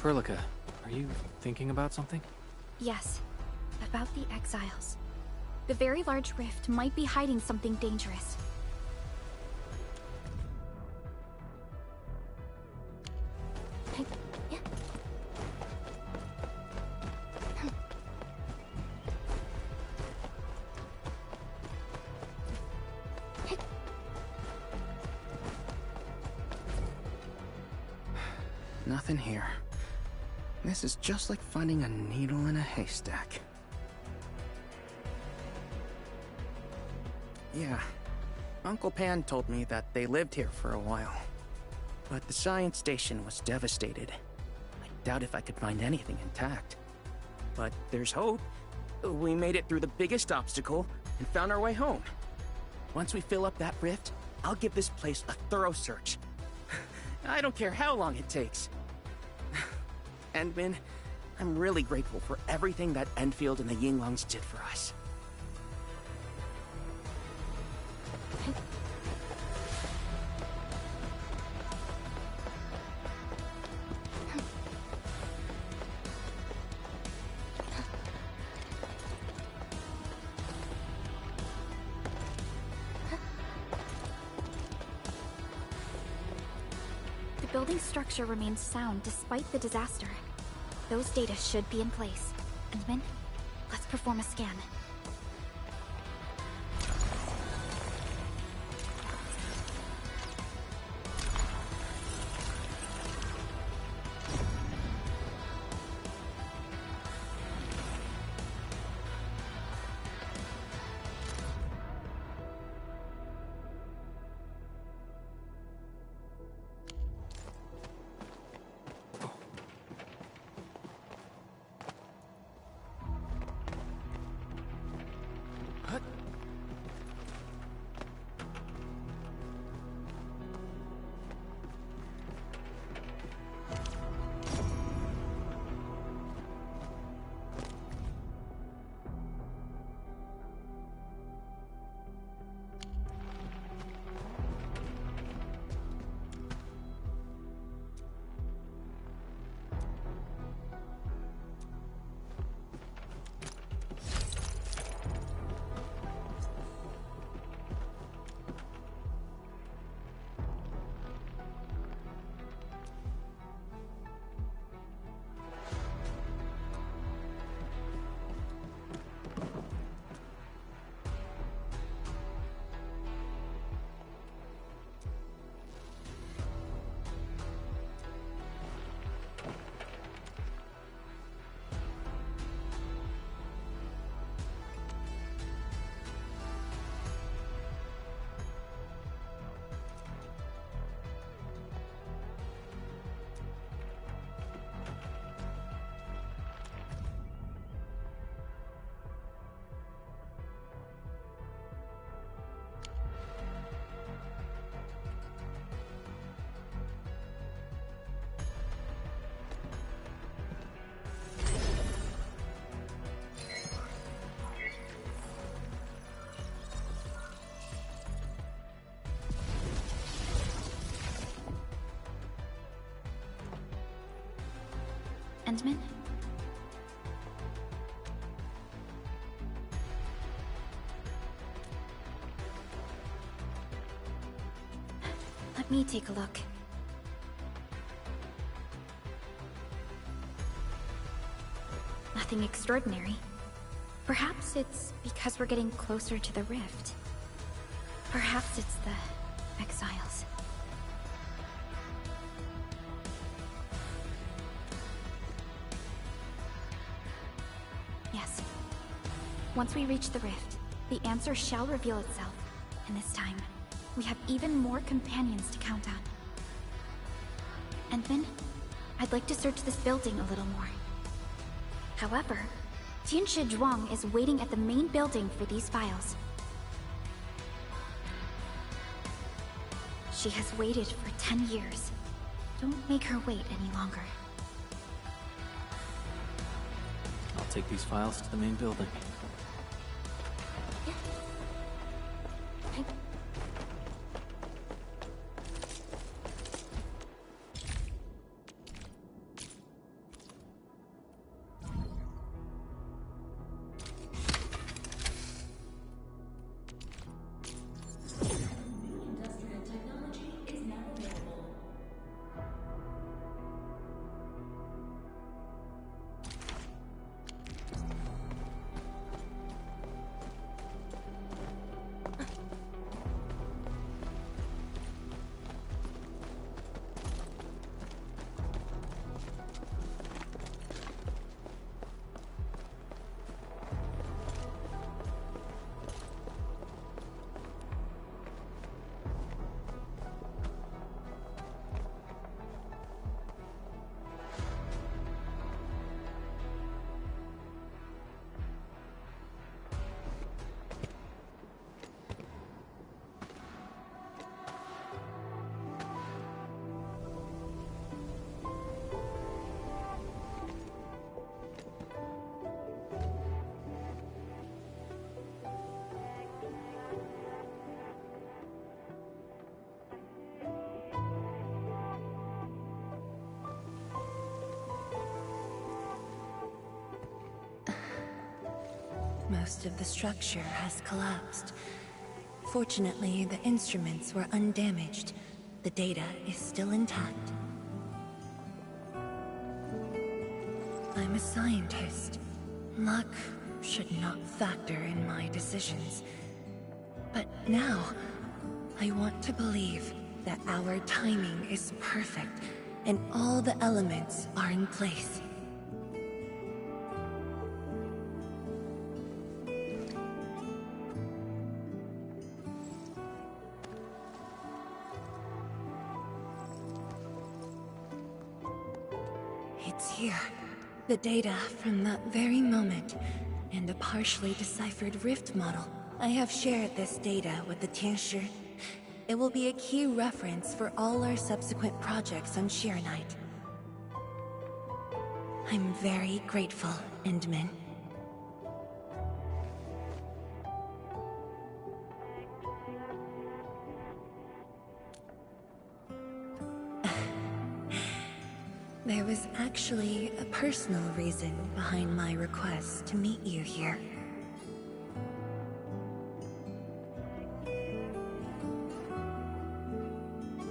Perlica, are you thinking about something? Yes, about the exiles. The very large rift might be hiding something dangerous. Nothing here. This is just like finding a needle in a haystack. Yeah, Uncle Pan told me that they lived here for a while. But the science station was devastated. I doubt if I could find anything intact. But there's hope. We made it through the biggest obstacle and found our way home. Once we fill up that rift, I'll give this place a thorough search. I don't care how long it takes. And Min, I'm really grateful for everything that Endfield and the Yinglongs did for us. The building structure remains sound despite the disaster. Those data should be in place. And Min, let's perform a scan. And Min? Let me take a look. Nothing extraordinary. Perhaps it's because we're getting closer to the rift. Perhaps it's the exiles. Yes. Once we reach the rift, the answer shall reveal itself. And this time, we have even more companions to count on. And then, I'd like to search this building a little more. However, Tianshi Zhuang is waiting at the main building for these files. She has waited for 10 years. Don't make her wait any longer. I'll take these files to the main building. most of the structure has collapsed. Fortunately, the instruments were undamaged. The data is still intact. I'm a scientist. Luck should not factor in my decisions. But now, I want to believe that our timing is perfect and all the elements are in place. It's here. The data from that very moment, and a partially deciphered rift model. I have shared this data with the Tianshi. It will be a key reference for all our subsequent projects on Shirenite. I'm very grateful, Endman. There was actually a personal reason behind my request to meet you here.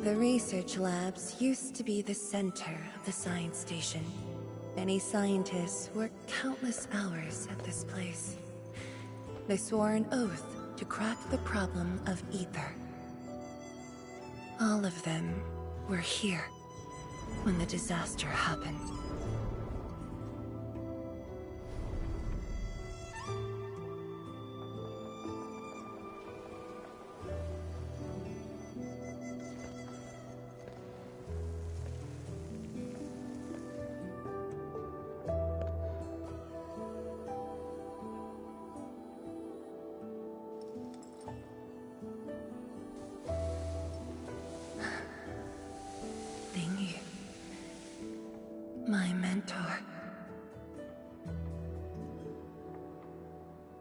The research labs used to be the center of the science station. Many scientists worked countless hours at this place. They swore an oath to crack the problem of ether. All of them were here when the disaster happened. My mentor.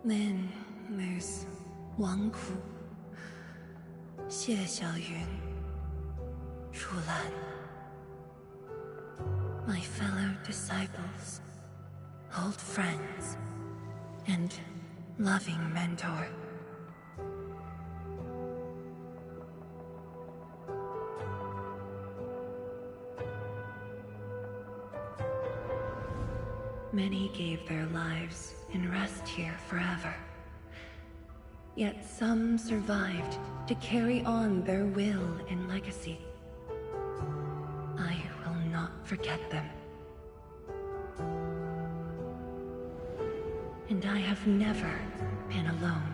Then there's Wang Ku, Xie Xiaoyun, Ru Lan. My fellow disciples, old friends, and loving mentor. Many gave their lives and rest here forever. Yet some survived to carry on their will and legacy. I will not forget them. And I have never been alone.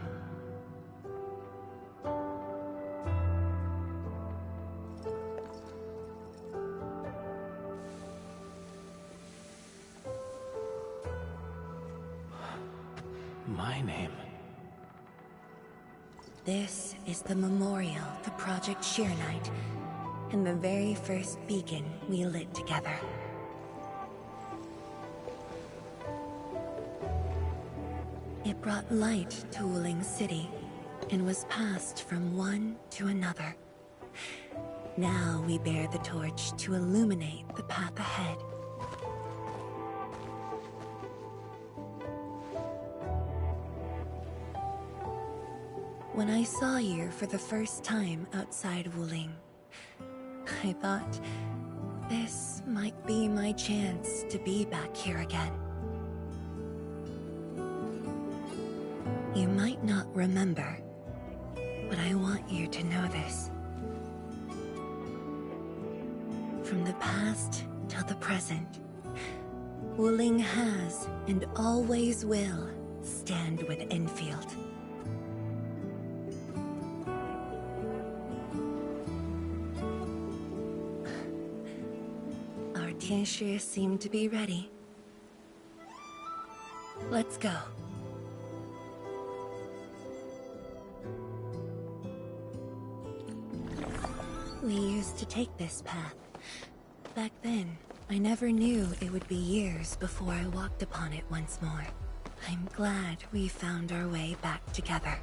My name? This is the memorial to Project Shirenite, and the very first beacon we lit together. It brought light to Wuling City, and was passed from one to another. Now we bear the torch to illuminate the path ahead. When I saw you for the first time outside Wuling, I thought this might be my chance to be back here again. You might not remember, but I want you to know this. From the past till the present, Wuling has and always will stand with Endfield. Our Tianshi seem to be ready. Let's go. We used to take this path. Back then, I never knew it would be years before I walked upon it once more. I'm glad we found our way back together.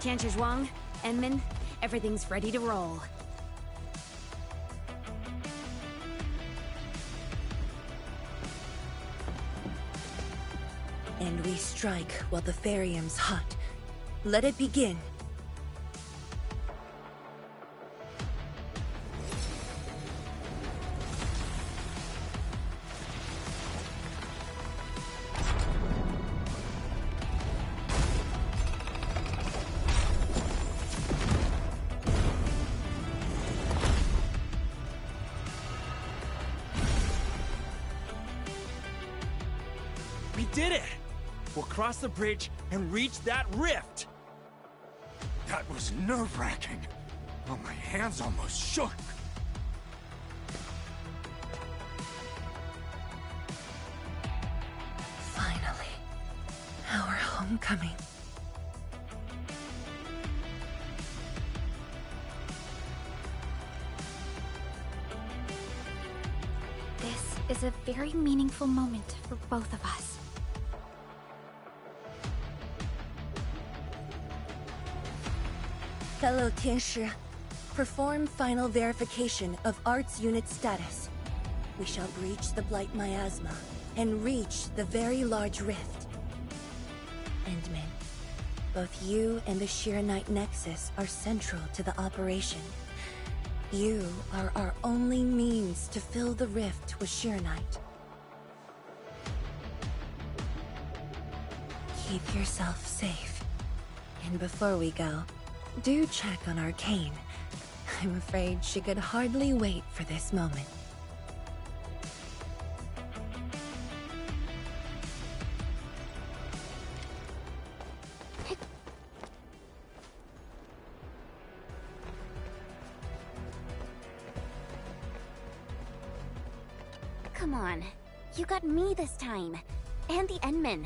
Tianzhuang, Enman, everything's ready to roll. And we strike while the Therium's hot. Let it begin. We did it! We'll cross the bridge and reach that rift! That was nerve-wracking. Oh, my hands almost shook. Finally. Our homecoming. This is a very meaningful moment for both of us. Fellow Tianshi, perform final verification of Arts Unit status. We shall breach the Blight Miasma and reach the very large rift. Endman, both you and the Shiranite Nexus are central to the operation. You are our only means to fill the rift with Shiranite. Keep yourself safe. And before we go, do check on Arcane. I'm afraid she could hardly wait for this moment. Come on. You got me this time. And the Enman.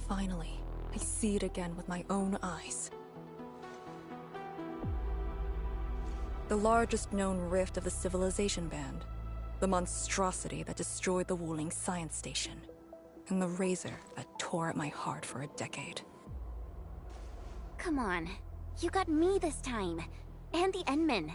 Finally, I see it again with my own eyes. The largest known rift of the Civilization Band. The monstrosity that destroyed the Wuling Science Station. And the razor that tore at my heart for a decade. Come on. You got me this time. And the Enman.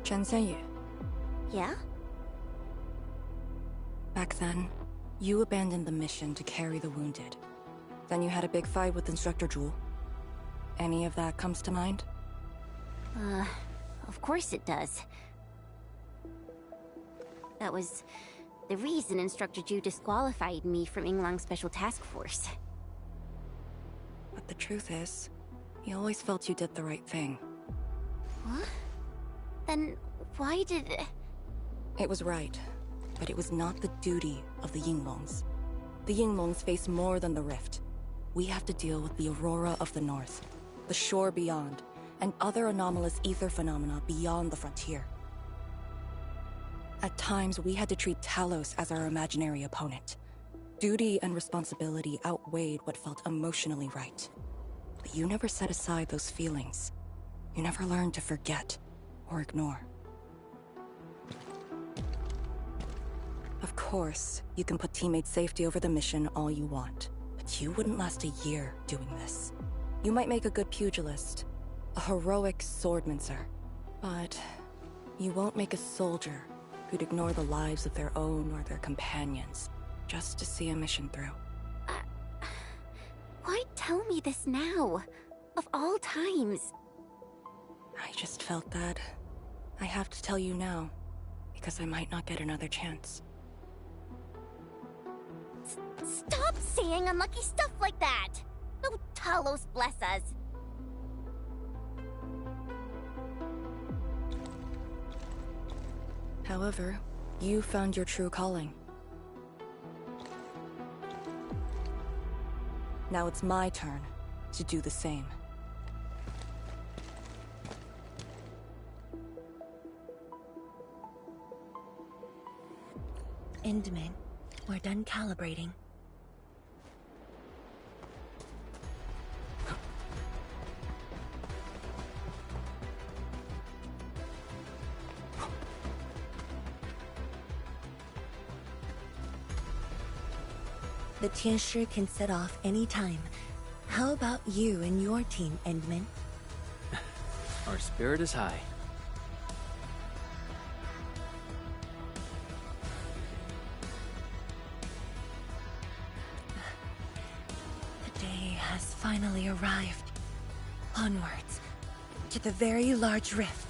Chen Xianyu. Yeah? Back then, you abandoned the mission to carry the wounded. Then you had a big fight with Instructor Zhu. Any of that comes to mind? Of course it does. That was the reason Instructor Zhu disqualified me from Yinglang's Special Task Force. But the truth is, he always felt you did the right thing. What? Then why did... It was right, but it was not the duty of the Yinglongs. The Yinglongs face more than the rift. We have to deal with the Aurora of the North, the shore beyond, and other anomalous ether phenomena beyond the frontier. At times, we had to treat Talos as our imaginary opponent. Duty and responsibility outweighed what felt emotionally right. But you never set aside those feelings. You never learned to forget or ignore. Of course, you can put teammate safety over the mission all you want, but you wouldn't last a year doing this. You might make a good pugilist, a heroic swordmancer, but you won't make a soldier who'd ignore the lives of their own or their companions just to see a mission through. Why tell me this now? Of all times. I just felt that I have to tell you now, because I might not get another chance. Stop saying unlucky stuff like that! No Talos bless us! However, you found your true calling. Now it's my turn to do the same. Endman, we're done calibrating. The Tianshi can set off any time. How about you and your team, Endman? Our spirit is high. The day has finally arrived. Onwards, to the very large rift.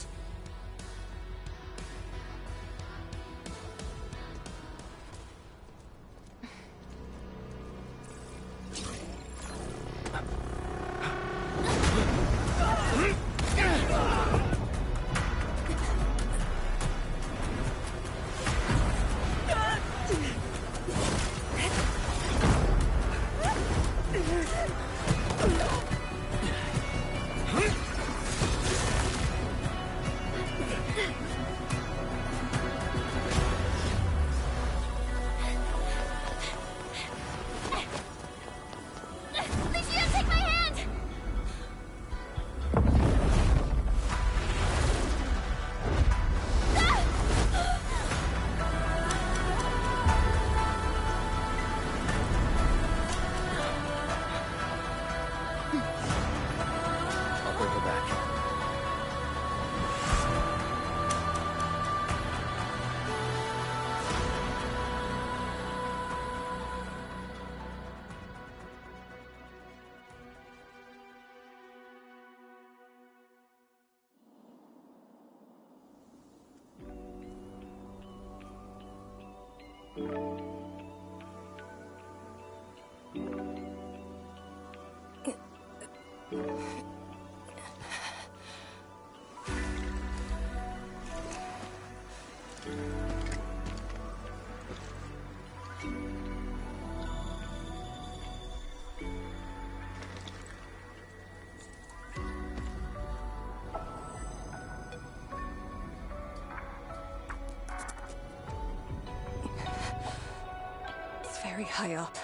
Very high up.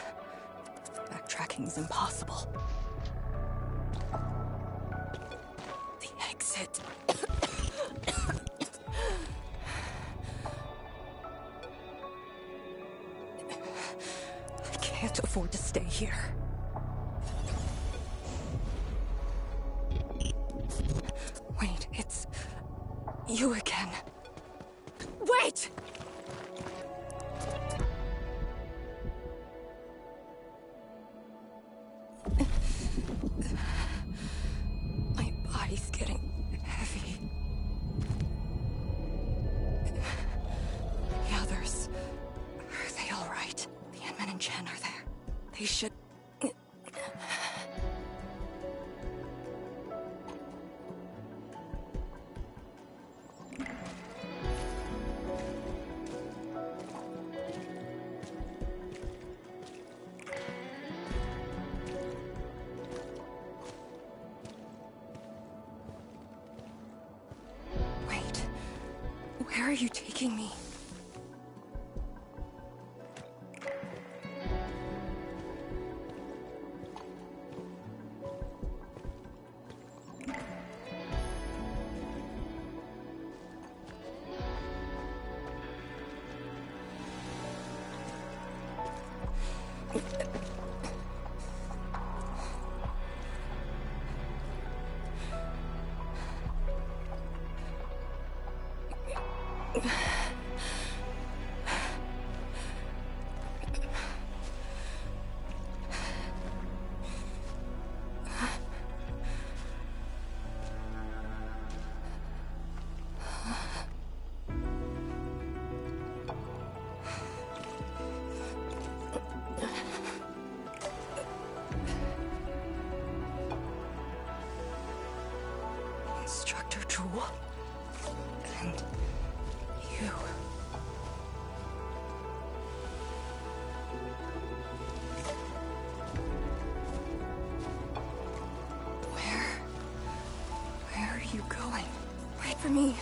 Backtracking is impossible. The exit. I can't afford to stay here. Wait, it's you again. Wait! Where are you taking me? Instructor Jewel. And you. Where are you going? Wait for me.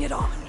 it on!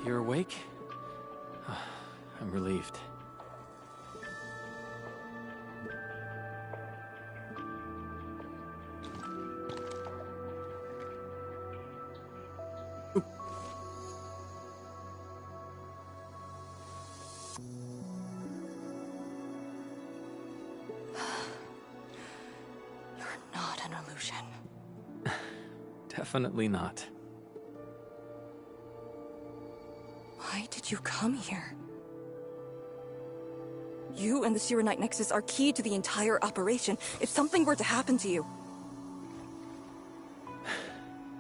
You're awake? I'm relieved. Not an illusion. Definitely not. Why did you come here? You and the Shiranite Nexus are key to the entire operation. If something were to happen to you...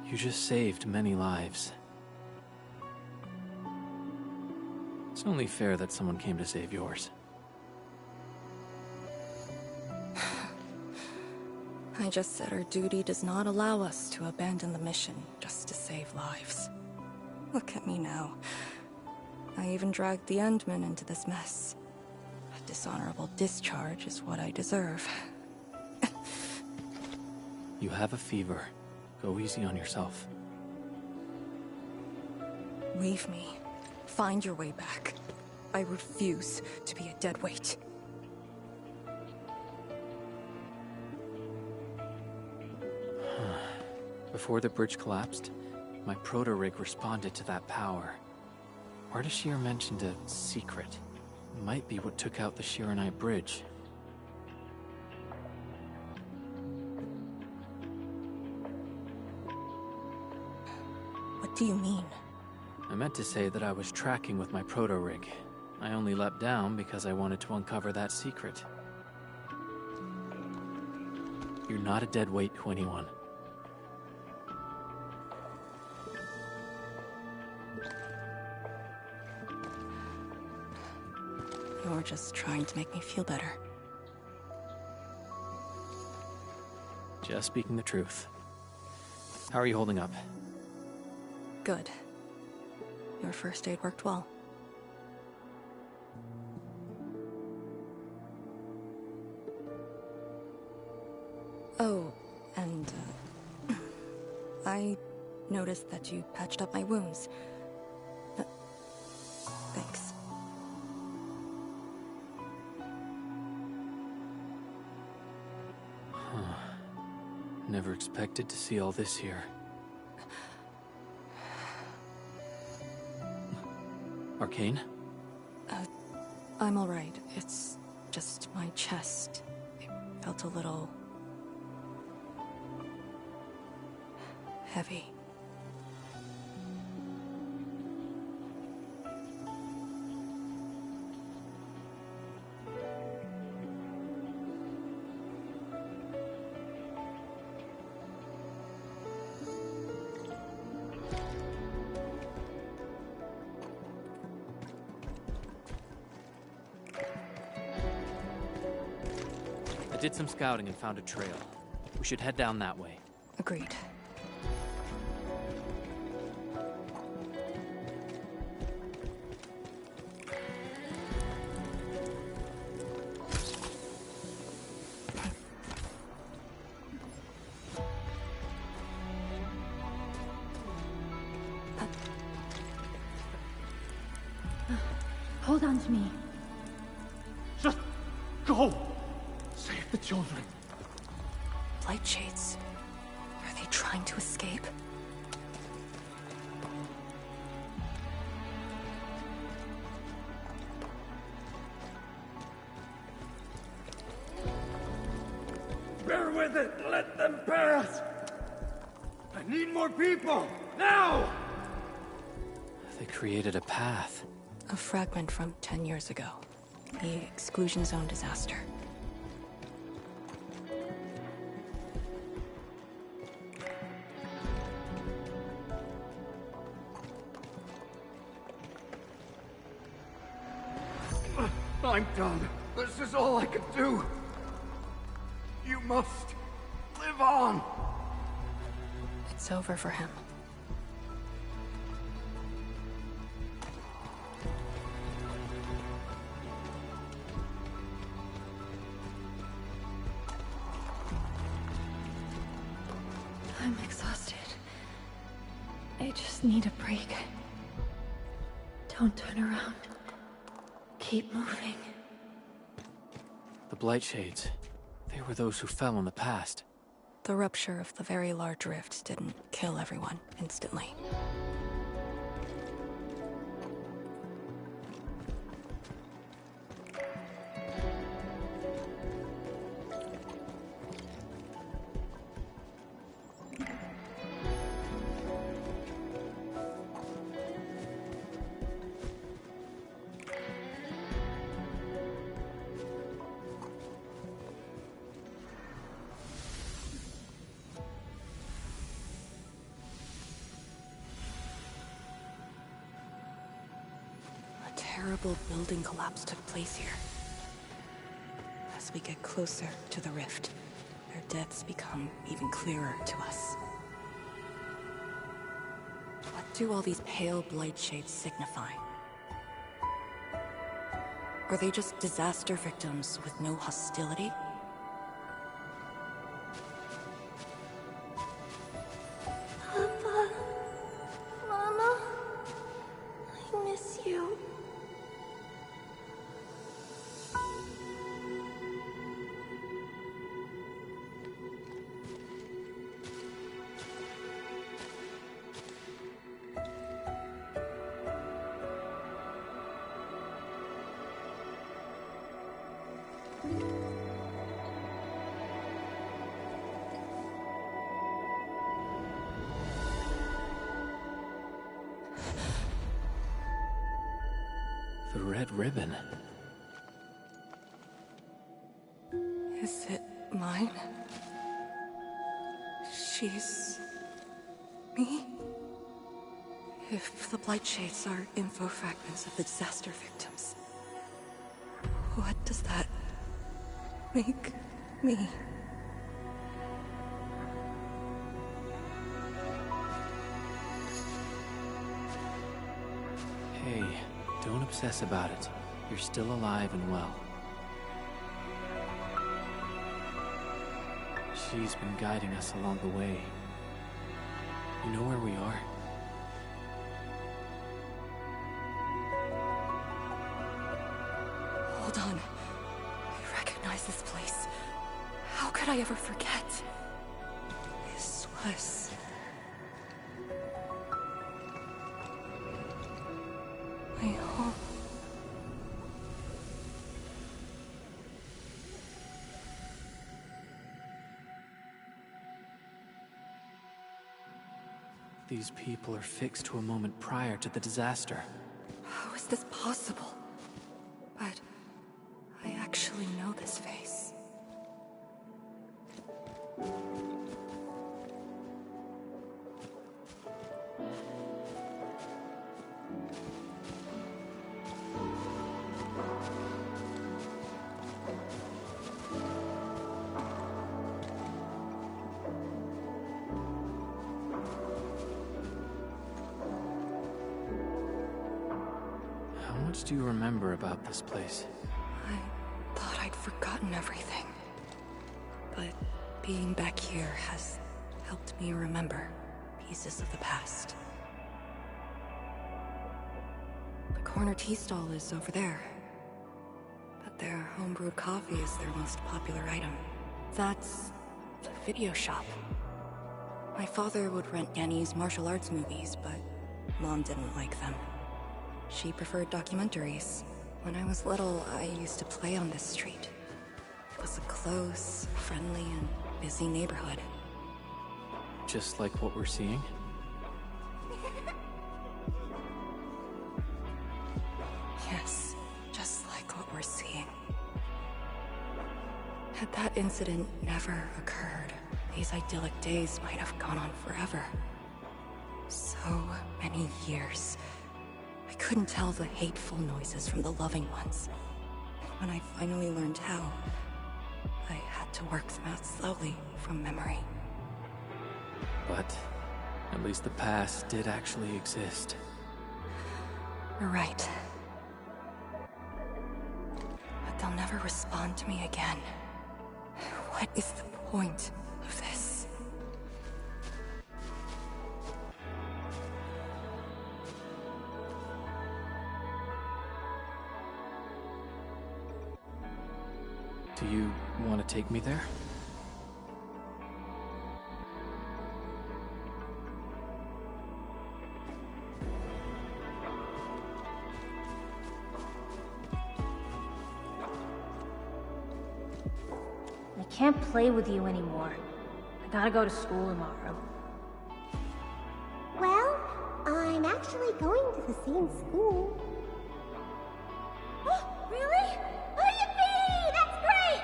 You just saved many lives. It's only fair that someone came to save yours. I just said our duty does not allow us to abandon the mission just to save lives. Look at me now. I even dragged the Endmen into this mess. A dishonorable discharge is what I deserve. You have a fever. Go easy on yourself. Leave me. Find your way back. I refuse to be a dead weight. Before the bridge collapsed, my proto-rig responded to that power. Ardashir mentioned a secret. It might be what took out the Shiranite bridge. What do you mean? I meant to say that I was tracking with my proto-rig. I only leapt down because I wanted to uncover that secret. You're not a dead weight to anyone. You're just trying to make me feel better. Just speaking the truth. How are you holding up? Good. Your first aid worked well. Oh, and I noticed that you patched up my wounds. Thanks. Never expected to see all this here. Arcane? I'm alright. It's just my chest. It felt a little... heavy. I did some scouting and found a trail. We should head down that way. Agreed. Hold on to me. Just go! Save the children. Light shades. Are they trying to escape? Bear with it! Let them pass! I need more people! Now! They created a path. A fragment from 10 years ago. The exclusion zone disaster. I'm done. This is all I could do. You must live on. It's over for him. I'm exhausted. I just need a break. Don't turn around. Keep moving. The Blight Shades. They were those who fell in the past. The rupture of the very large rift didn't kill everyone instantly. A terrible building collapse took place here. As we get closer to the rift, their deaths become even clearer to us. What do all these pale blight shades signify? Are they just disaster victims with no hostility? Papa, Mama, I miss you. The red ribbon. Is it mine? She's... me? If the Blight Shades are info fragments of the disaster victims, what does that make me? Hey, don't obsess about it. You're still alive and well. She's been guiding us along the way. You know where we are? Hold on. I recognize this place. How could I ever forget? This was... my home. These people are fixed to a moment prior to the disaster. How is this possible? But I actually know this face. How much do you remember about this place? I thought I'd forgotten everything. But being back here has helped me remember pieces of the past. The corner tea stall is over there. But their homebrewed coffee is their most popular item. That's the video shop. My father would rent Yanni's martial arts movies, but Mom didn't like them. She preferred documentaries. When I was little, I used to play on this street. It was a close, friendly, and busy neighborhood. Just like what we're seeing? Yes, just like what we're seeing. Had that incident never occurred, these idyllic days might have gone on forever. So many years. I couldn't tell the hateful noises from the loving ones. And when I finally learned how, I had to work them out slowly from memory. But at least the past did actually exist. You're right. But they'll never respond to me again. What is the point of this? Do you want to take me there? I can't play with you anymore. I gotta go to school tomorrow. Well, I'm actually going to the same school. Really? Oh, yippee! That's great!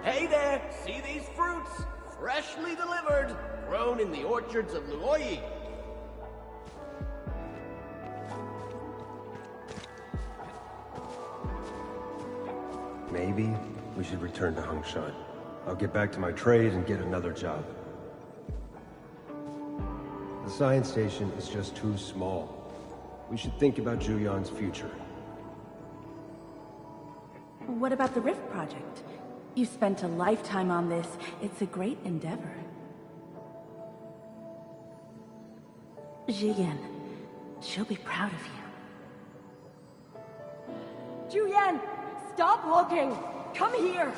Hey there! See these fruits? Freshly delivered, grown in the orchards of Luoyi. Maybe we should return to Hongshan. I'll get back to my trade and get another job. The science station is just too small. We should think about Juyan's future. What about the Rift Project? You've spent a lifetime on this. It's a great endeavor. Jiyan, she'll be proud of you. Juyan! Stop looking! Come here!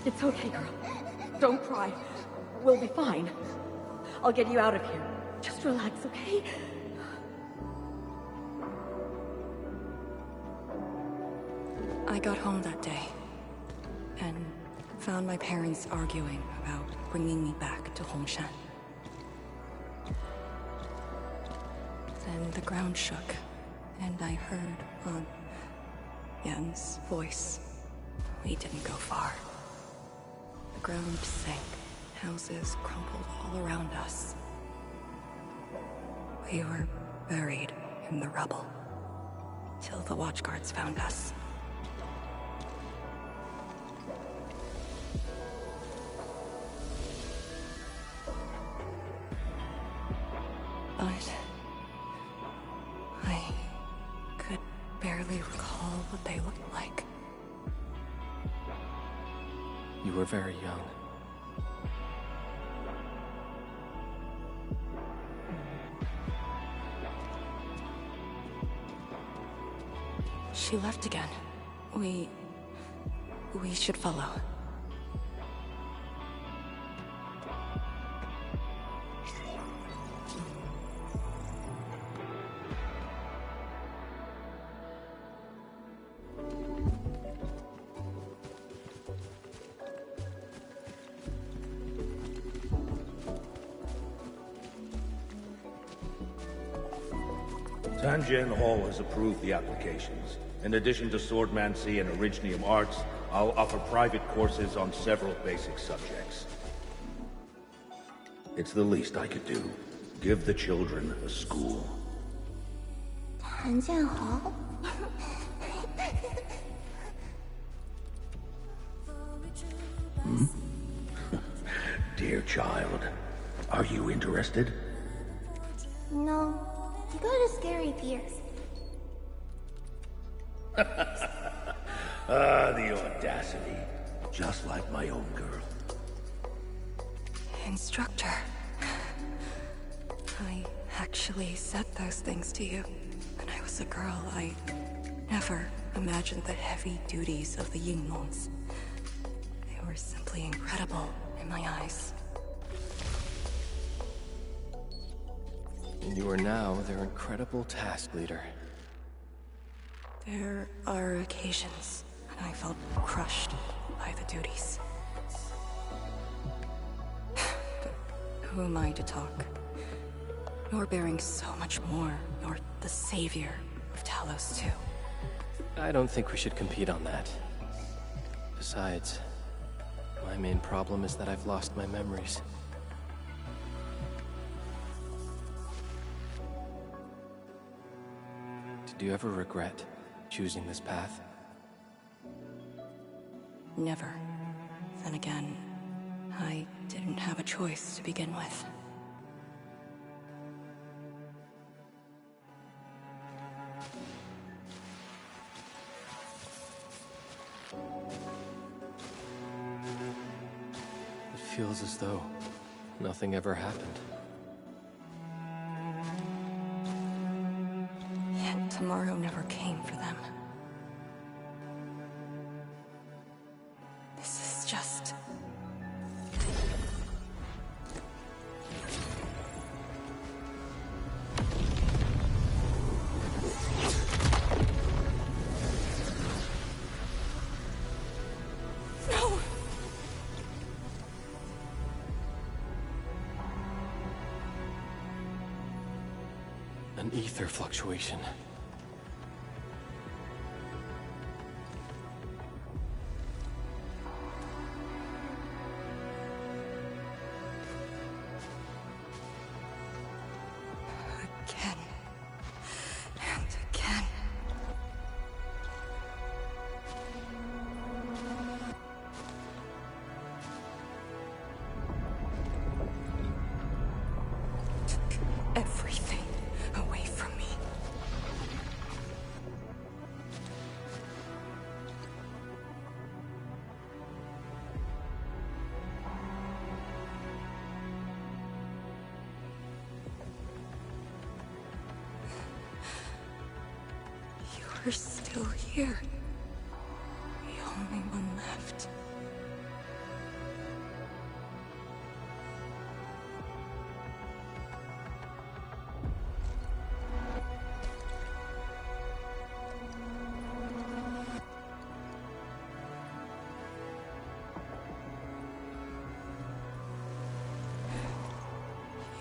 It's okay, girl. Don't cry. We'll be fine. I'll get you out of here. Just relax, okay? I got home that day, and found my parents arguing about bringing me back to Hongshan. Then the ground shook, and I heard Aunt Yan's voice. We didn't go far. The ground sank, houses crumbled all around us. We were buried in the rubble, till the watchguards found us. But I could barely recall what they looked like. You were very young. She left again. We should follow. Tanjian Hall has approved the applications. In addition to swordmancy and originium arts, I'll offer private courses on several basic subjects. It's the least I could do. Give the children a school. Tanjian Hall? Dear child, are you interested? No. You got a scary fears. The audacity. Just like my own girl. Instructor. I actually said those things to you. When I was a girl, I never imagined the heavy duties of the Yinglongs. They were simply incredible in my eyes. And you are now their incredible task leader. There are occasions when I felt crushed by the duties. But who am I to talk? You're bearing so much more. You're the savior of Talos, too. I don't think we should compete on that. Besides, my main problem is that I've lost my memories. Did you ever regret choosing this path? Never. Then again, I didn't have a choice to begin with. feels as though nothing ever happened. Yet tomorrow never came for them. This is just... No! An ether fluctuation. Again. And again. Took everything away from me. You're still here. The only one left.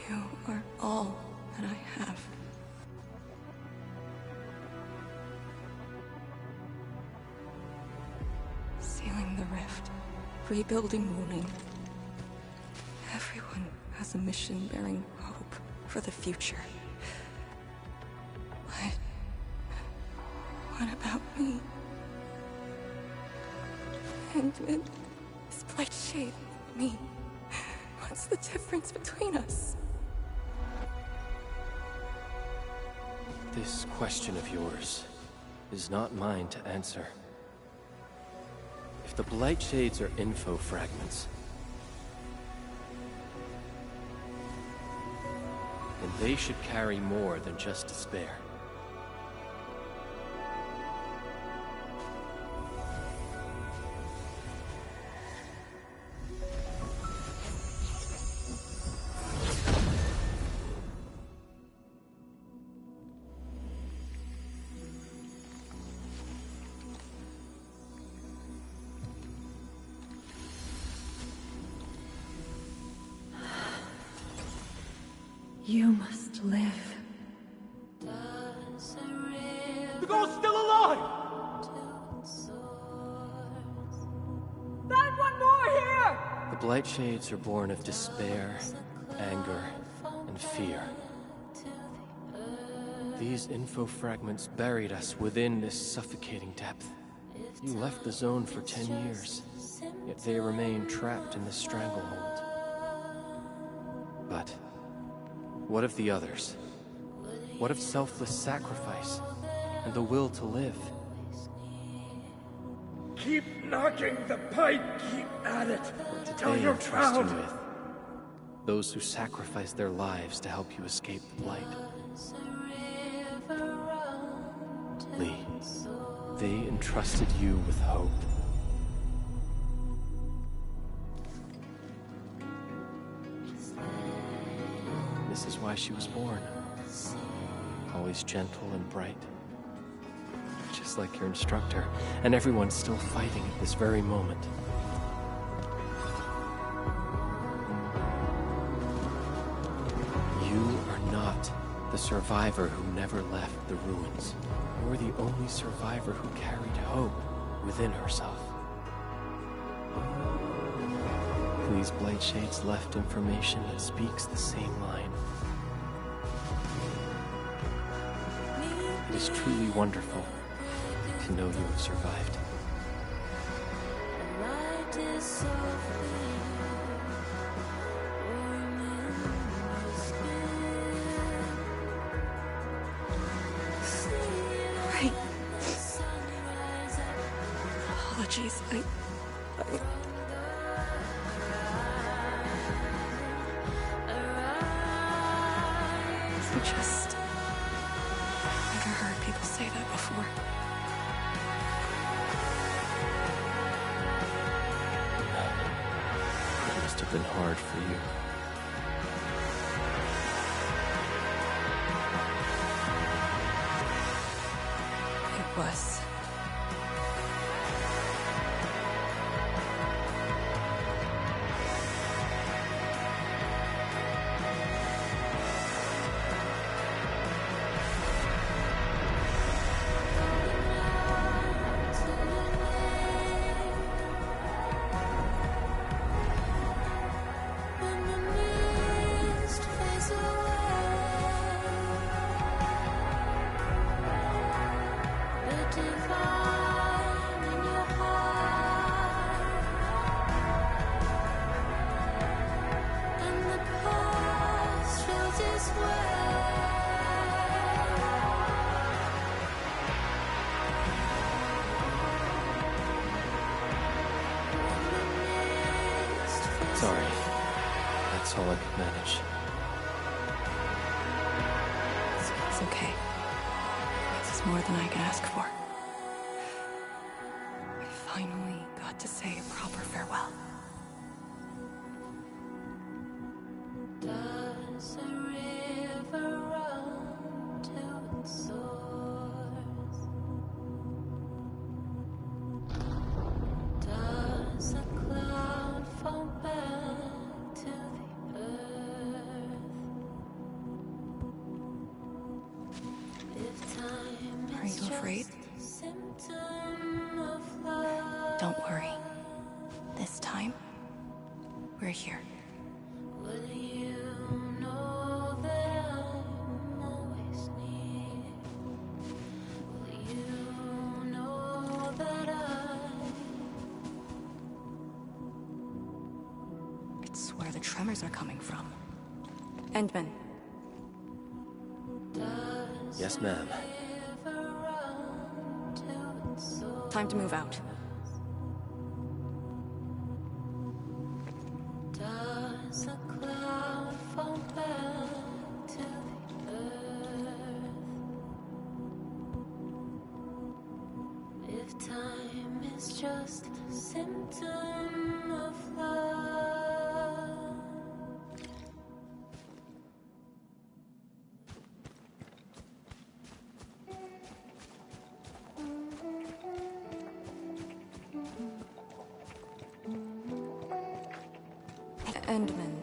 You are all that I have. Sealing the rift, rebuilding Wuling. Everyone has a mission bearing hope for the future. But what about me? And with this blight shade and me, what's the difference between us? This question of yours is not mine to answer. If the Blight Shades are info fragments, then they should carry more than just despair. You must live. The girl's still alive! There's one more here! The Blight Shades are born of despair, anger, and fear. These info fragments buried us within this suffocating depth. You left the zone for 10 years, yet they remain trapped in this stranglehold. But what of the others? What of selfless sacrifice and the will to live? Keep knocking the pipe, keep at it, till They you're entrust you proud. with those who sacrifice their lives to help you escape the blight. Lee, they entrusted you with hope. This is why she was born. Always gentle and bright. Just like your instructor, and everyone's still fighting at this very moment. You are not the survivor who never left the ruins. You're the only survivor who carried hope within herself. These Blight Shades left information that speaks the same line. It is truly wonderful to know you have survived. Right. Apologies, Never heard people say that before. It must have been hard for you. It was. Sorry. That's all I could manage. It's okay. This is more than I can ask for. I finally got to say a proper farewell. Does a river run to its source? Does a cloud fall back to the earth? If time Are is you afraid? just a symptom of love, Don't worry. This time, we're here. will you know that I'm always near? Will you know that It's where the tremors are coming from. Endman. Yes, ma'am. Time to move out. Does a cloud fall back to the earth? If time is just a symptom of love. Endman.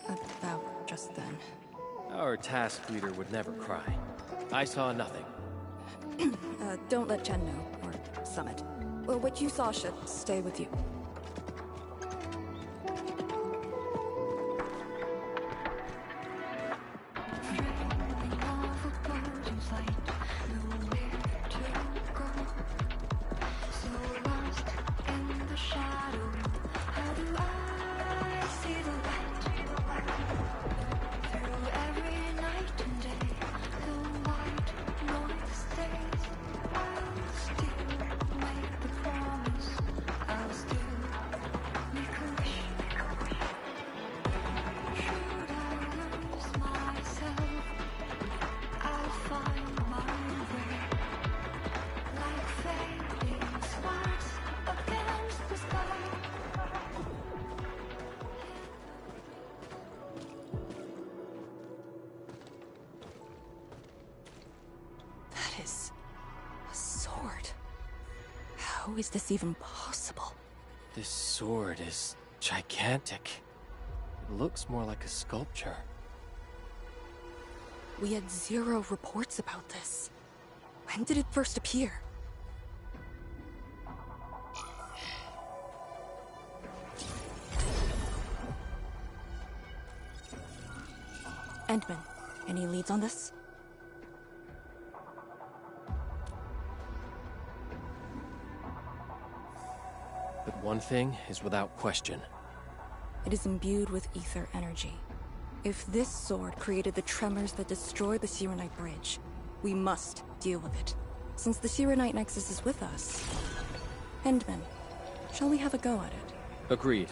About just then. Our task leader would never cry. I saw nothing. Don't let Jen know, or Summit. Well, what you saw should stay with you. That is a sword. How is this even possible? This sword is gigantic. It looks more like a sculpture. We had 0 reports about this. When did it first appear? Endman, any leads on this? But one thing is without question. It is imbued with ether energy. If this sword created the tremors that destroyed the Sirenite Bridge, we must deal with it. Since the Sirenite Nexus is with us. Endman, shall we have a go at it? Agreed.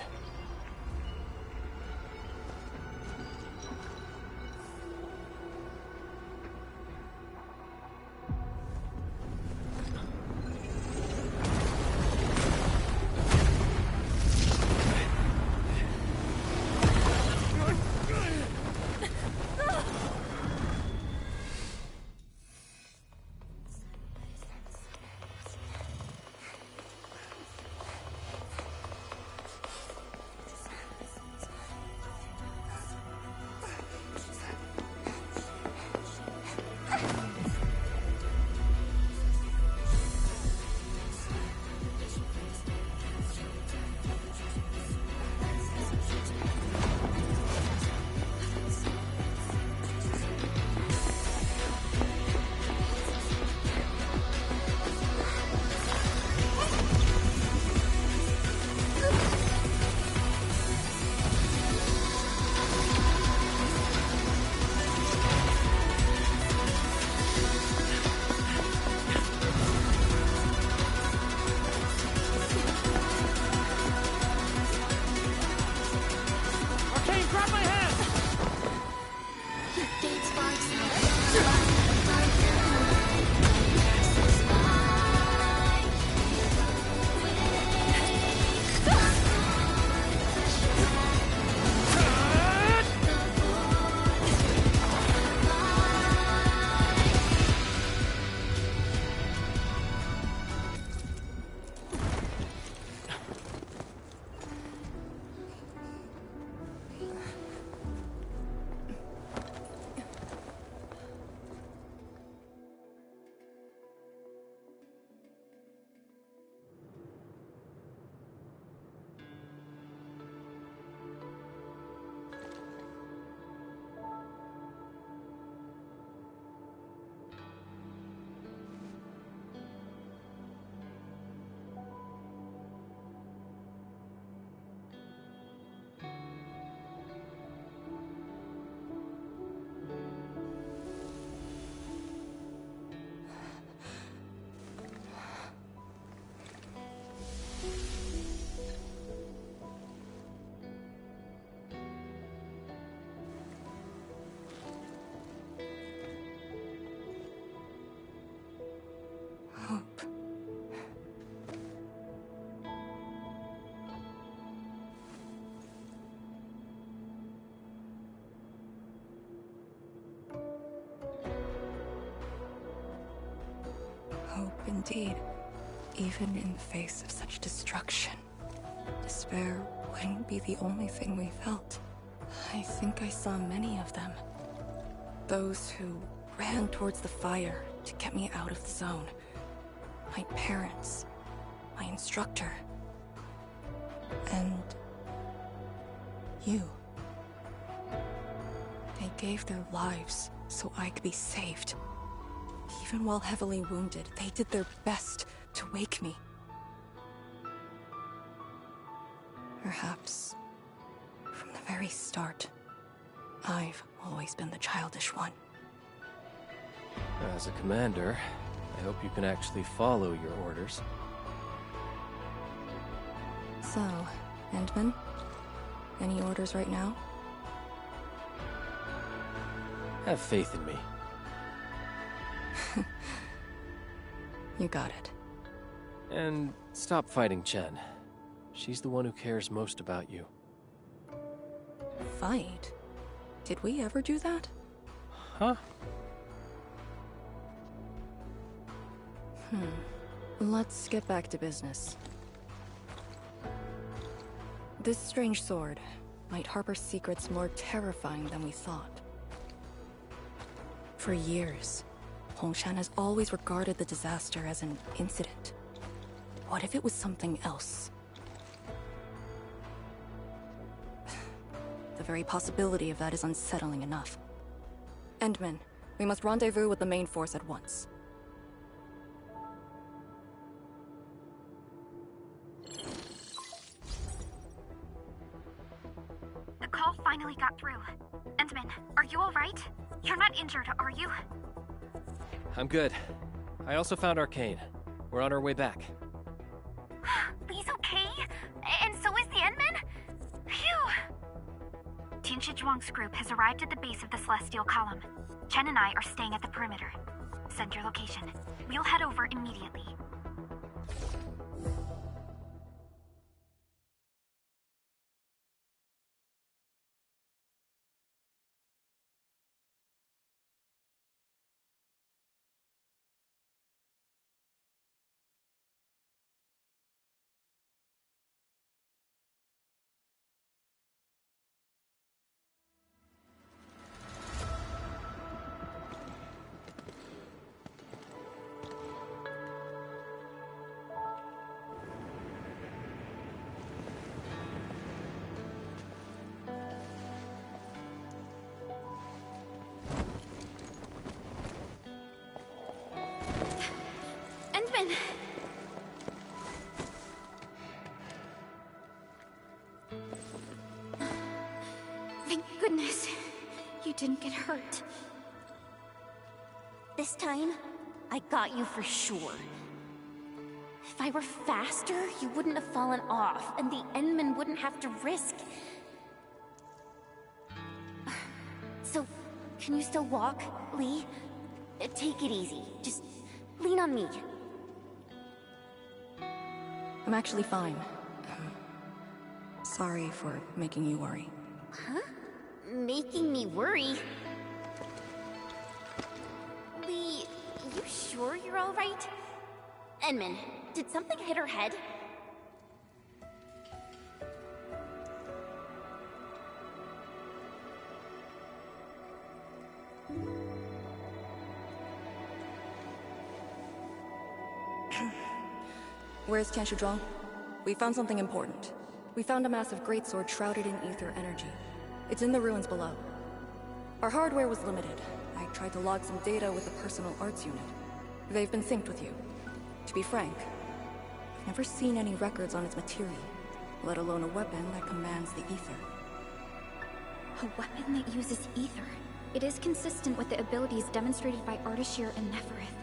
indeed. Even in the face of such destruction, despair wouldn't be the only thing we felt. I think I saw many of them. Those who ran towards the fire to get me out of the zone. My parents, my instructor, and you. They gave their lives so I could be saved. Even while heavily wounded, they did their best to wake me. Perhaps, from the very start, I've always been the childish one. As a commander, I hope you can actually follow your orders. So, Endman, any orders right now? Have faith in me. You got it. And stop fighting Chen. She's the one who cares most about you. Fight? Did we ever do that? Huh? Let's get back to business. This strange sword might harbor secrets more terrifying than we thought. For years, Hongshan has always regarded the disaster as an incident. What if it was something else? The very possibility of that is unsettling enough. Endman, we must rendezvous with the main force at once. The call finally got through. Endman, are you alright? You're not injured, are you? I'm good. I also found Arcane. We're on our way back. Lee's okay? And so is the Endman? Phew! Tianshi Zhuang's group has arrived at the base of the Celestial Column. Chen and I are staying at the perimeter. Send your location. We'll head over immediately. Endman! Thank goodness you didn't get hurt. This time, I got you for sure. If I were faster, you wouldn't have fallen off, and the Endman wouldn't have to risk. So, can you still walk, Lee? Take it easy. Just lean on me. I'm actually fine. Sorry for making you worry. Huh? Making me worry? Lee, you sure you're alright? Endman, did something hit her head? Where's Tianshi Zhuang? We found something important. We found a massive greatsword shrouded in ether energy. It's in the ruins below. Our hardware was limited. I tried to log some data with the personal arts unit. They've been synced with you. To be frank, I've never seen any records on its material, let alone a weapon that commands the ether. A weapon that uses ether. It is consistent with the abilities demonstrated by Ardashir and Neferith.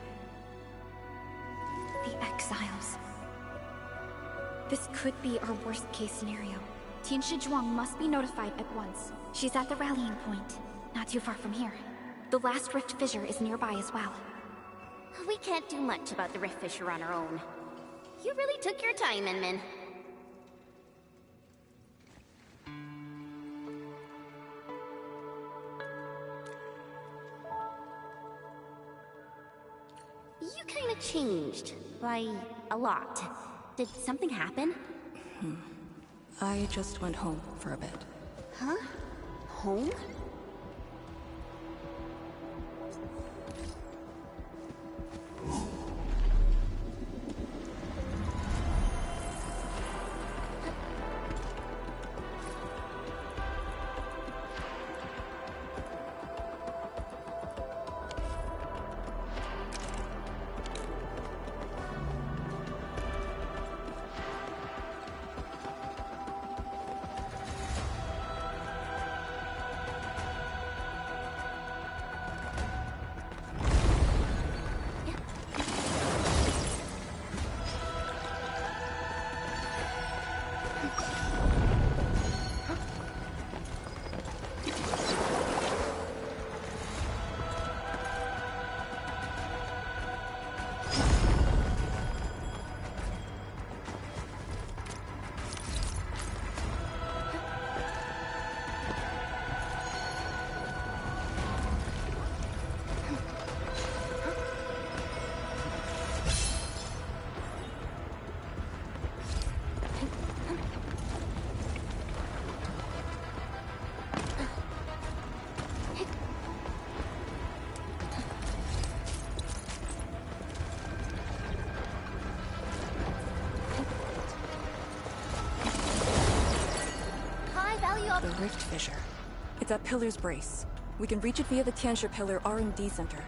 The Exiles. This could be our worst-case scenario. Tianshi Zhuang must be notified at once. She's at the rallying point, not too far from here. The last rift fissure is nearby as well. We can't do much about the rift fissure on our own. You really took your time, Endman. You kinda changed. By a lot. Did something happen? I just went home for a bit. Huh? Home? The rift fissure. It's at Pillar's Brace. We can reach it via the Tianshi Pillar R&D Center.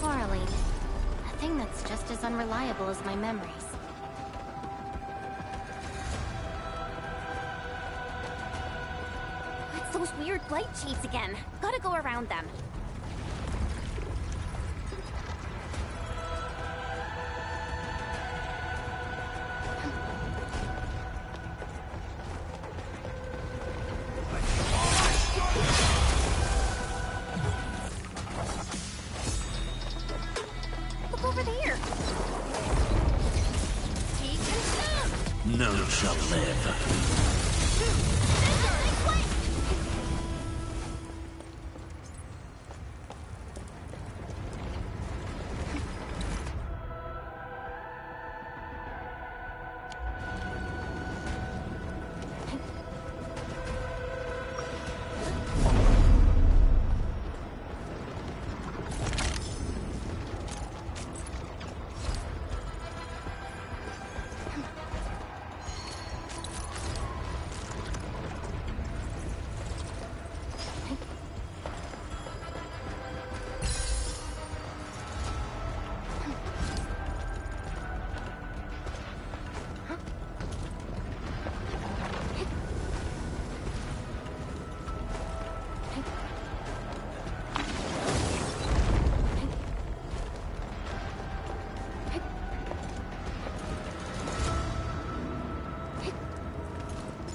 Quarreling. A thing that's just as unreliable as my memories. It's those weird blight shades again. Gotta go around them. None shall live.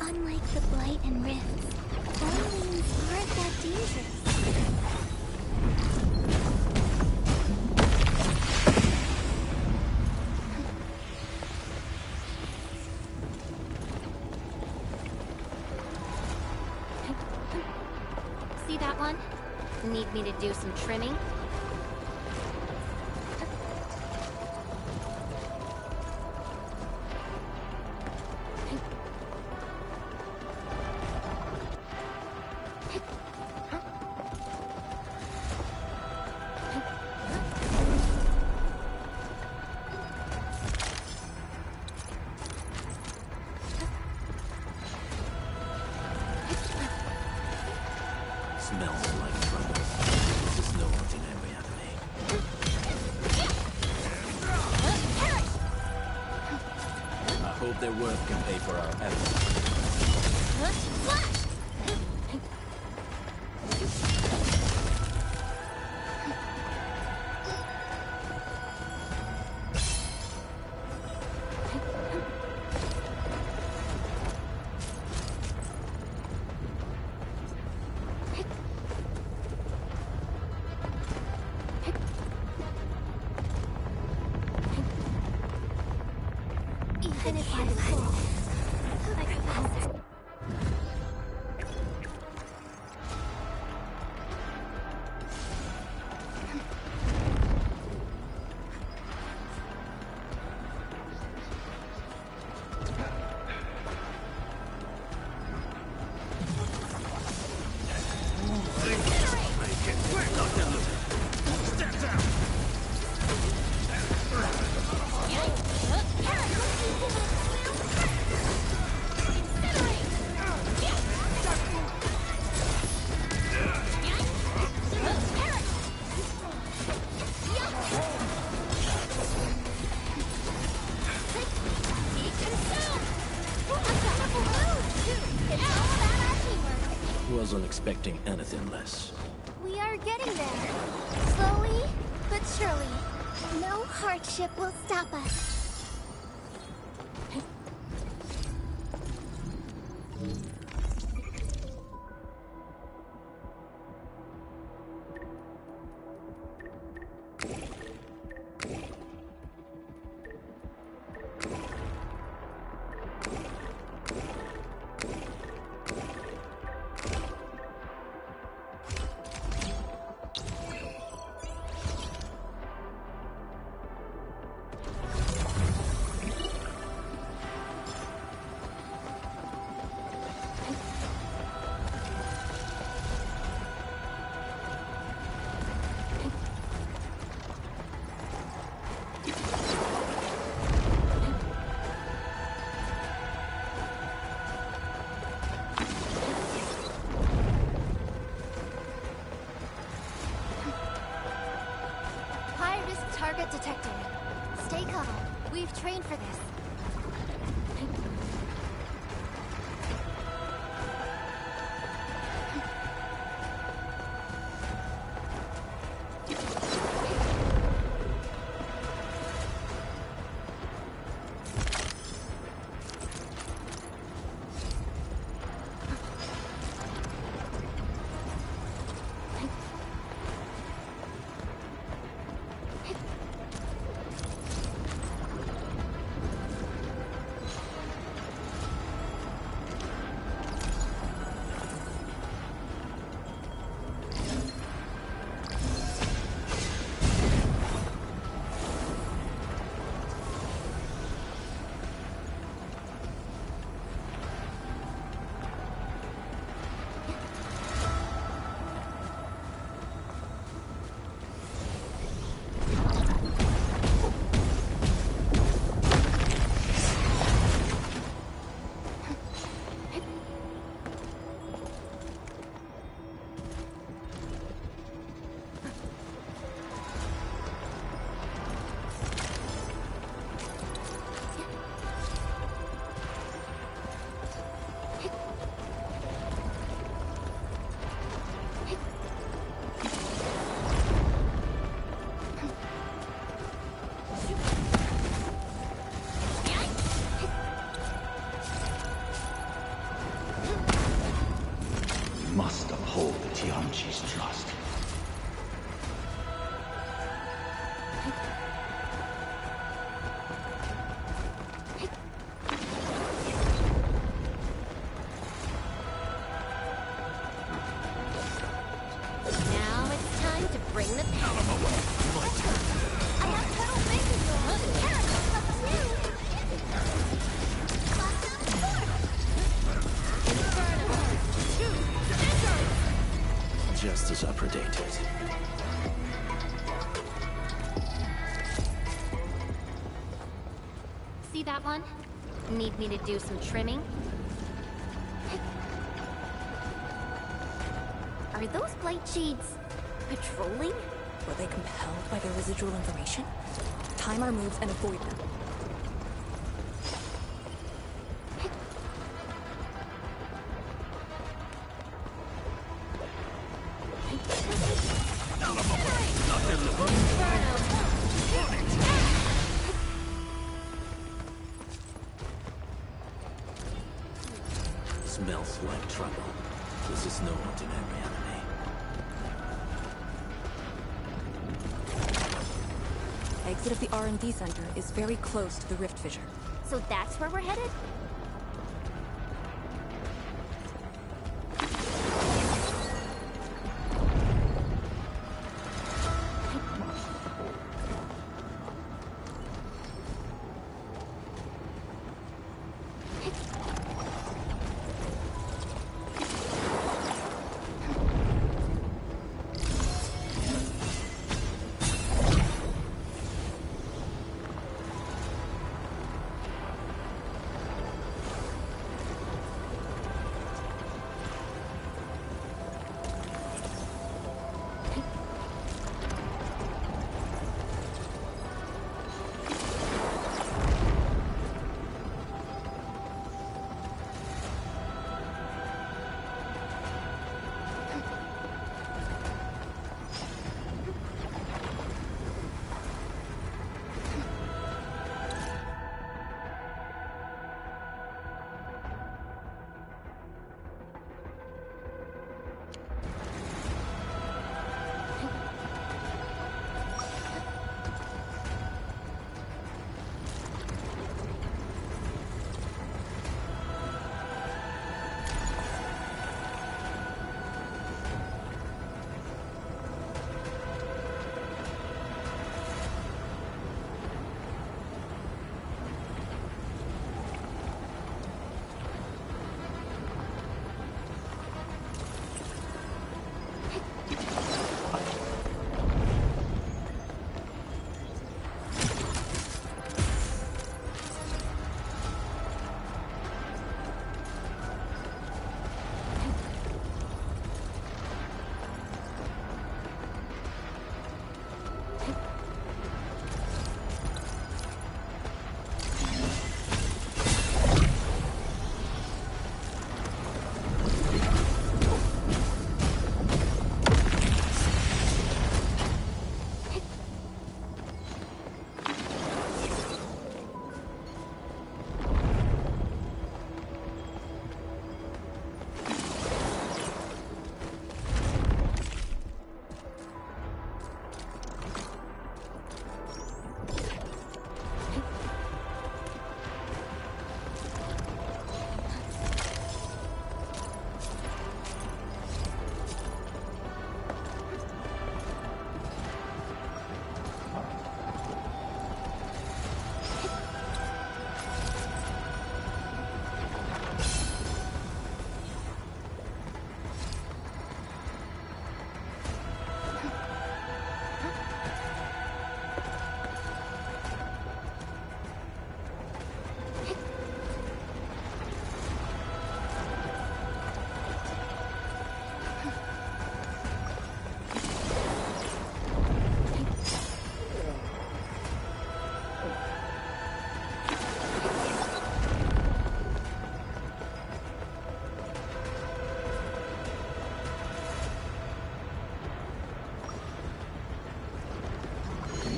Unlike the blight and rifts, Orleans aren't that dangerous. See that one? Need me to do some trimming? Smells like trouble. This is no ordinary their worth can pay for our efforts. Flash! Even if I fall, I pass. Wasn't expecting anything less. We are getting there. Slowly, but surely. No hardship will stop us. Target detected. Stay calm. We've trained for this. Must uphold the Tianqi's trust. Now it's time to bring the power. I have total faith in you. Character plus 2. Inferno. 2. Just as I predicted. See that one? Need me to do some trimming? Are those blight shades patrolling? Were they compelled by their residual information? Time our moves and avoid them. is no ordinary enemy. Exit of the R&D center is very close to the rift fissure. So that's where we're headed?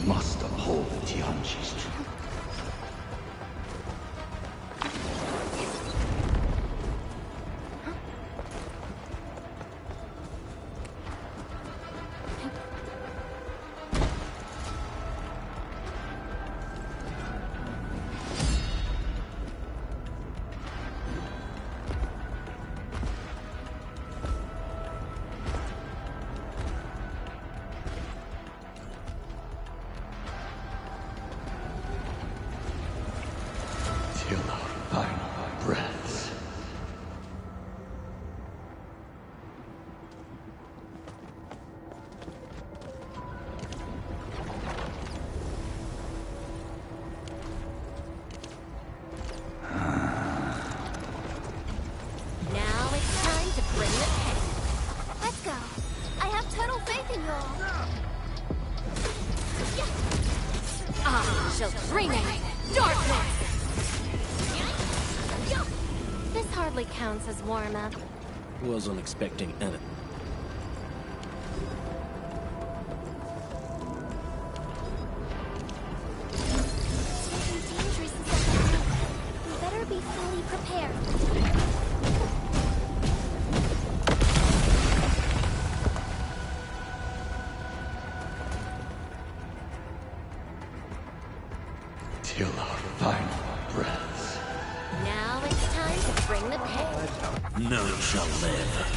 Must uphold Tianqi's truth. Till our final breaths. Now it's time to bring the pain. Let's go. I have total faith in you all. I shall bring darkness! This hardly counts as warm-up. Wasn't expecting anything. Something dangerous is ahead. We better be fully prepared. till our final breaths. Now it's time to bring the pain. None shall live.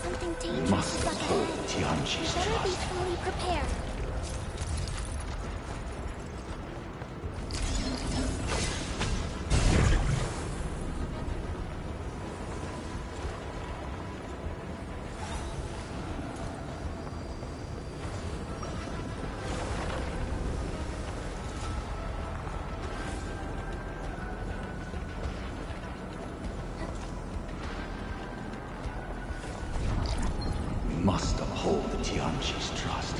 Something dangerous Must is up hold ahead. Tianqi's Better be trust. fully prepared. We must uphold the Tianqi's trust.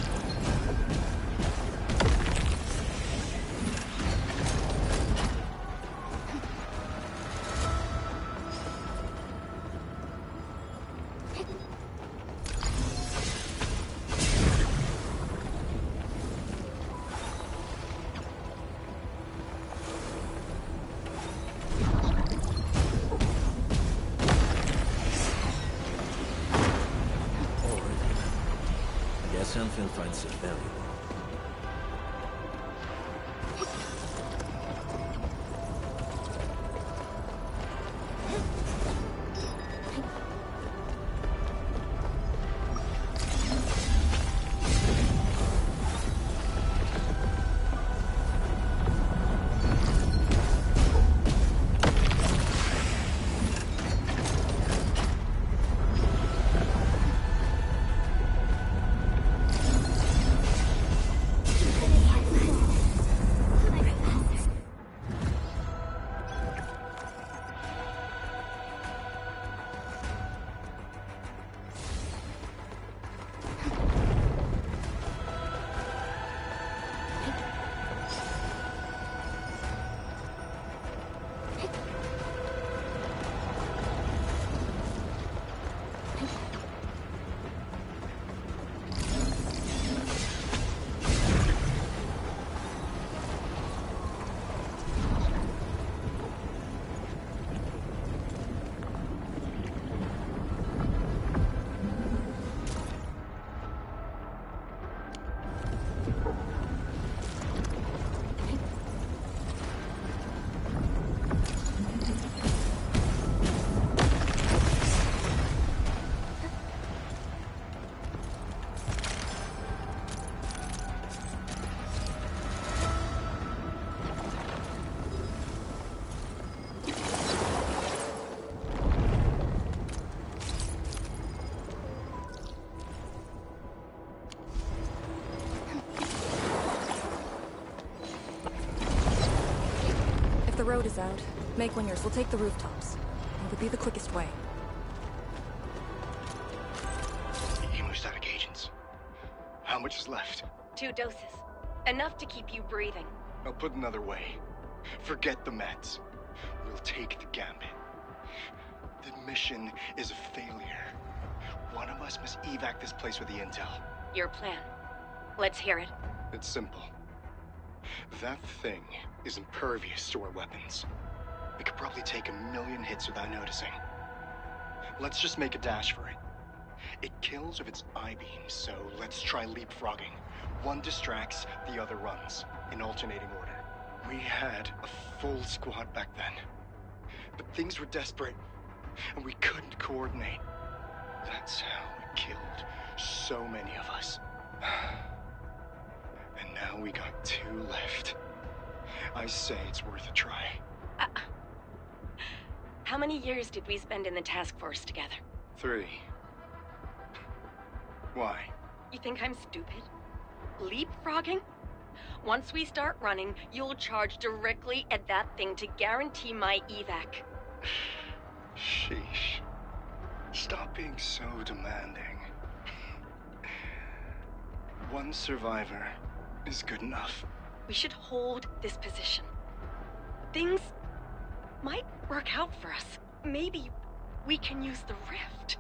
Guess Endfield finds it valuable. If the road is out, make wingers will take the rooftops. It would be the quickest way. Hemostatic agents. How much is left? 2 doses. Enough to keep you breathing. I'll put another way. Forget the meds. We'll take the gambit. The mission is a failure. One of us must evac this place with the intel. Your plan. Let's hear it. It's simple. That thing is impervious to our weapons. We could probably take 1,000,000 hits without noticing. Let's just make a dash for it. It kills with its I-beams, so let's try leapfrogging. One distracts, the other runs, in alternating order. We had a full squad back then. But things were desperate, and we couldn't coordinate. That's how we killed so many of us. And now we got 2 left. I say it's worth a try. How many years did we spend in the task force together? 3. Why? You think I'm stupid? Leapfrogging? Once we start running, you'll charge directly at that thing to guarantee my evac. Sheesh. Stop being so demanding. One survivor is good enough. We should hold this position. Things might work out for us. Maybe we can use the rift.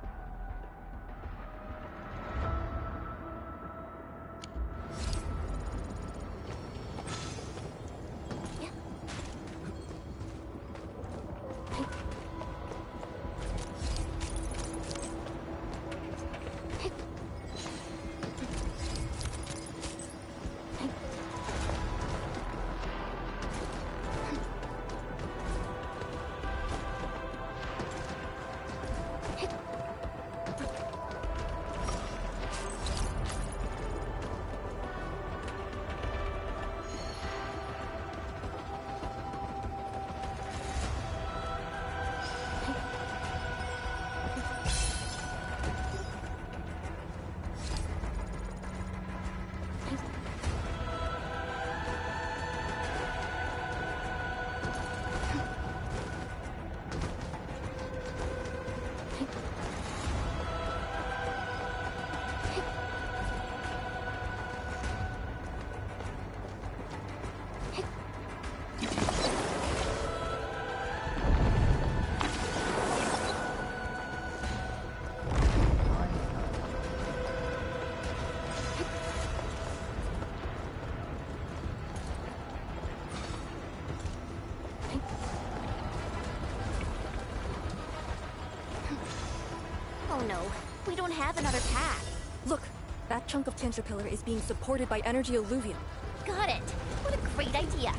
Oh no, we don't have another path. Look, that chunk of Tinsha Pillar is being supported by energy alluvium. Got it. What a great idea.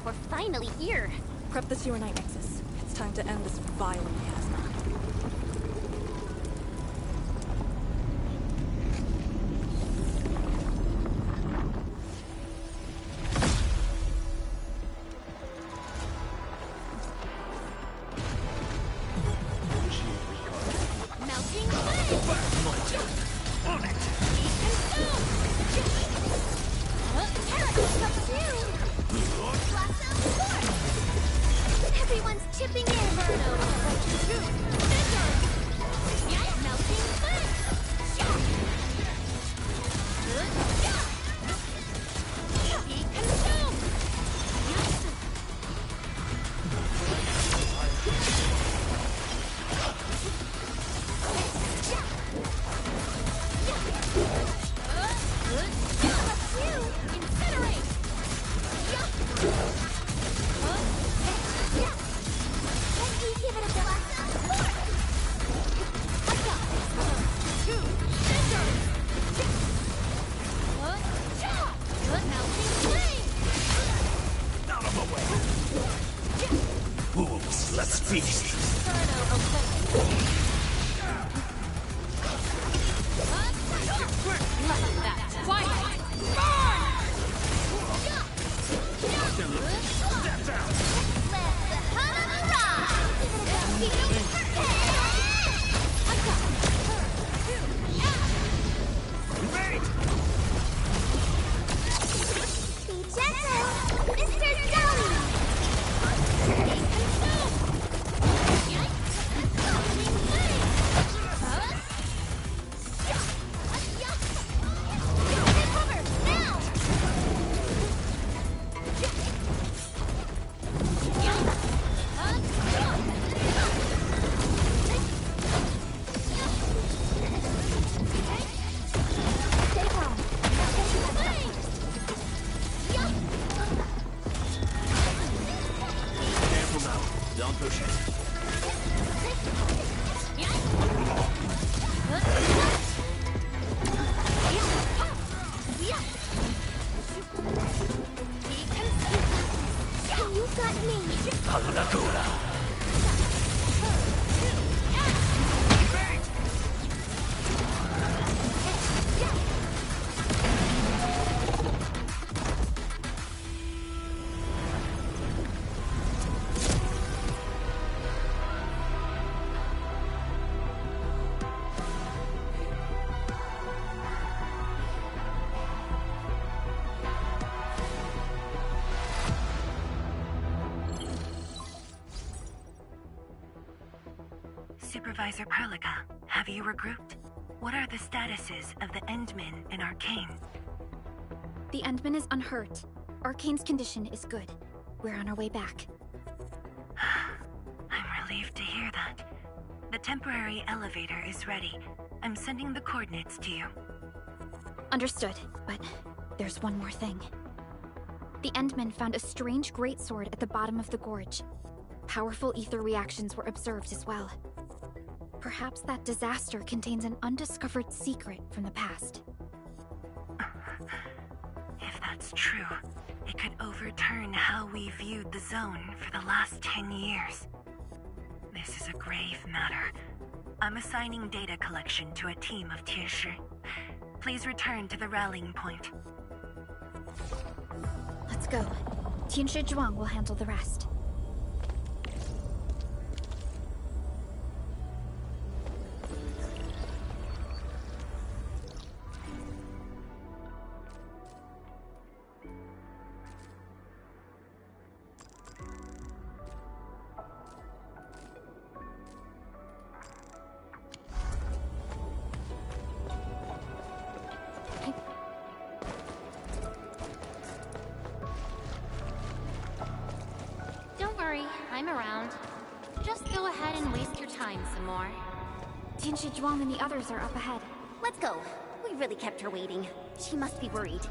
We're finally here. Prep the Sewer Knight Nexus. It's time to end this vile miasma. Melting flame! On it! Everyone's chipping in! Melting flame! Be consumed! Incinerate! Give it a blast. Out of my way! Wolves, let's feast! Supervisor Perlica, have you regrouped? What are the statuses of the Endmen in Arcane? The Endman is unhurt. Arcane's condition is good. We're on our way back. I'm relieved to hear that. The temporary elevator is ready. I'm sending the coordinates to you. Understood, but there's one more thing. The Endmen found a strange greatsword at the bottom of the gorge. Powerful ether reactions were observed as well. Perhaps that disaster contains an undiscovered secret from the past. If that's true, it could overturn how we viewed the zone for the last 10 years. This is a grave matter. I'm assigning data collection to a team of Tianshi. Please return to the rallying point. Let's go. Tianshi Zhuang will handle the rest. Don't worry, I'm around. Just go ahead and waste your time some more. Tianshi Zhuang and the others are up ahead. Let's go. We really kept her waiting. She must be worried.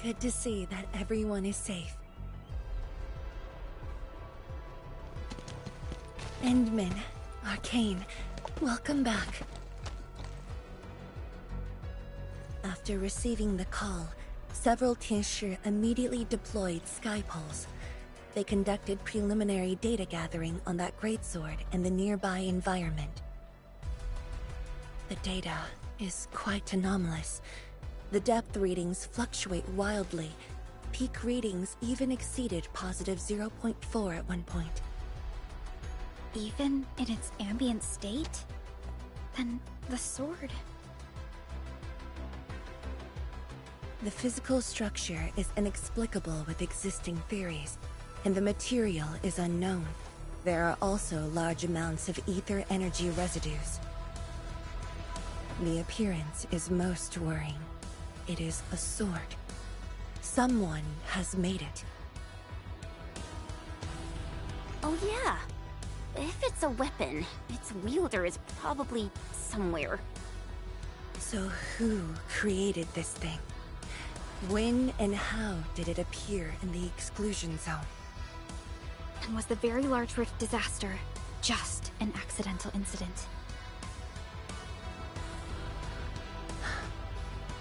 Good to see that everyone is safe. Endman, Arcane, welcome back. After receiving the call, several Tianshi immediately deployed skypoles. They conducted preliminary data gathering on that greatsword and the nearby environment. The data is quite anomalous. The depth readings fluctuate wildly. Peak readings even exceeded positive 0.4 at one point. Even in its ambient state? Then the sword... The physical structure is inexplicable with existing theories, and the material is unknown. There are also large amounts of ether energy residues. The appearance is most worrying. It is a sword. Someone has made it. Oh yeah. If it's a weapon, its wielder is probably somewhere. So who created this thing? When and how did it appear in the exclusion zone? And was the Very Large Rift disaster just an accidental incident?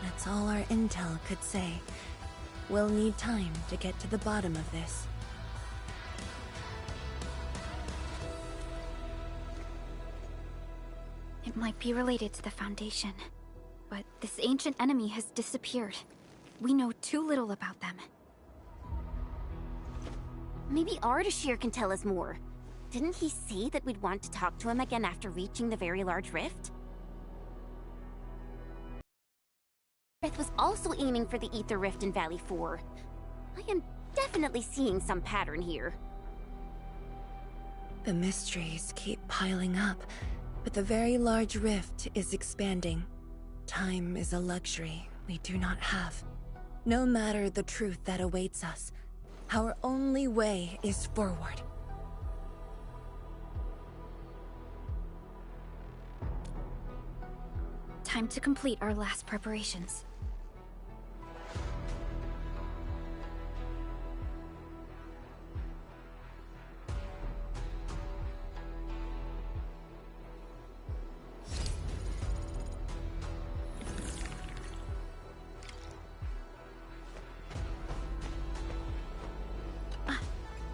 That's all our intel could say. We'll need time to get to the bottom of this. It might be related to the Foundation, but this ancient enemy has disappeared. We know too little about them. Maybe Ardashir can tell us more. Didn't he say that we'd want to talk to him again after reaching the Very Large Rift? Earth was also aiming for the Ether Rift in Valley 4. I am definitely seeing some pattern here. The mysteries keep piling up, but the Very Large Rift is expanding. Time is a luxury we do not have. No matter the truth that awaits us, our only way is forward. Time to complete our last preparations.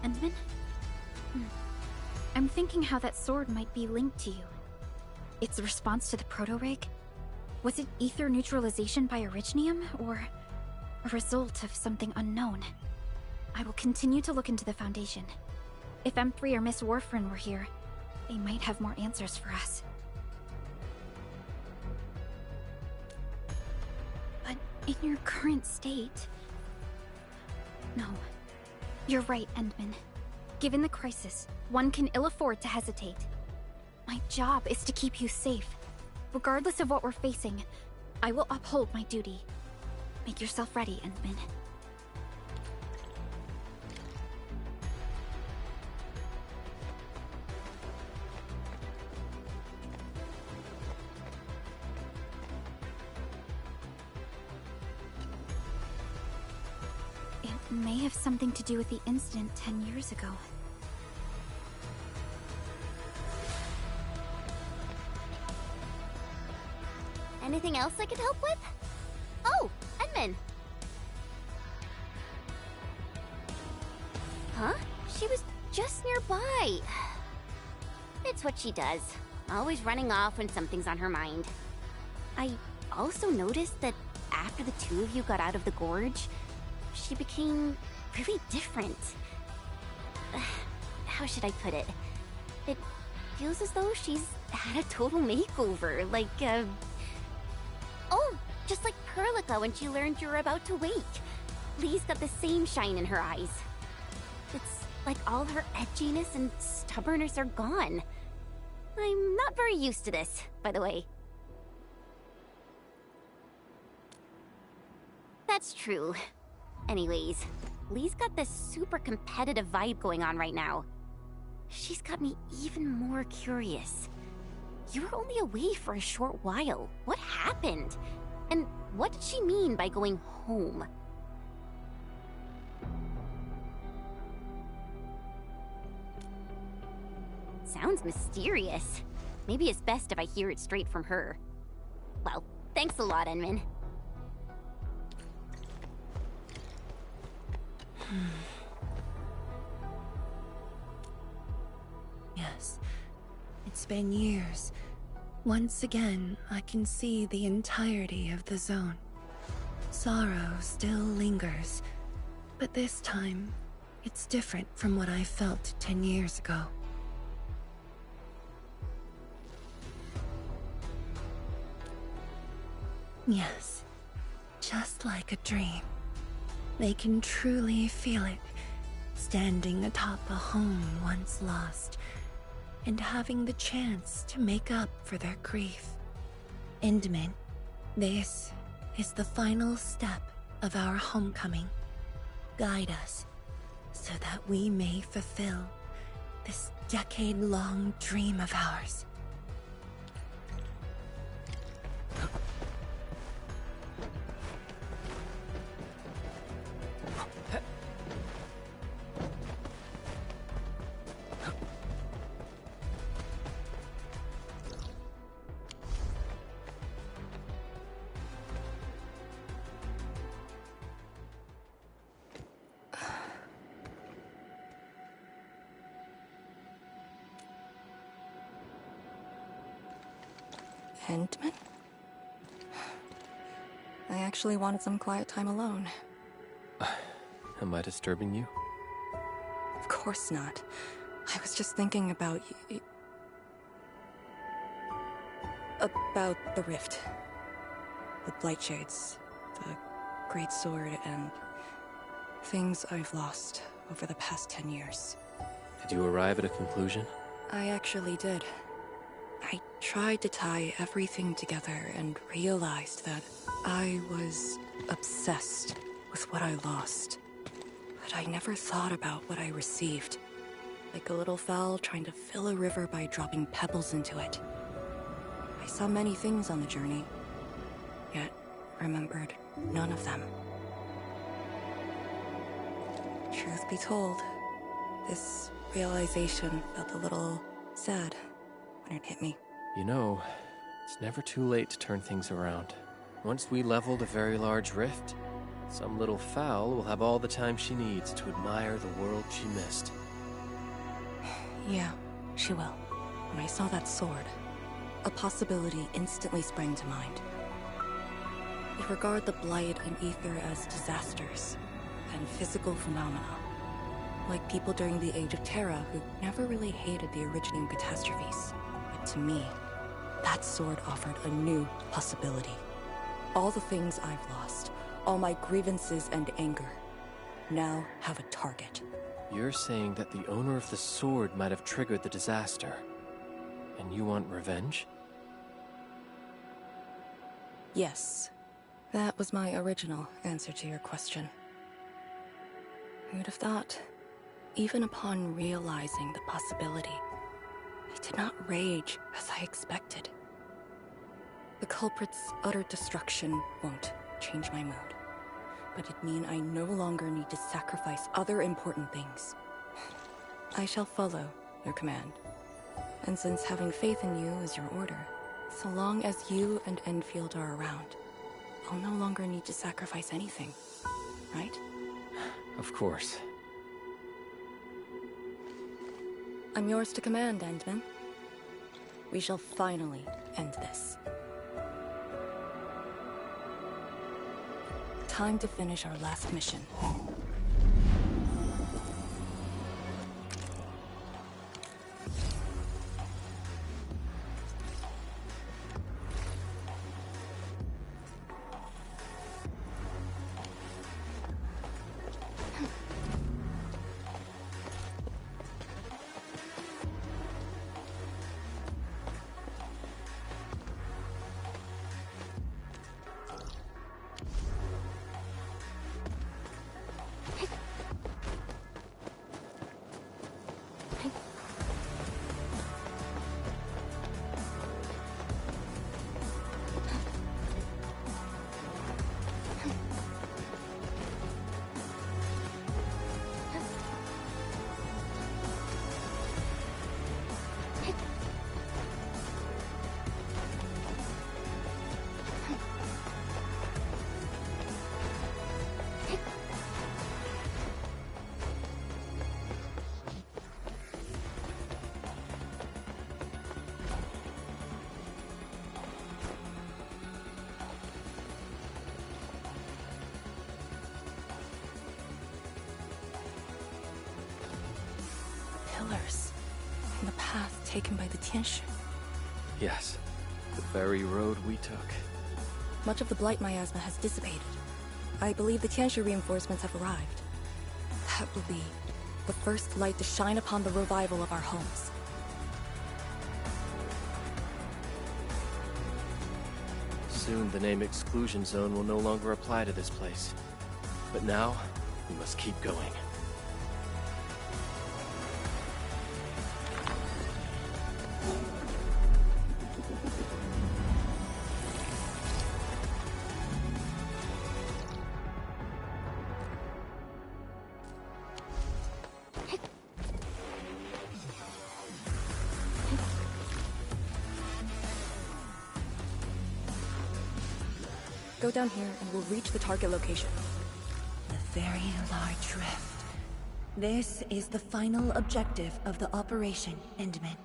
Endman? I'm thinking how that sword might be linked to you. Its response to the proto-rig? Was it ether neutralization by Originium, or a result of something unknown? I will continue to look into the Foundation. If M3 or Miss Warfarin were here, they might have more answers for us. But in your current state... No. You're right, Endman. Given the crisis, one can ill afford to hesitate. My job is to keep you safe. Regardless of what we're facing, I will uphold my duty. Make yourself ready, Endman. It may have something to do with the incident 10 years ago. Anything else I could help with? Oh, Endman! Huh? She was just nearby. It's what she does. Always running off when something's on her mind. I also noticed that after the two of you got out of the gorge, she became really different. How should I put it? It feels as though she's had a total makeover, like, oh, just like Perlica when she learned you were about to wake. Lee's got the same shine in her eyes. It's like all her edginess and stubbornness are gone. I'm not very used to this, by the way. That's true. Anyways, Lee's got this super competitive vibe going on right now. She's got me even more curious. You were only away for a short while. What happened? And what did she mean by going home? sounds mysterious. Maybe it's best if I hear it straight from her. Well, thanks a lot, Enmin. Yes, it's been years. Once again, I can see the entirety of the zone. Sorrow still lingers, but this time, it's different from what I felt 10 years ago. Yes, just like a dream. They can truly feel it, standing atop a home once lost, and having the chance to make up for their grief. Endman, this is the final step of our homecoming. Guide us, so that we may fulfill this decade-long dream of ours. Endman? I actually wanted some quiet time alone. Am I disturbing you? Of course not. I was just thinking about about the rift. The Blightshades, the Great Sword, and things I've lost over the past 10 years. Did you arrive at a conclusion? I actually did. I tried to tie everything together and realized that I was obsessed with what I lost. But I never thought about what I received. Like a little fowl trying to fill a river by dropping pebbles into it. I saw many things on the journey, yet remembered none of them. Truth be told, this realization felt a little sad when it hit me. You know, it's never too late to turn things around. Once we leveled a very large rift, some little fowl will have all the time she needs to admire the world she missed. Yeah, she will. When I saw that sword, a possibility instantly sprang to mind. We regard the Blight and Ether as disasters and physical phenomena, like people during the Age of Terra who never really hated the originating catastrophes. But to me, that sword offered a new possibility. All the things I've lost, all my grievances and anger, now have a target. You're saying that the owner of the sword might have triggered the disaster, and you want revenge? Yes. That was my original answer to your question. Who would have thought? Even upon realizing the possibility, I did not rage as I expected. The culprit's utter destruction won't change my mood, but it means I no longer need to sacrifice other important things. I shall follow your command. And since having faith in you is your order, so long as you and Endfield are around, I'll no longer need to sacrifice anything, right? Of course. I'm yours to command, Endman. We shall finally end this. Time to finish our last mission. pillars. And the path taken by the Tianshi. Yes, the very road we took. Much of the blight miasma has dissipated. I believe the Tianshi reinforcements have arrived. That will be the first light to shine upon the revival of our homes. Soon the name Exclusion Zone will no longer apply to this place. But now, we must keep going. Go down here and we'll reach the target location. The very large rift. This is the final objective of the Operation Endman.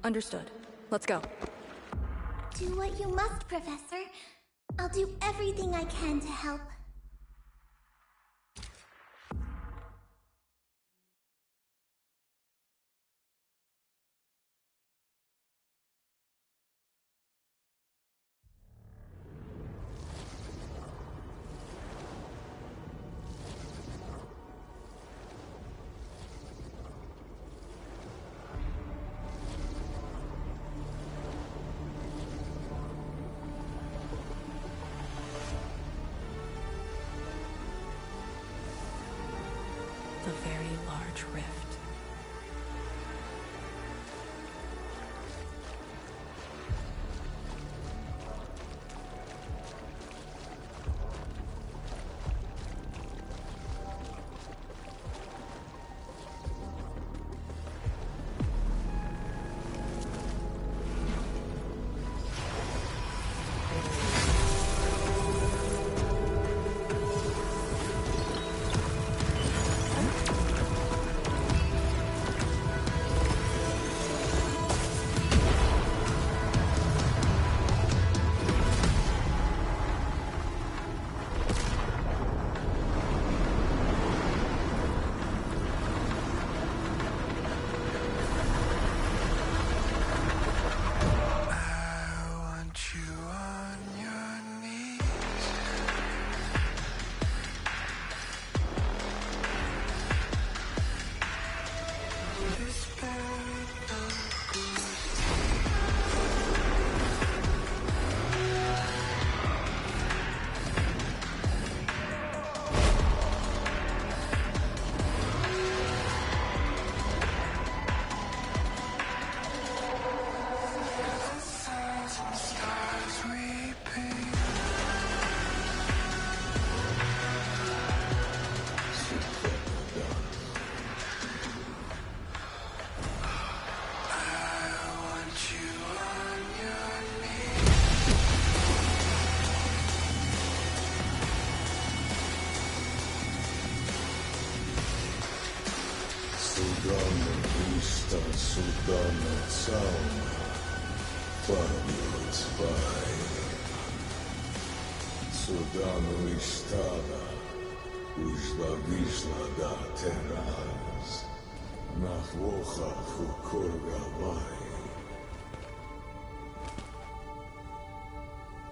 Understood. Let's go. Do what you must, Professor. I'll do everything I can to help. The very large rift. Судана Сауна, память Бай. Судану Иштада, вышла да Тераз, Нахвоха Фукургавай.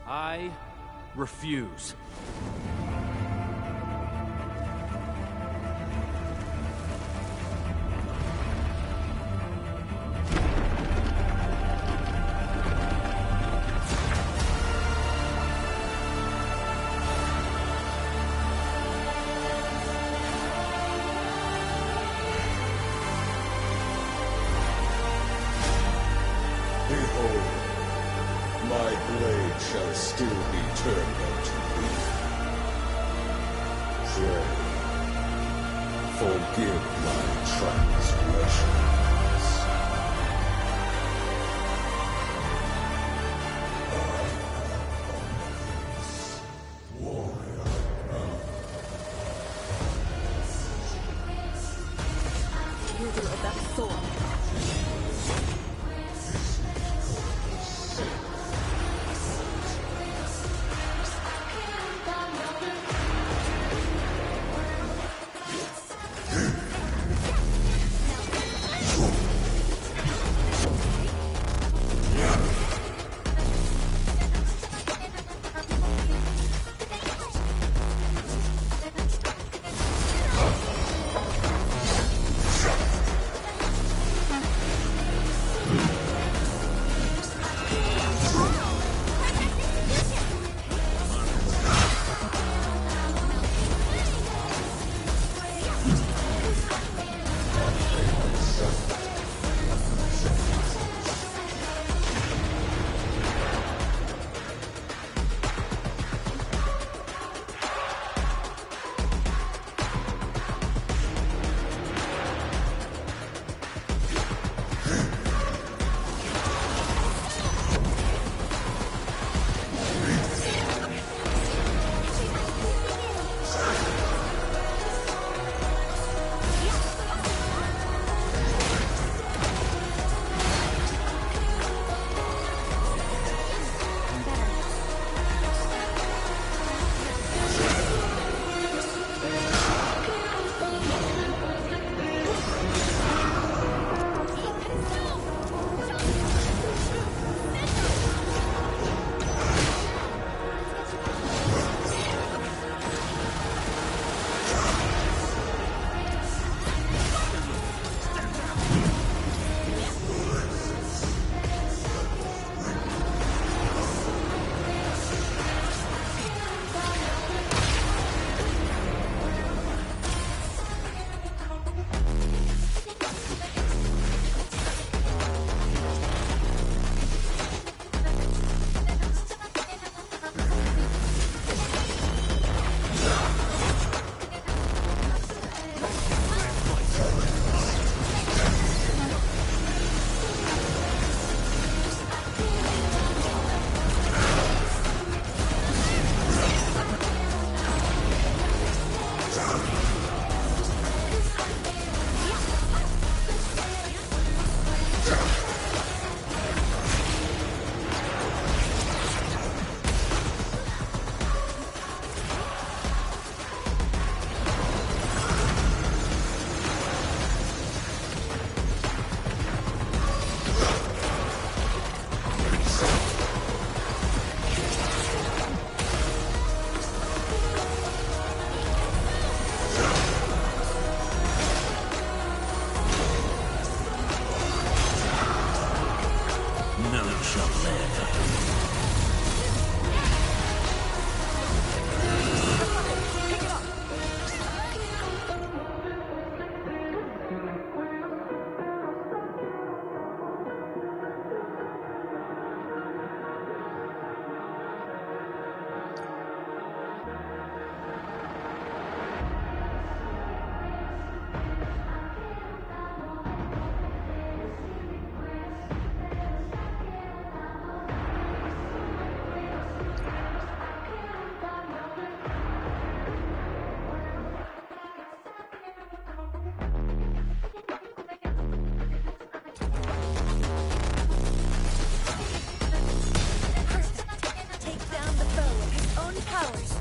I refuse. Shall still be turned unto thee. Pray, forgive my transgressions. Warrior. Wielder of that sword. powers.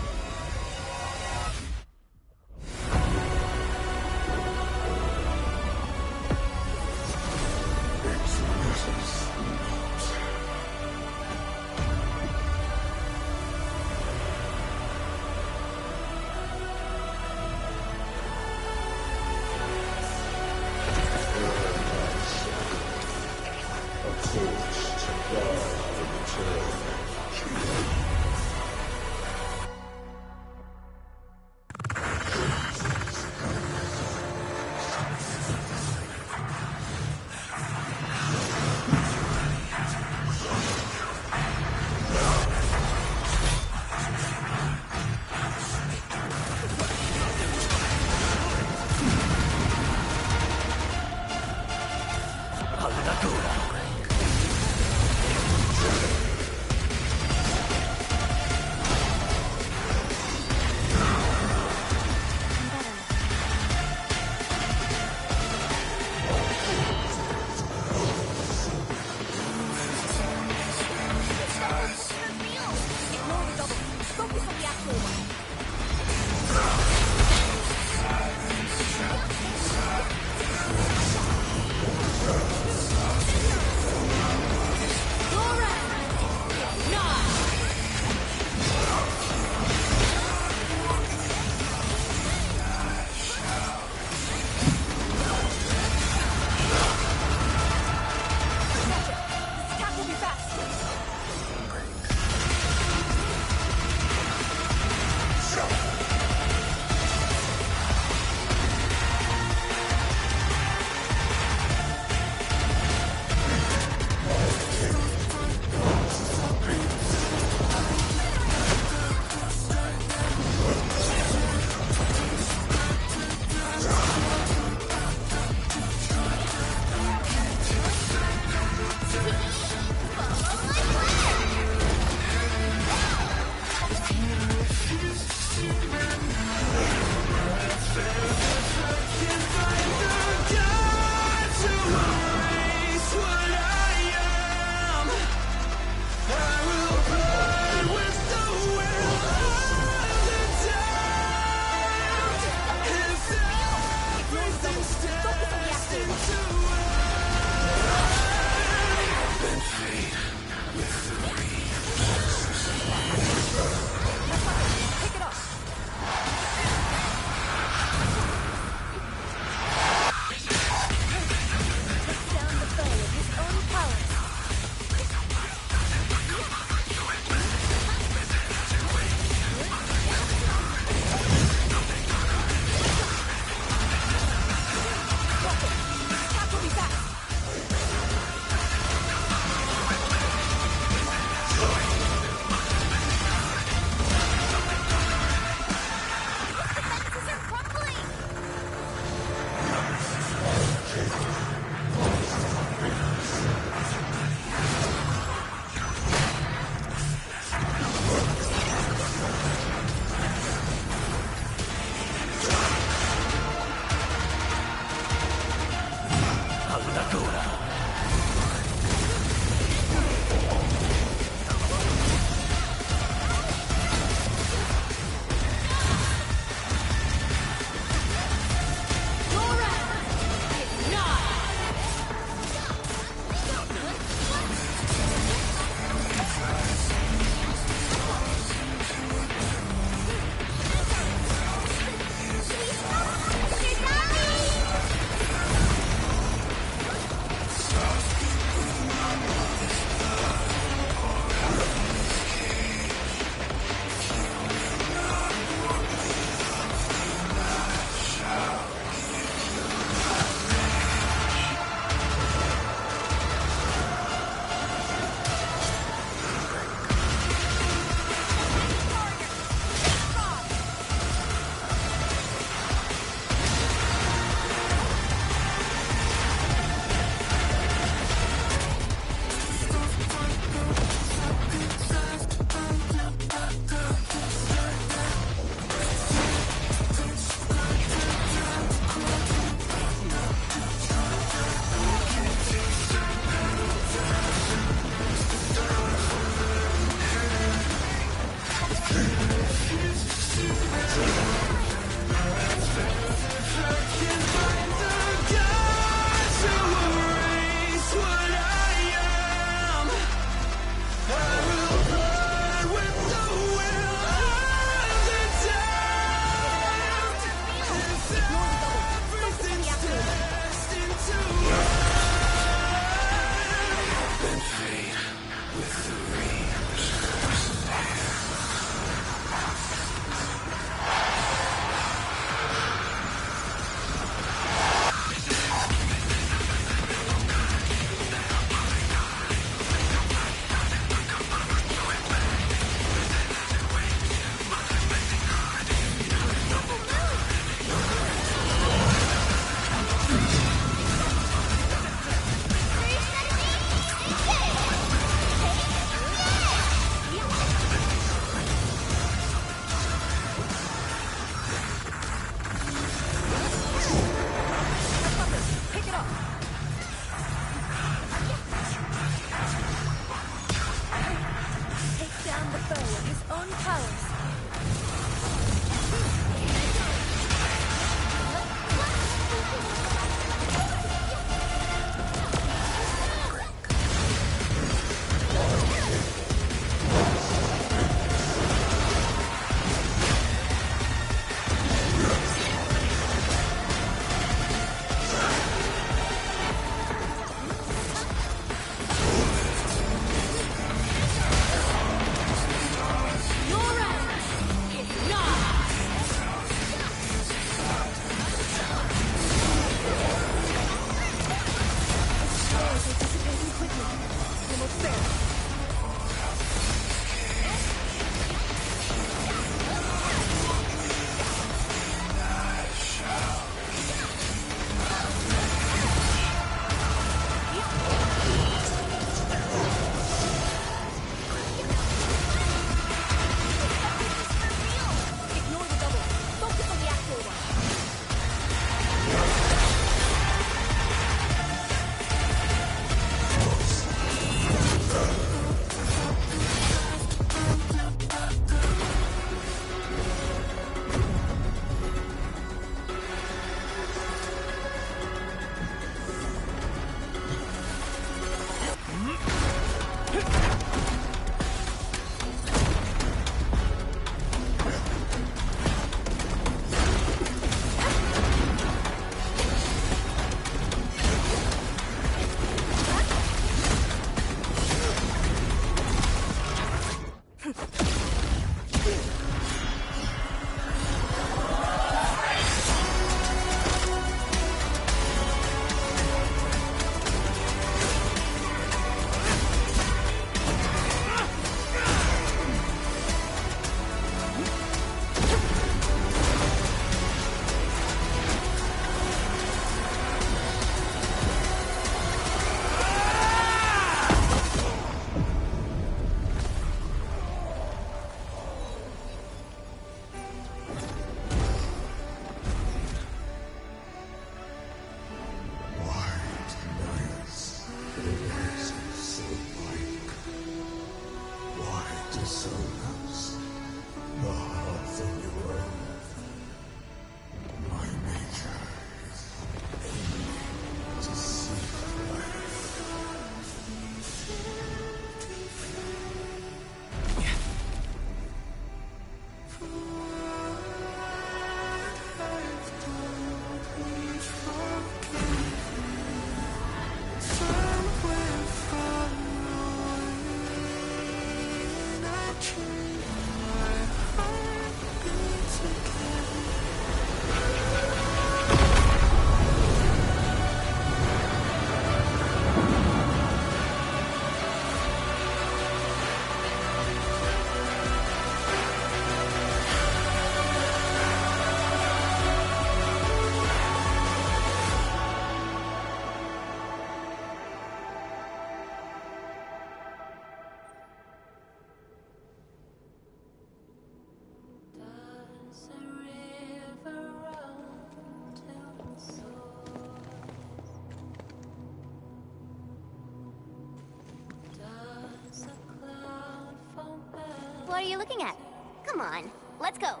looking at. Come on, let's go.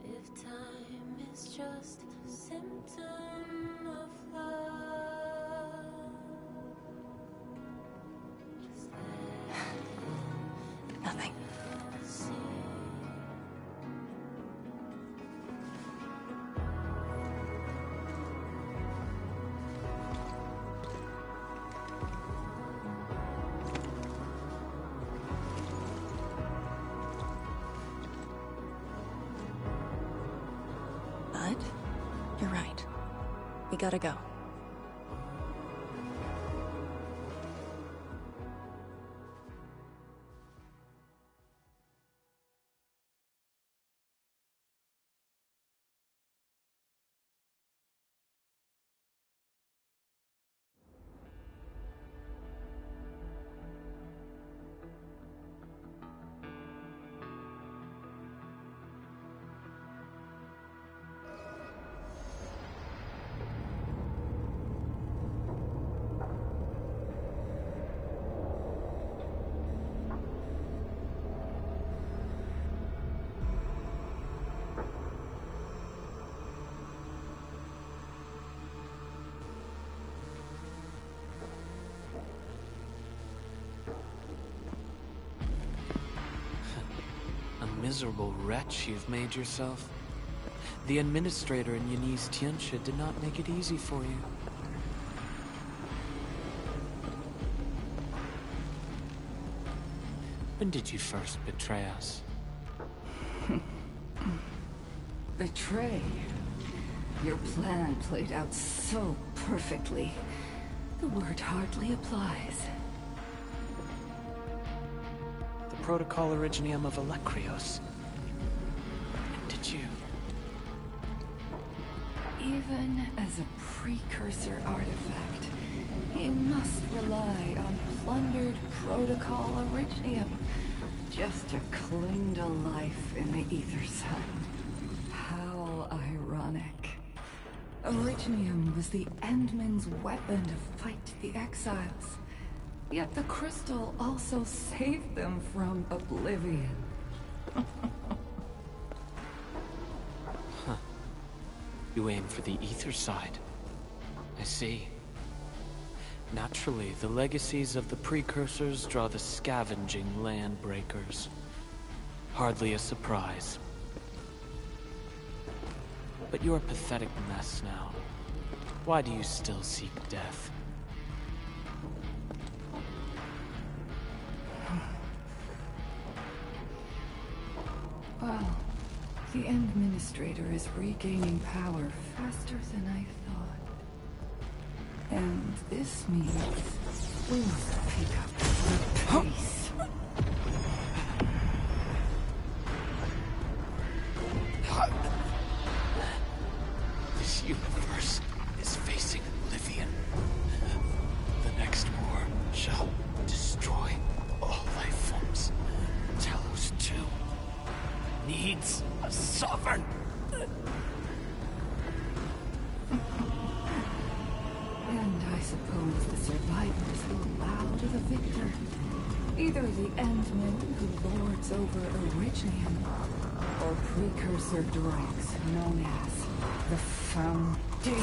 If time is just a symptom of love, just Nothing. But you're right. We gotta go. Miserable wretch you've made yourself. The administrator in Yanni's Tianxia did not make it easy for you. When did you first betray us? Betray? Your plan played out so perfectly. The word hardly applies. Protocol Originium of Electrios. Did you? Even as a precursor artifact, he must rely on plundered Protocol Originium just to cling to life in the Ether Sun. How ironic. Originium was the Endman's weapon to fight the Exiles. Yet the crystal also saved them from oblivion. Huh. You aim for the ether side. I see. Naturally, the legacies of the precursors draw the scavenging land breakers. Hardly a surprise. But you're a pathetic mess now. Why do you still seek death? Well, the Administrator is regaining power faster than I thought. And this means we must pick up the pace. This universe is facing oblivion. The next war shall destroy all life forms. Talos 2 needs a sovereign. And I suppose the survivors will bow to the victor. Either the Endman who lords over Originium, or precursor droids known as the Foundation.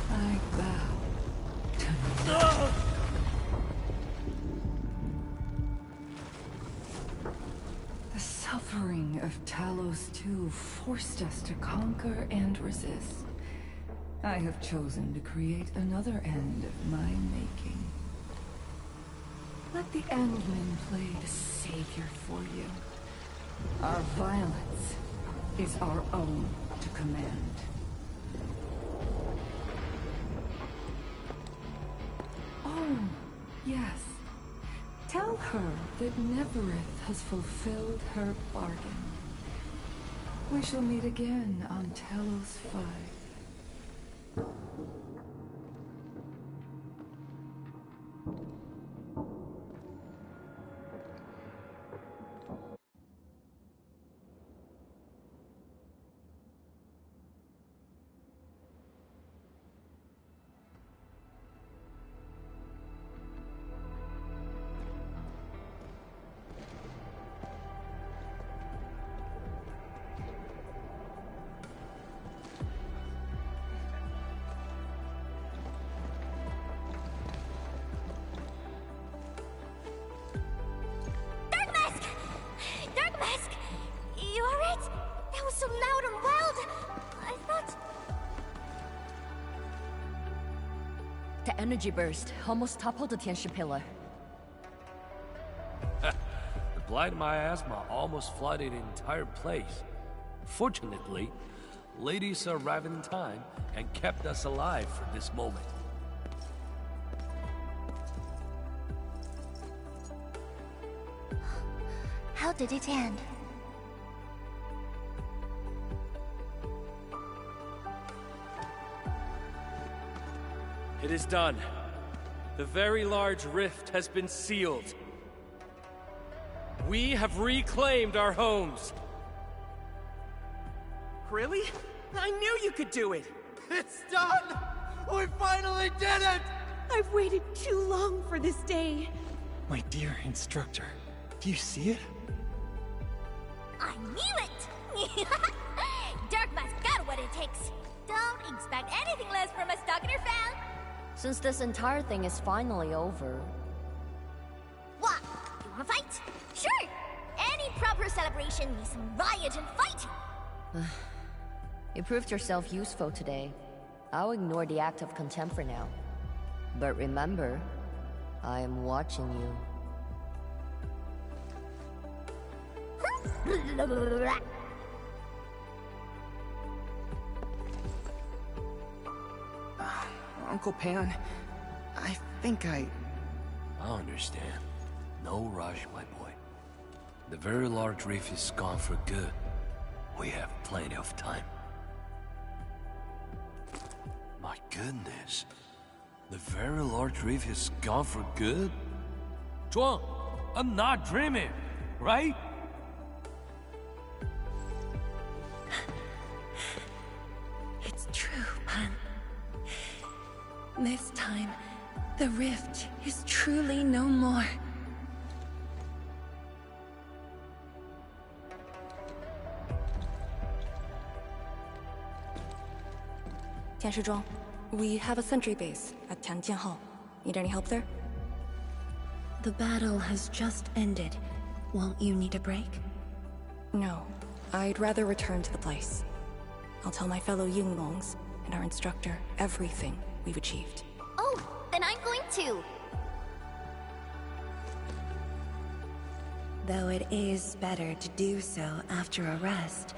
I bow to you. The suffering of Talos 2 forced us to conquer and resist. I have chosen to create another end of my making. Let the Endman play the savior for you. Our violence is our own to command. Oh, yes. Tell her that Neverith has fulfilled her bargain. We shall meet again on Talos 5. energy burst almost toppled the Tianshi pillar. The blind miasma almost flooded the entire place. Fortunately, ladies arrived in time and kept us alive for this moment. How did it end? It is done. The very large rift has been sealed. We have reclaimed our homes. Really? I knew you could do it! It's done! We finally did it! I've waited too long for this day. My dear instructor, do you see it? I knew it! Darkma's got what it takes. Don't expect anything less from a Stalker fan. Since this entire thing is finally over... What? You wanna fight? Sure! Any proper celebration needs some riot and fighting! You proved yourself useful today. I'll ignore the act of contempt for now. But remember, I am watching you. Uncle Pan, I think I understand. No rush, my boy. The very large reef is gone for good. We have plenty of time. My goodness. The very large reef is gone for good? Zhuang, I'm not dreaming, right? It's true, Pan. This time, the rift is truly no more. Tianshizhuang, we have a sentry base at Tianjian Hall. Need any help there? The battle has just ended. Won't you need a break? No. I'd rather return to the place. I'll tell my fellow Yunglongs and our instructor everything we've achieved. Oh, then I'm going to. Though it is better to do so after a rest,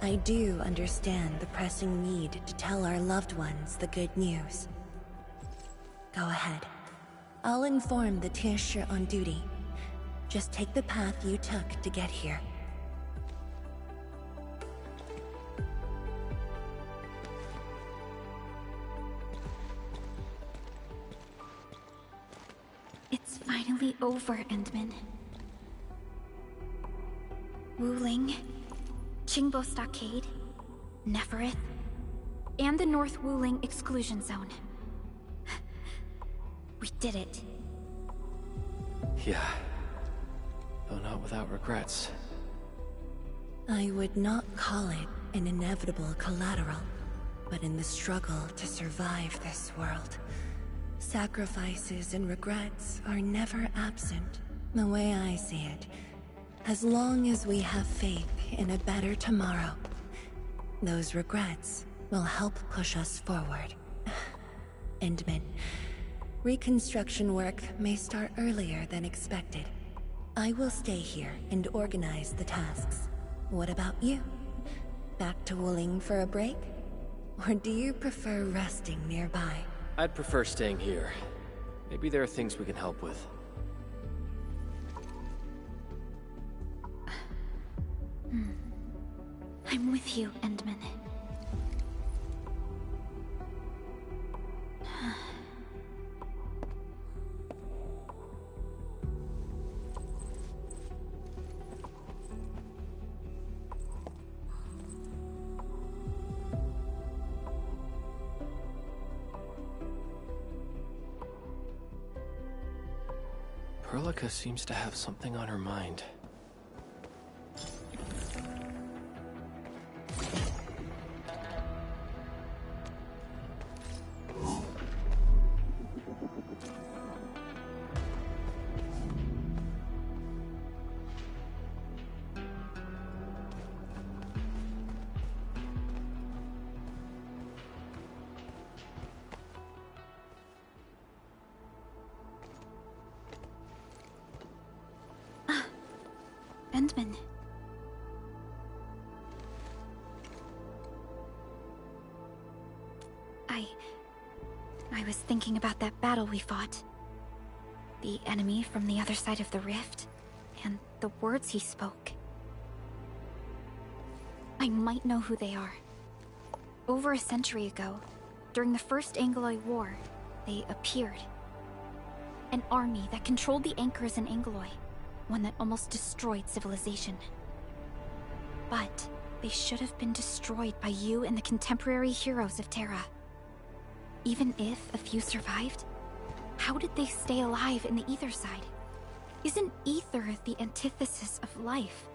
I do understand the pressing need to tell our loved ones the good news. Go ahead. I'll inform the Tianshi on duty. Just take the path you took to get here. It's finally over, Endman. Wuling, Qingbo Stockade, Neferith, and the North Wuling Exclusion Zone. We did it. Yeah. Though not without regrets. I would not call it an inevitable collateral, but in the struggle to survive this world, sacrifices and regrets are never absent. The way I see it, as long as we have faith in a better tomorrow, those regrets will help push us forward. Endman, reconstruction work may start earlier than expected. I will stay here and organize the tasks. What about you? Back to Wuling for a break? Or do you prefer resting nearby? I'd prefer staying here. Maybe there are things we can help with. I'm with you, Endman. Perlica seems to have something on her mind. Endman. I was thinking about that battle we fought. The enemy from the other side of the rift, and the words he spoke. I might know who they are. Over a century ago, during the First Angloid War, they appeared. An army that controlled the anchors in Angloid, one that almost destroyed civilization. But they should have been destroyed by you and the contemporary heroes of Terra. Even if a few survived, how did they stay alive in the ether side? Isn't ether the antithesis of life?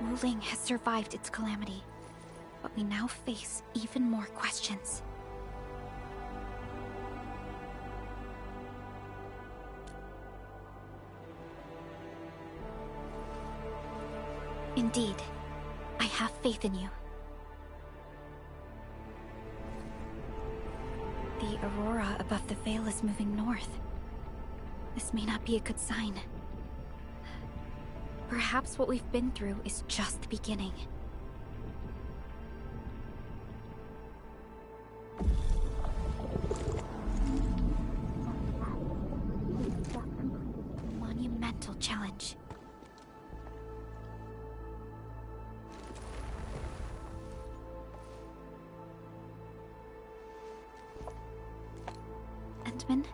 Wuling has survived its calamity, but we now face even more questions. Indeed, I have faith in you. The aurora above the veil is moving north. This may not be a good sign. Perhaps what we've been through is just the beginning. Monumental challenge. Endman,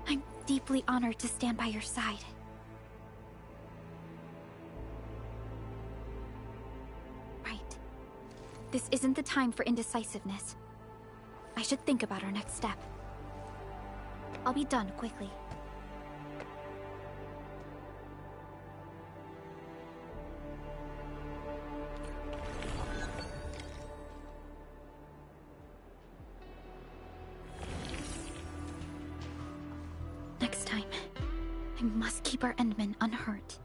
I'm deeply honored to stand by your side. Right. This isn't the time for indecisiveness. I should think about our next step. I'll be done quickly. Next time, I must keep our Endman unhurt.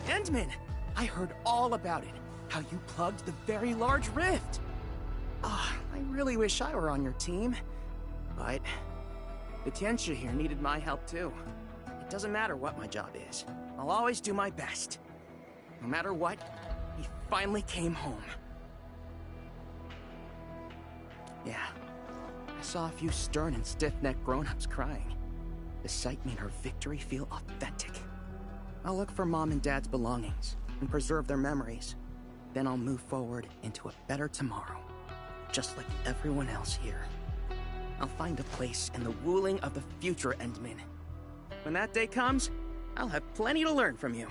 Endman! I heard all about it. How you plugged the very large rift. I really wish I were on your team. But the Tianxia here needed my help too. It doesn't matter what my job is. I'll always do my best. No matter what, he finally came home. Yeah. I saw a few stern and stiff-necked grown-ups crying. The sight made her victory feel authentic. I'll look for Mom and Dad's belongings and preserve their memories. Then I'll move forward into a better tomorrow, just like everyone else here. I'll find a place in the Wuling of the future, Endman. When that day comes, I'll have plenty to learn from you.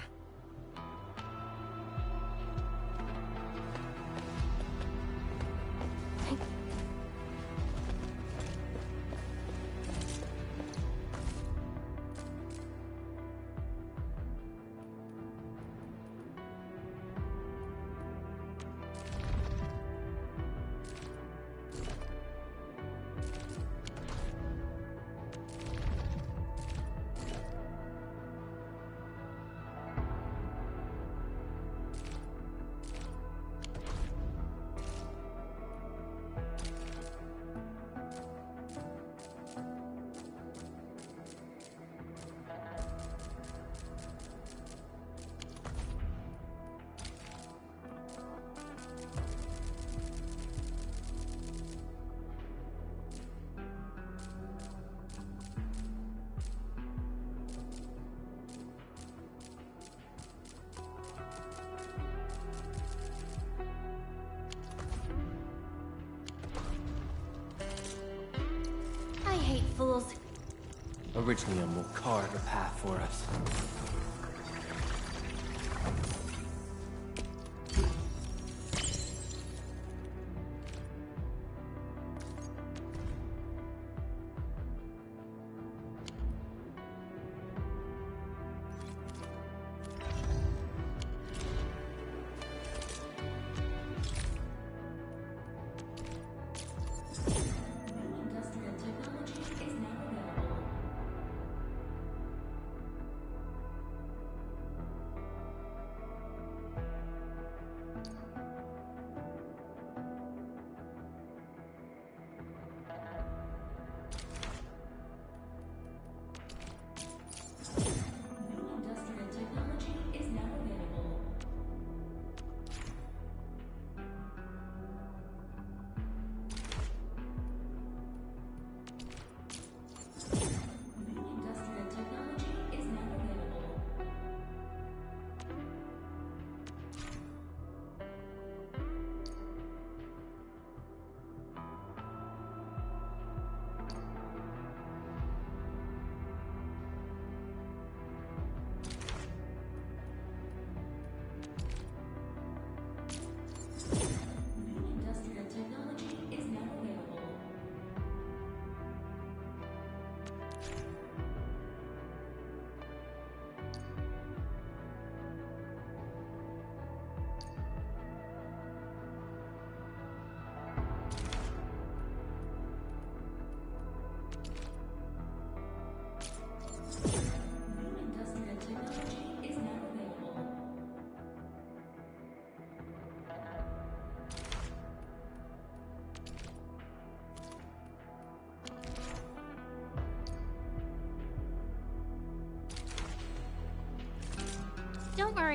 I hate fools. Originally, will carve a path for us.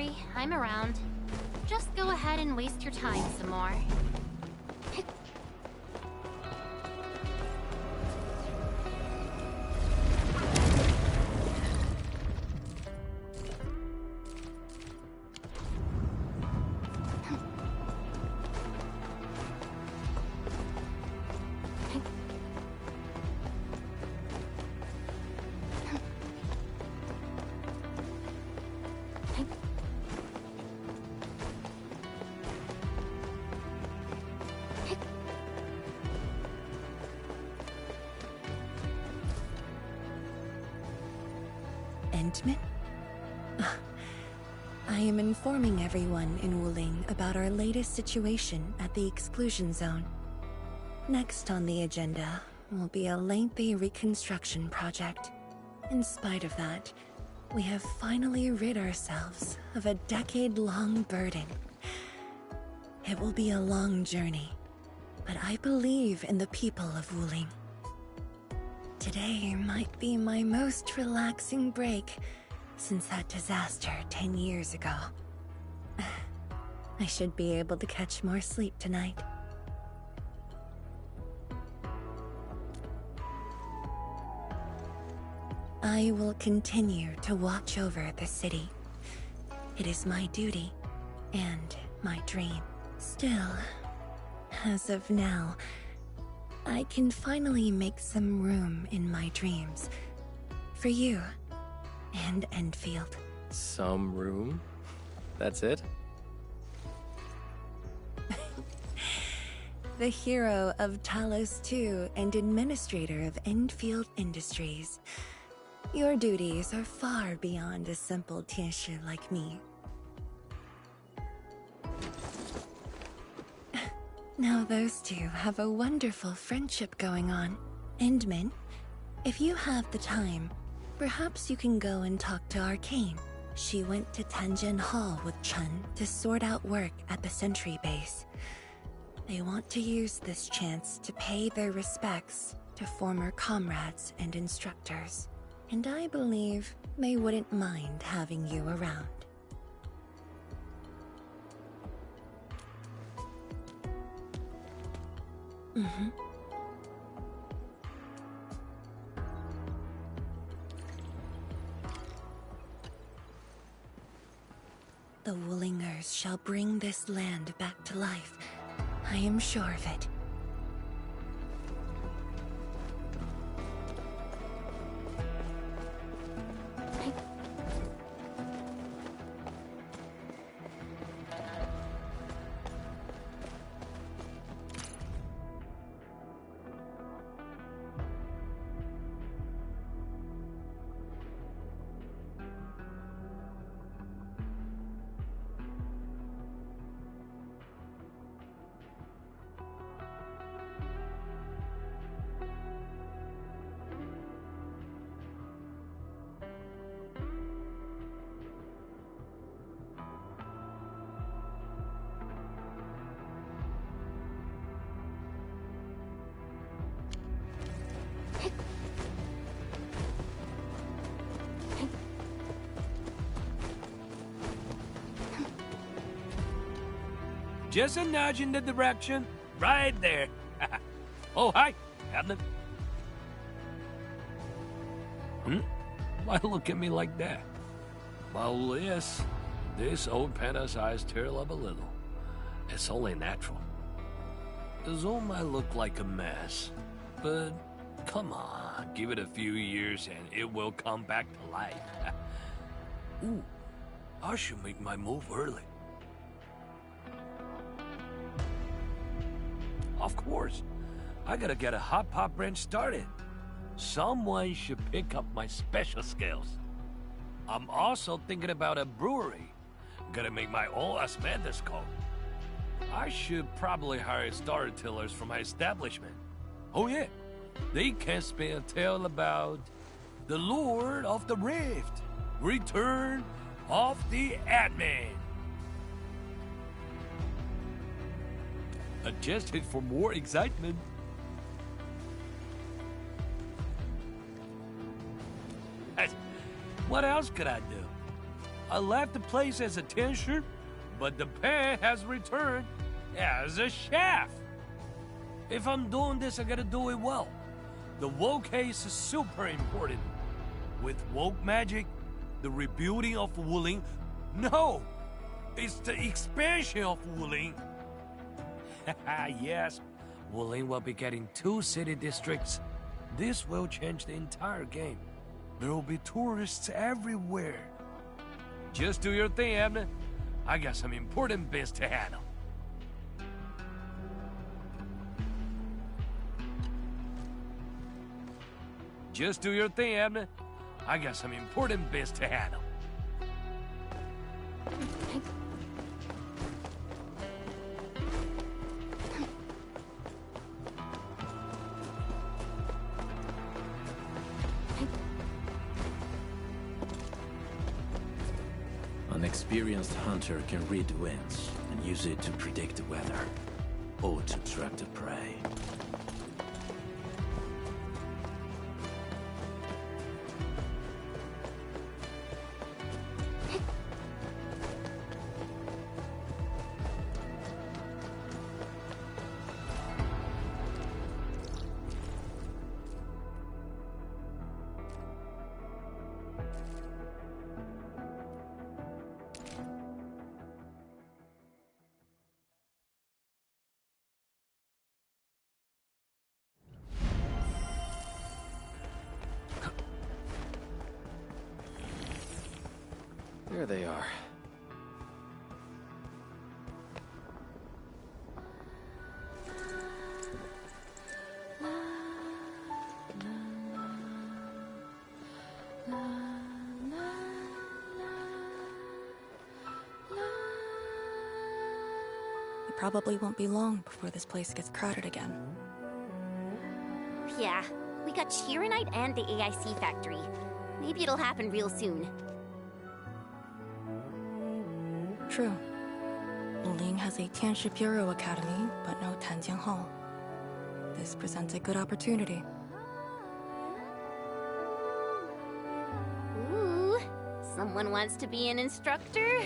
worry, I'm around. Just go ahead and waste your time some more. Endman? I am informing everyone in Wuling about our latest situation at the exclusion zone. Next on the agenda will be a lengthy reconstruction project. In spite of that, we have finally rid ourselves of a decade-long burden. It will be a long journey, but I believe in the people of Wuling. Today might be my most relaxing break since that disaster 10 years ago. I should be able to catch more sleep tonight. I will continue to watch over the city. It is my duty and my dream. Still, as of now, I can finally make some room in my dreams for you and Endfield. Some room? That's it? The hero of Talos II and administrator of Endfield Industries. Your duties are far beyond a simple Tianshi like me. Now those two have a wonderful friendship going on. Endman, if you have the time, perhaps you can go and talk to Arcane. She went to Tanjin Hall with Chun to sort out work at the Sentry base. They want to use this chance to pay their respects to former comrades and instructors. And I believe they wouldn't mind having you around. The Wulingers shall bring this land back to life. I am sure of it. Just a nudge in the direction. Right there. Oh, hi, Captain. Why look at me like that? Well, yes, this old panda's eyes tear up a little. It's only natural. The zone might look like a mess, but come on, give it a few years and it will come back to life. Ooh, I should make my move early. Of course. I gotta get a hot pot branch started. Someone should pick up my special skills. I'm also thinking about a brewery. Gotta make my own Asmandas code. I should probably hire storytellers for my establishment. Oh yeah, they can spin a tale about the Lord of the Rift, Return of the Admin. Adjusted for more excitement. What else could I do? I left the place as a teacher, but the pay has returned as a chef. If I'm doing this, I gotta do it well. The woke case is super important. With woke magic, the rebuilding of Wuling... No! It's the expansion of Wuling. Yes, Wuling will be getting 2 city districts. This will change the entire game. There will be tourists everywhere. Just do your thing, Abner. I got some important biz to handle. Just do your thing, Abner. I got some important biz to handle. An experienced hunter can read the winds and use it to predict the weather, or to track the prey. There they are. It probably won't be long before this place gets crowded again. Yeah, we got Chironite and the AIC factory. Maybe it'll happen real soon. True. Wuling has a Tianshi Bureau Academy, but no Tanjiang Hall. This presents a good opportunity. Ooh, someone wants to be an instructor?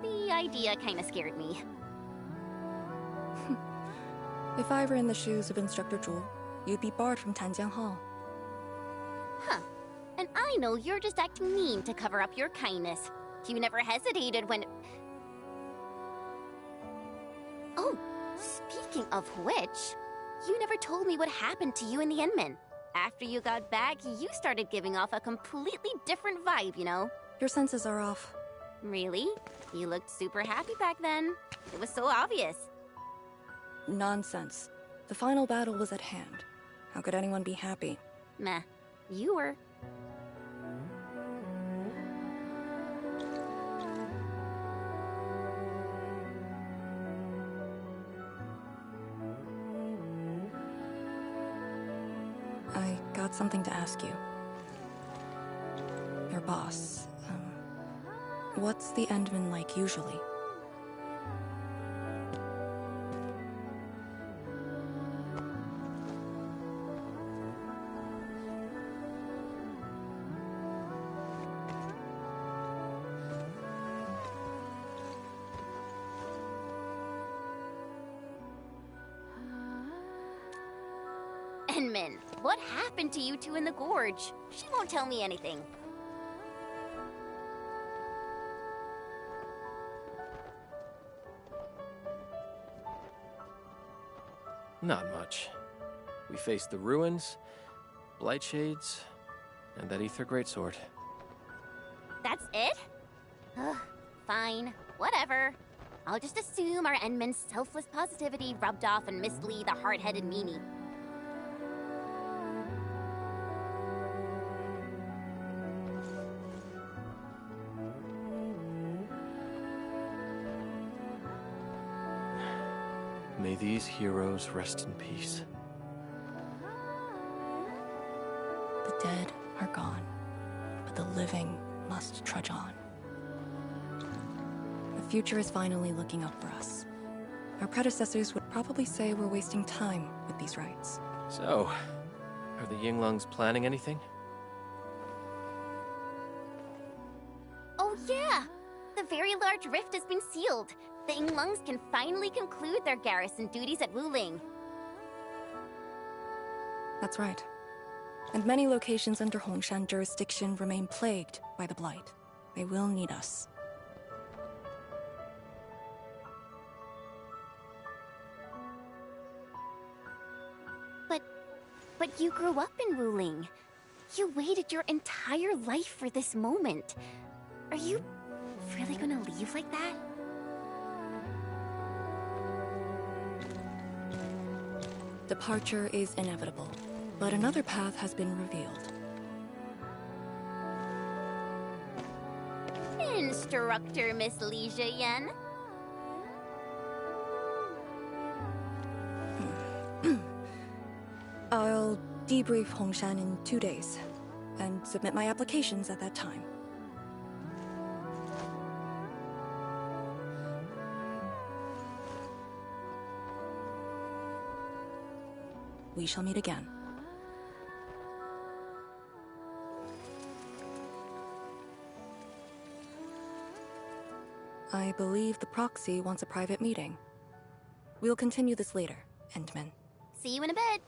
The idea kinda scared me. If I were in the shoes of Instructor Zhu, you'd be barred from Tanjiang Hall. Huh. And I know you're just acting mean to cover up your kindness. You never hesitated when... Oh, speaking of which, you never told me what happened to you and the Enman. After you got back, you started giving off a completely different vibe, you know? Your senses are off. Really? You looked super happy back then. It was so obvious. Nonsense. The final battle was at hand. How could anyone be happy? Meh. You were. I got something to ask you. Your boss, what's the Endman like usually? Enman, what happened to you two in the gorge? She won't tell me anything. Not much. We faced the ruins, Blightshades, and that Ether Greatsword. That's it? Ugh, fine. Whatever. I'll just assume our Enman's selfless positivity rubbed off on Miss Lee, the hard-headed meanie. May these heroes rest in peace. The dead are gone, but the living must trudge on. The future is finally looking up for us. Our predecessors would probably say we're wasting time with these rites. So, are the Yinglungs planning anything? The very large rift has been sealed. The Inglungs can finally conclude their garrison duties at Wuling. That's right. And many locations under Hongshan jurisdiction remain plagued by the Blight. They will need us. But you grew up in Wuling. You waited your entire life for this moment. Are you really gonna leave like that? Departure is inevitable, but another path has been revealed. Instructor Miss Li Zheyan. I'll debrief Hongshan in 2 days, and submit my applications at that time. We shall meet again. I believe the proxy wants a private meeting. We'll continue this later, Endman. See you in a bit.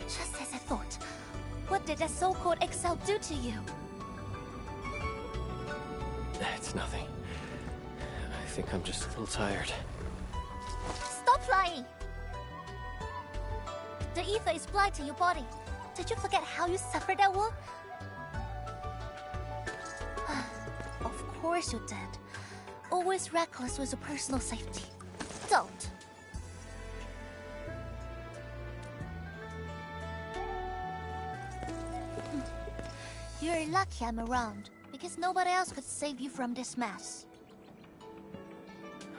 Just as I thought. What did that so-called Excel do to you? It's nothing. I think I'm just a little tired. Stop flying! The ether is blighting your body. Did you forget how you suffered that wound? Of course you did. Always reckless with your personal safety. Don't. You're lucky I'm around, because nobody else could save you from this mess.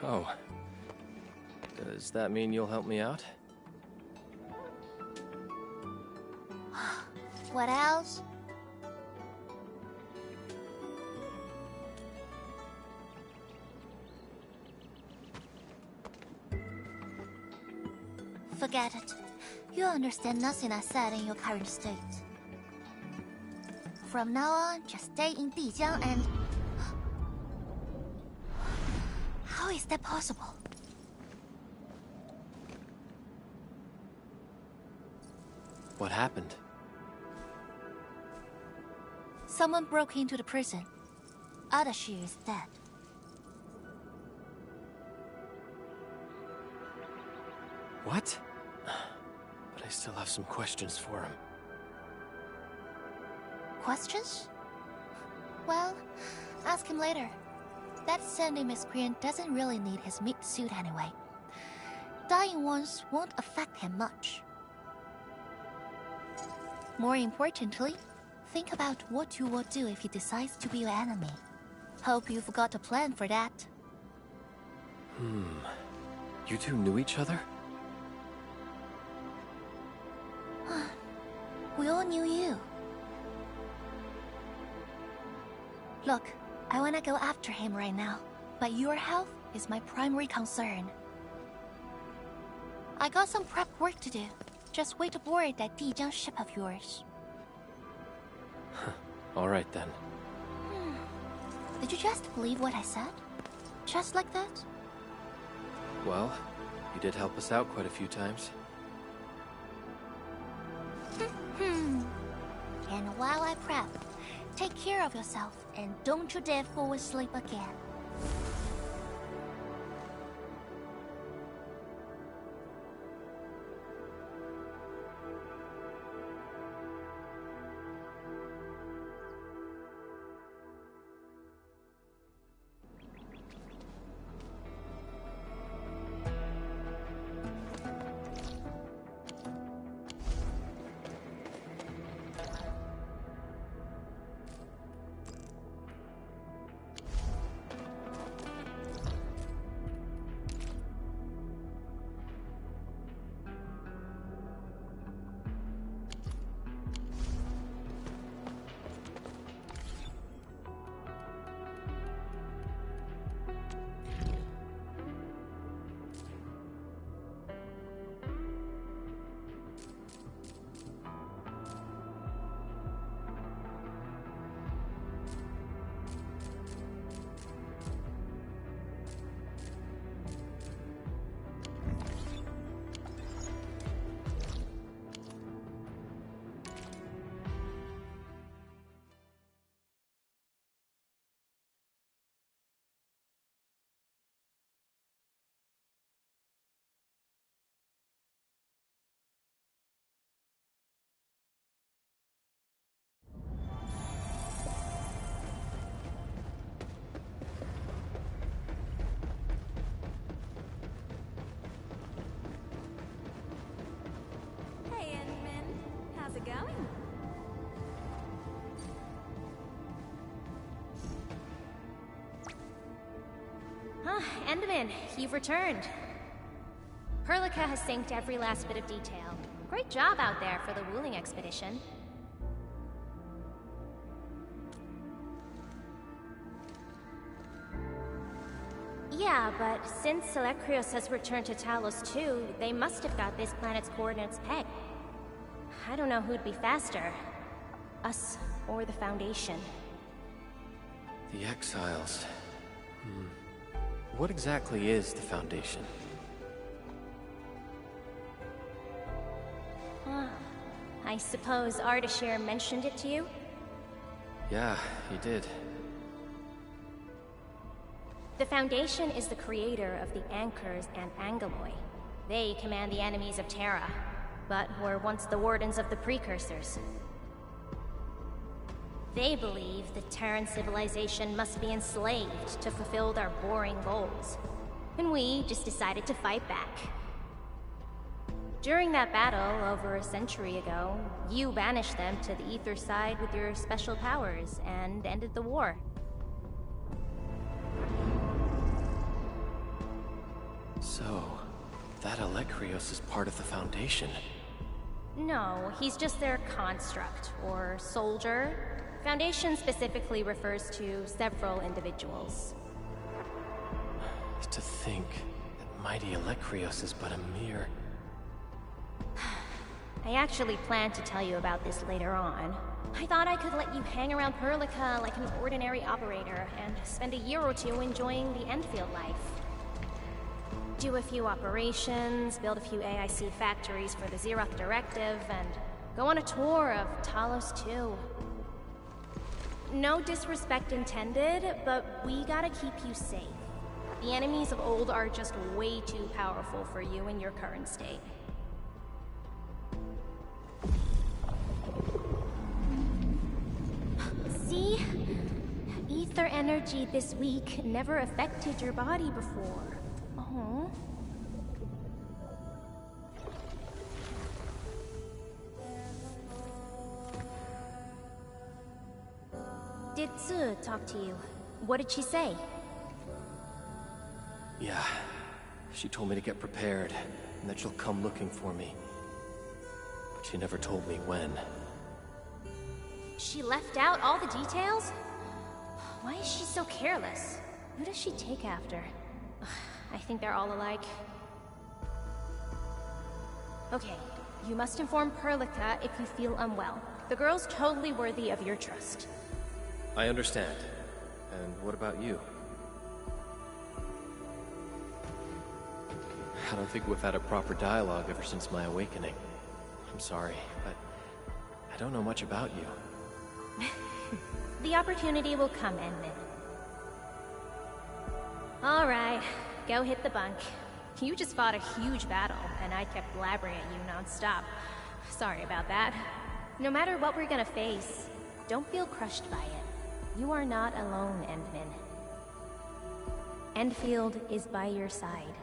Oh. Does that mean you'll help me out? What else? Forget it. You understand nothing I said in your current state. From now on, just stay in Dijiang and... How is that possible? What happened? Someone broke into the prison. Adashi is dead. What? But I still have some questions for him. Questions? Well, ask him later. That sandy miscreant doesn't really need his meat suit anyway. Dying ones won't affect him much. More importantly, think about what you will do if he decides to be your enemy. Hope you've got a plan for that. You two knew each other? We all knew you. Look, I wanna go after him right now, but your health is my primary concern. I got some prep work to do. Just wait aboard that Dijiang ship of yours. All right then. Did you just believe what I said? Just like that? Well, you did help us out quite a few times. while I prep. Take care of yourself, and don't you dare fall asleep again. Going? Enderman, you've returned. Perlica has synced every last bit of detail. Great job out there for the Wuling expedition. Yeah, but since Seleucus has returned to Talos too, they must have got this planet's coordinates pegged. I don't know who'd be faster. Us or the Foundation. The Exiles. What exactly is the Foundation? I suppose Ardashir mentioned it to you? Yeah, he did. The Foundation is the creator of the Anchors and Angeloi. They command the enemies of Terra, but were once the wardens of the Precursors. They believe the Terran civilization must be enslaved to fulfill their boring goals. And we just decided to fight back. During that battle, over a century ago, you banished them to the Ether side with your special powers and ended the war. So, that Alekrios is part of the Foundation. No, he's just their construct, or soldier. Foundation specifically refers to several individuals. To think that mighty Alekrios is but a mere... I actually planned to tell you about this later on. I thought I could let you hang around Perlica like an ordinary operator and spend a year or two enjoying the Endfield life. Do a few operations, build a few AIC factories for the Xeroth Directive, and go on a tour of Talos 2. No disrespect intended, but we gotta keep you safe. The enemies of old are just way too powerful for you in your current state. See? Ether energy this week never affected your body before. Oh. Did Tzu talk to you? What did she say? Yeah. She told me to get prepared, and that she'll come looking for me. But she never told me when. She left out all the details? Why is she so careless? Who does she take after? I think they're all alike. Okay, you must inform Perlica if you feel unwell. The girl's totally worthy of your trust. I understand. And what about you? I don't think we've had a proper dialogue ever since my awakening. I'm sorry, but I don't know much about you. The opportunity will come, Enmin. Alright, go hit the bunk. You just fought a huge battle, and I kept blabbering at you non-stop. Sorry about that. No matter what we're gonna face, don't feel crushed by it. You are not alone, Endmin. Endfield is by your side.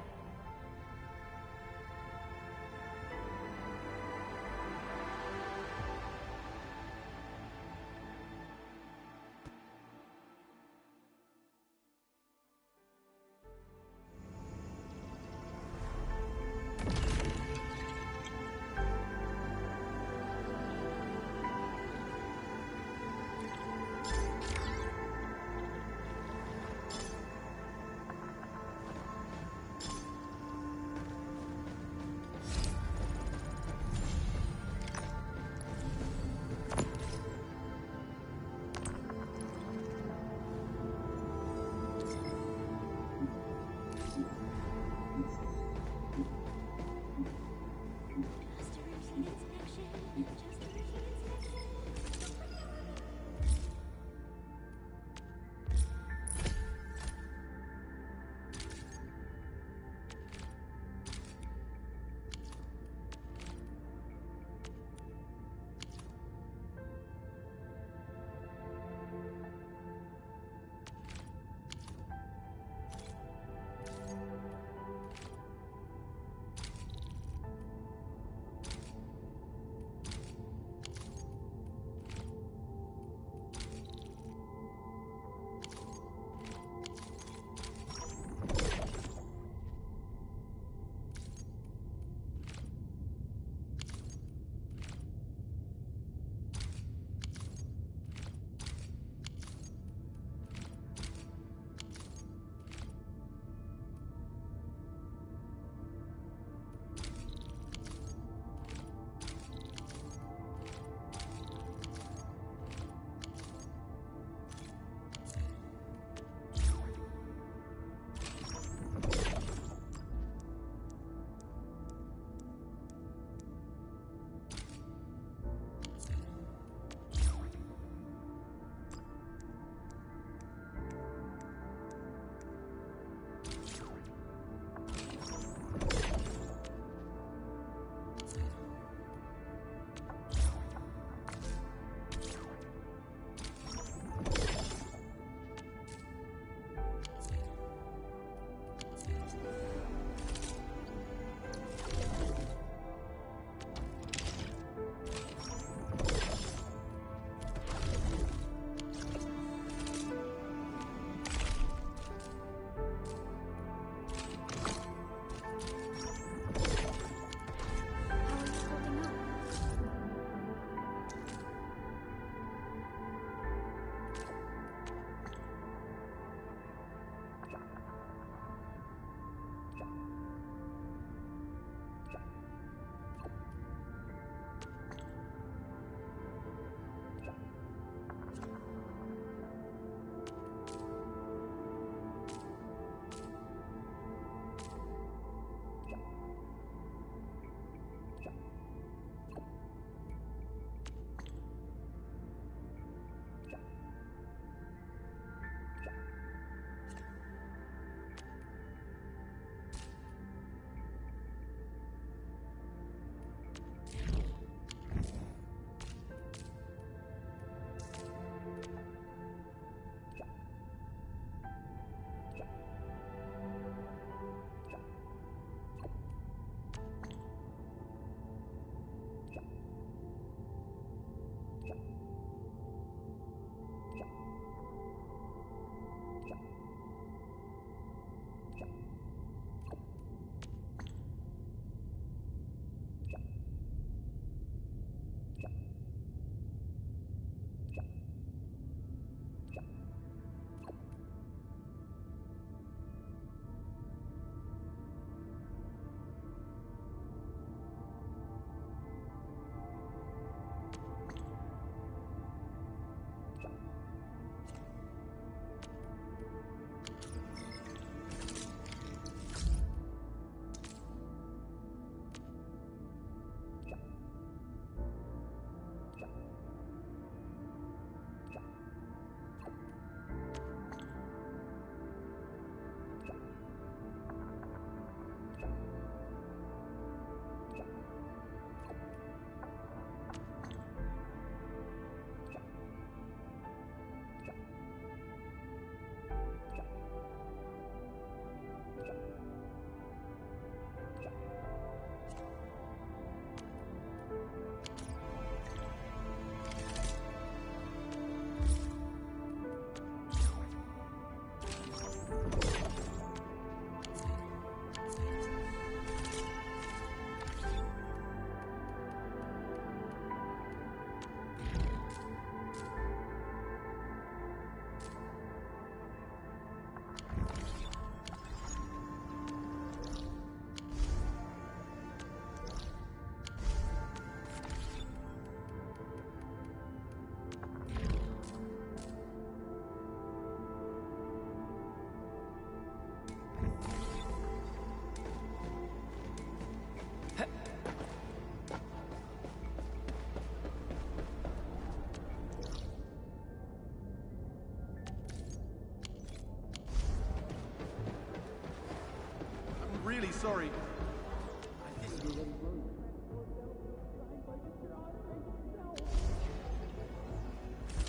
sorry.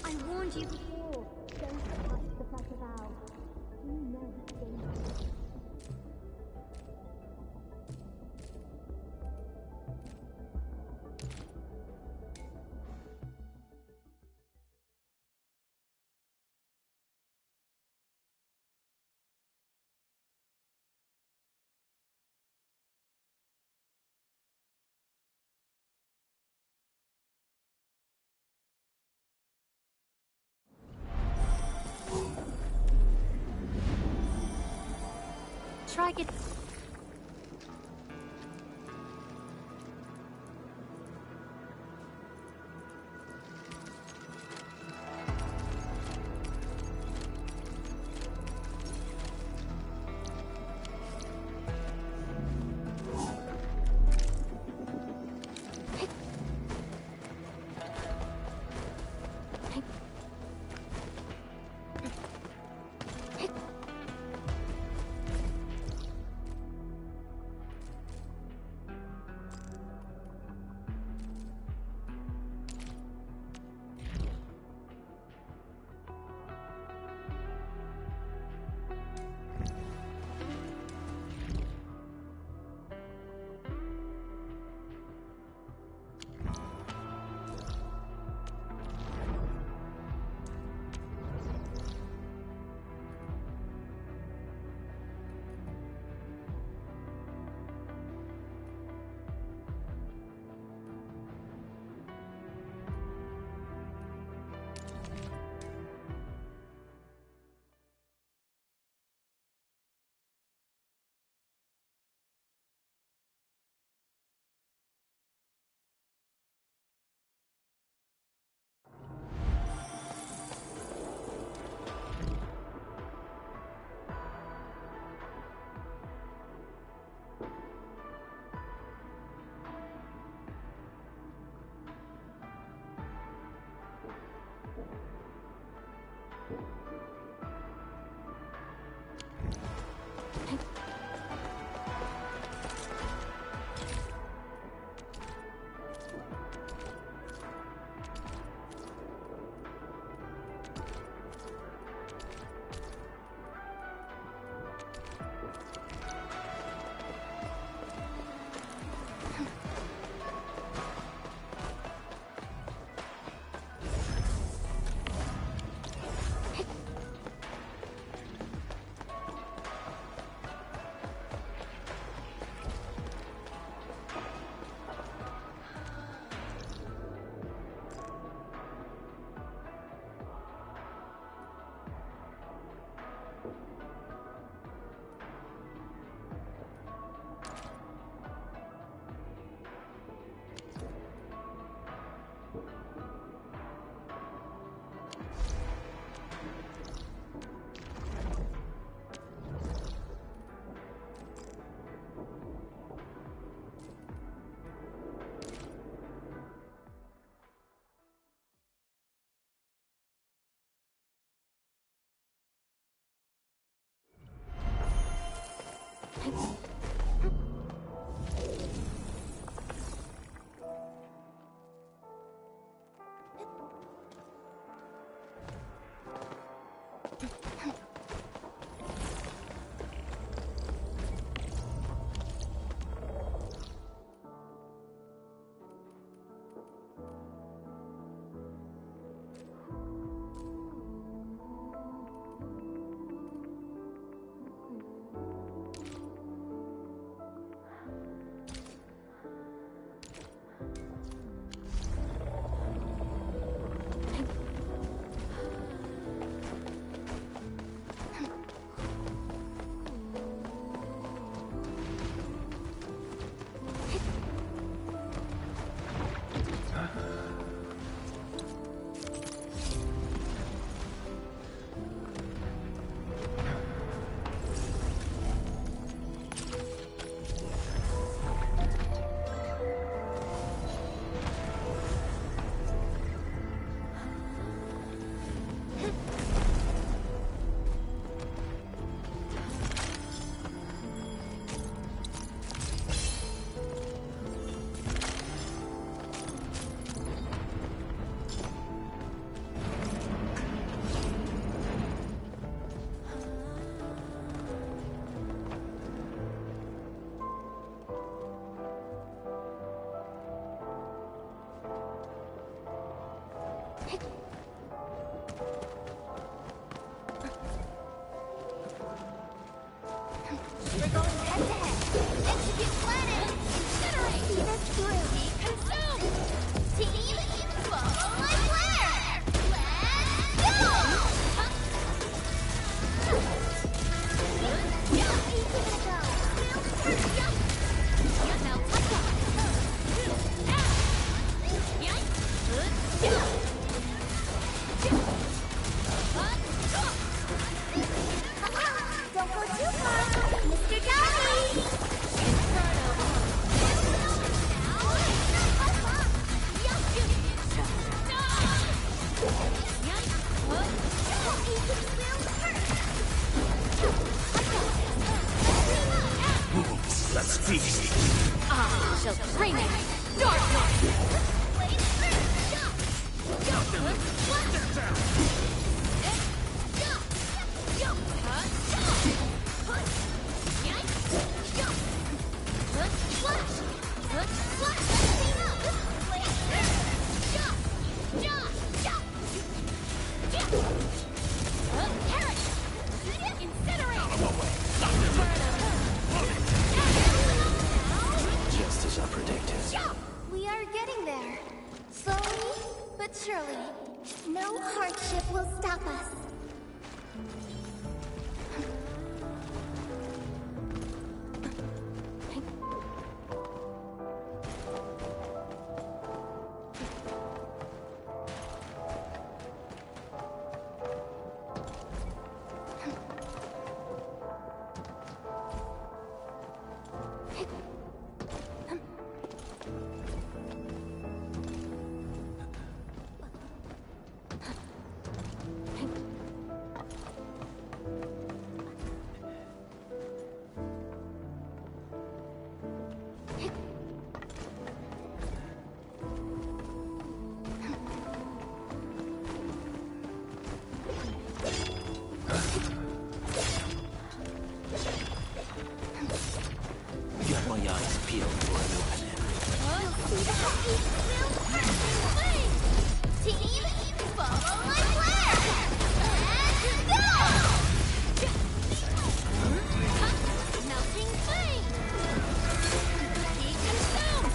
I warned you before. Don't trust the Flesh of Owl. You know it's dangerous. Try get. We're going head to head. Execute planet! Incinerate! See this through! Consume! Team, follow my plan! Let's go! Now touch off! Don't go too far, Mr. Dolly! Let's feast. I shall bring it! Just as I predicted. We are getting there. Slowly, but surely. No hardship will stop us. Got my eyes peeled for an opening. Team, follow my plan! Let's go! Melting flame! Be consumed!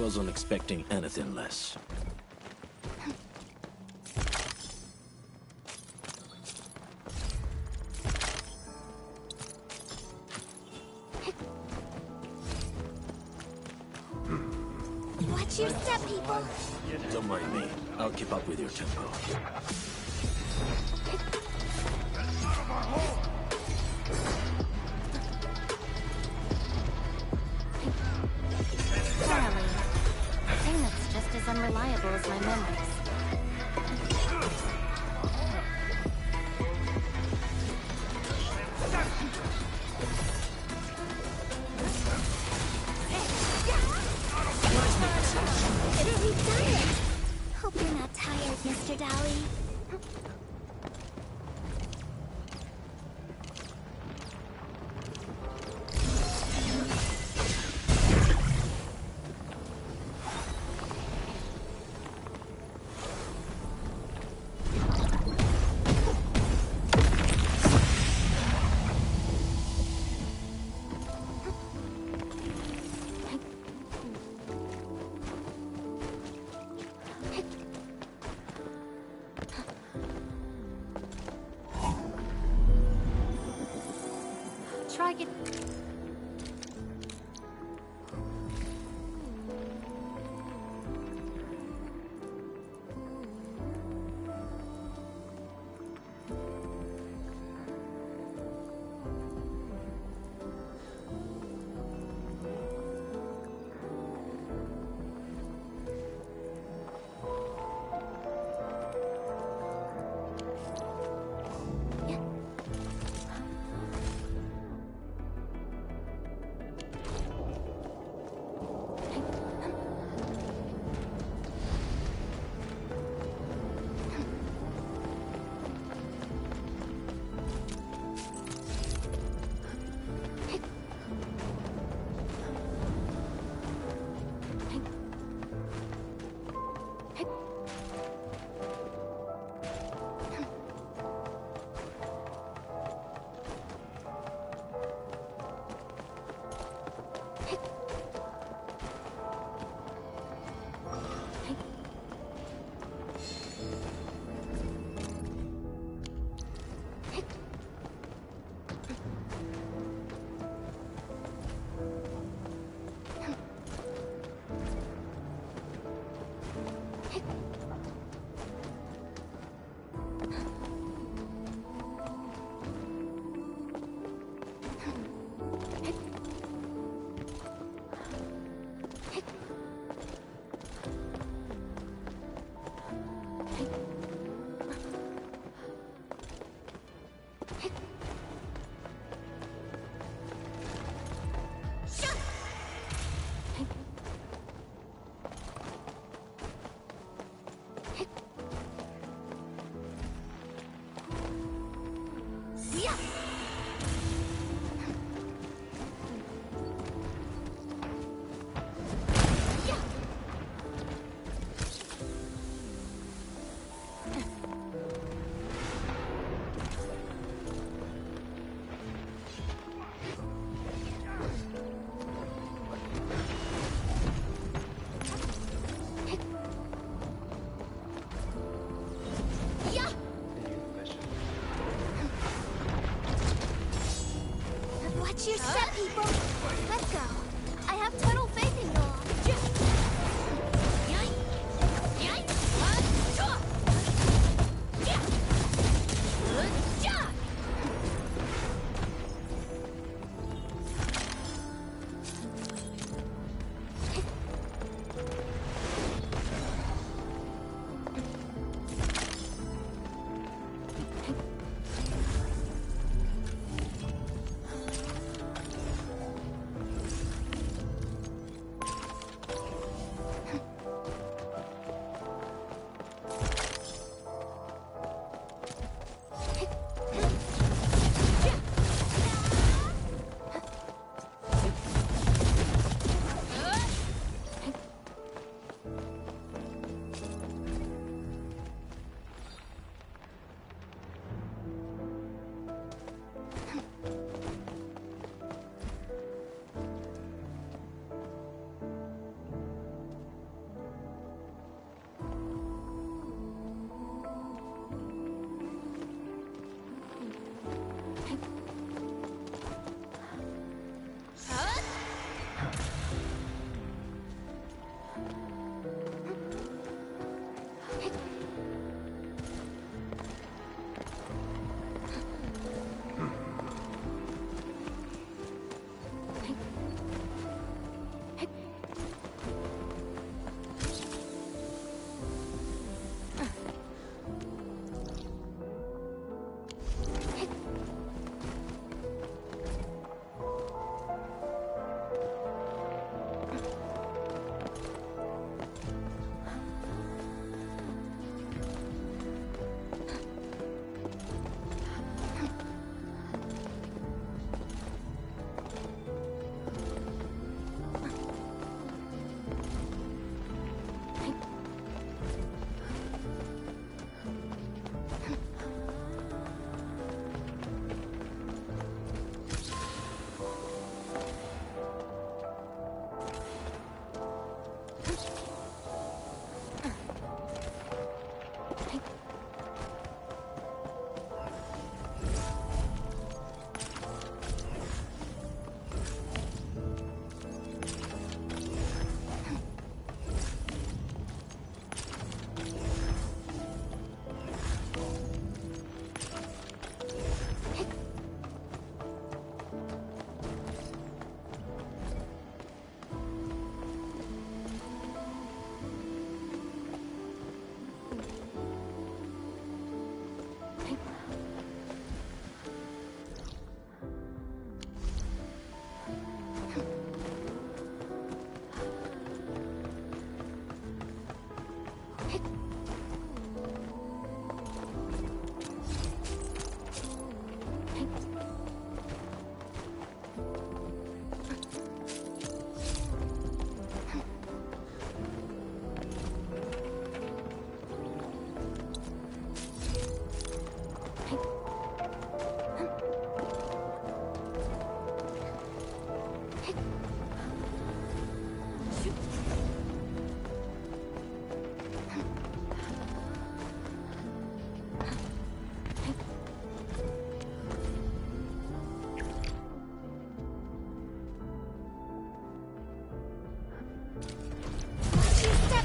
Wasn't expecting anything less. Watch your step, people. Don't mind me. I'll keep up with your tempo. Charlie. A thing that's just as unreliable as my memories. We've done it. Hope you're not tired, Mr. Dolly. Try get...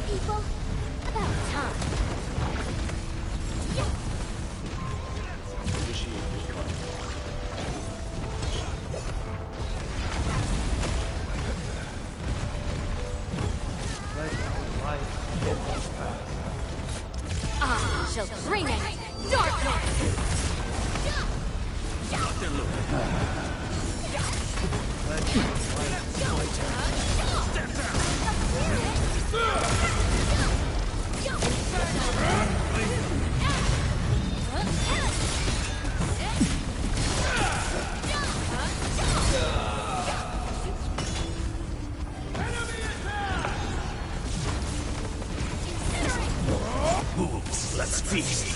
people. About time. I shall bring it. Darkness. Let's feast.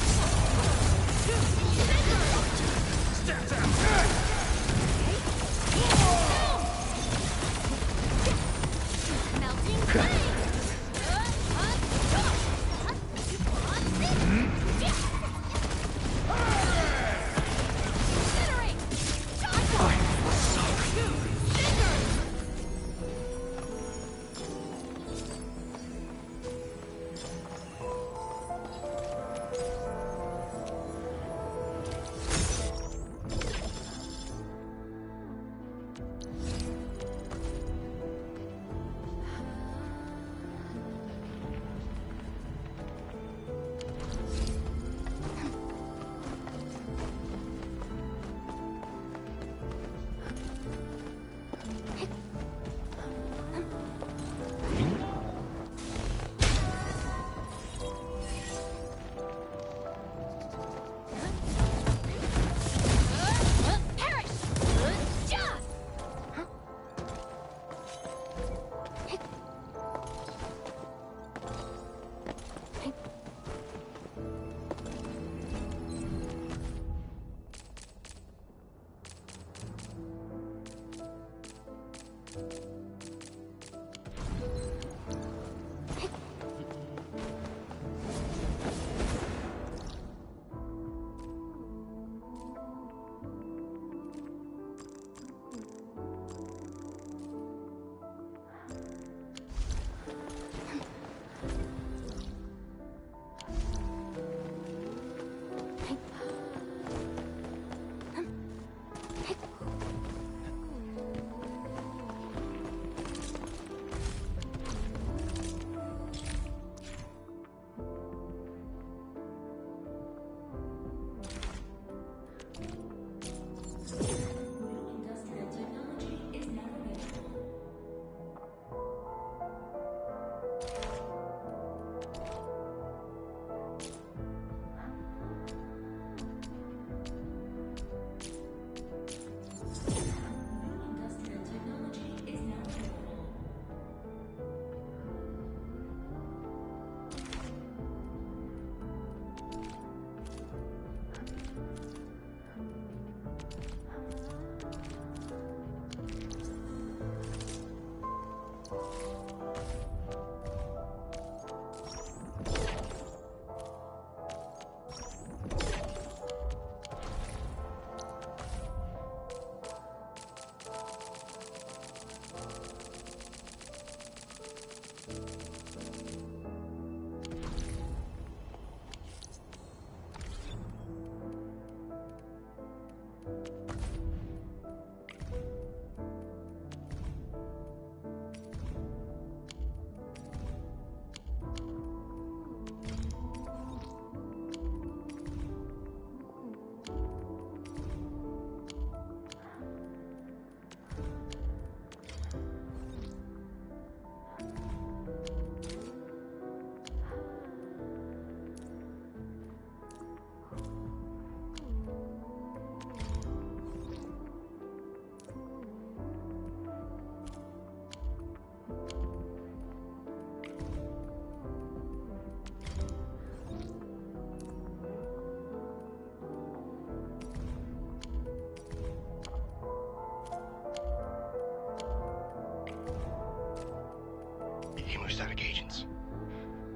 Hemostatic agents.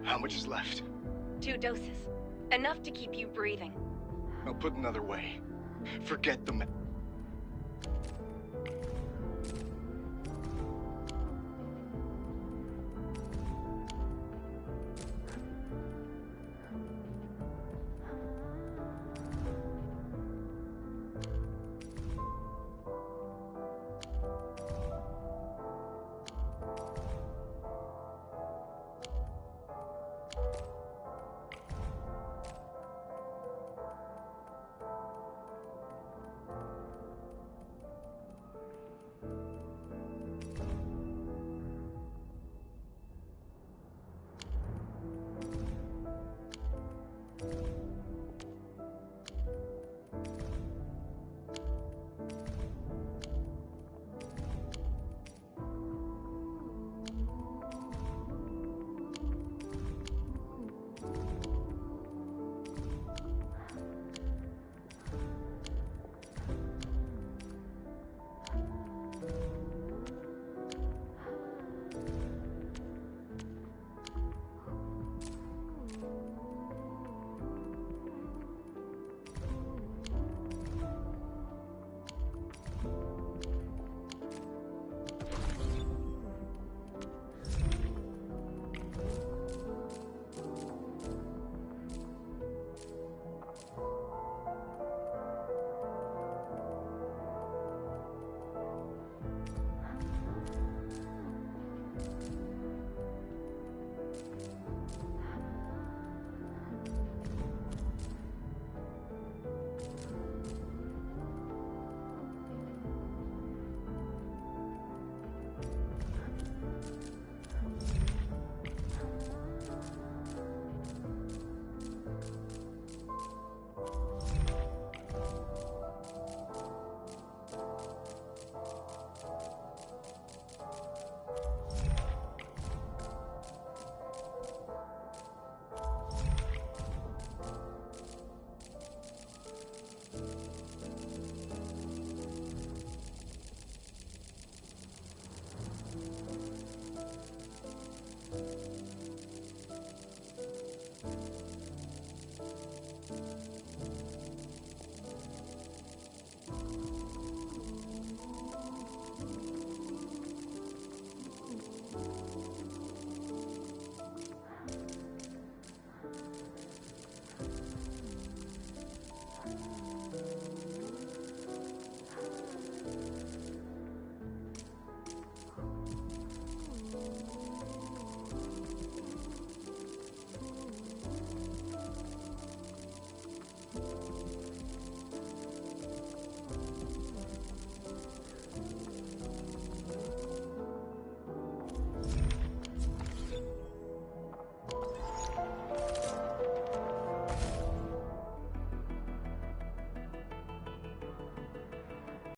How much is left? 2 doses. Enough to keep you breathing. I'll put another way. Forget the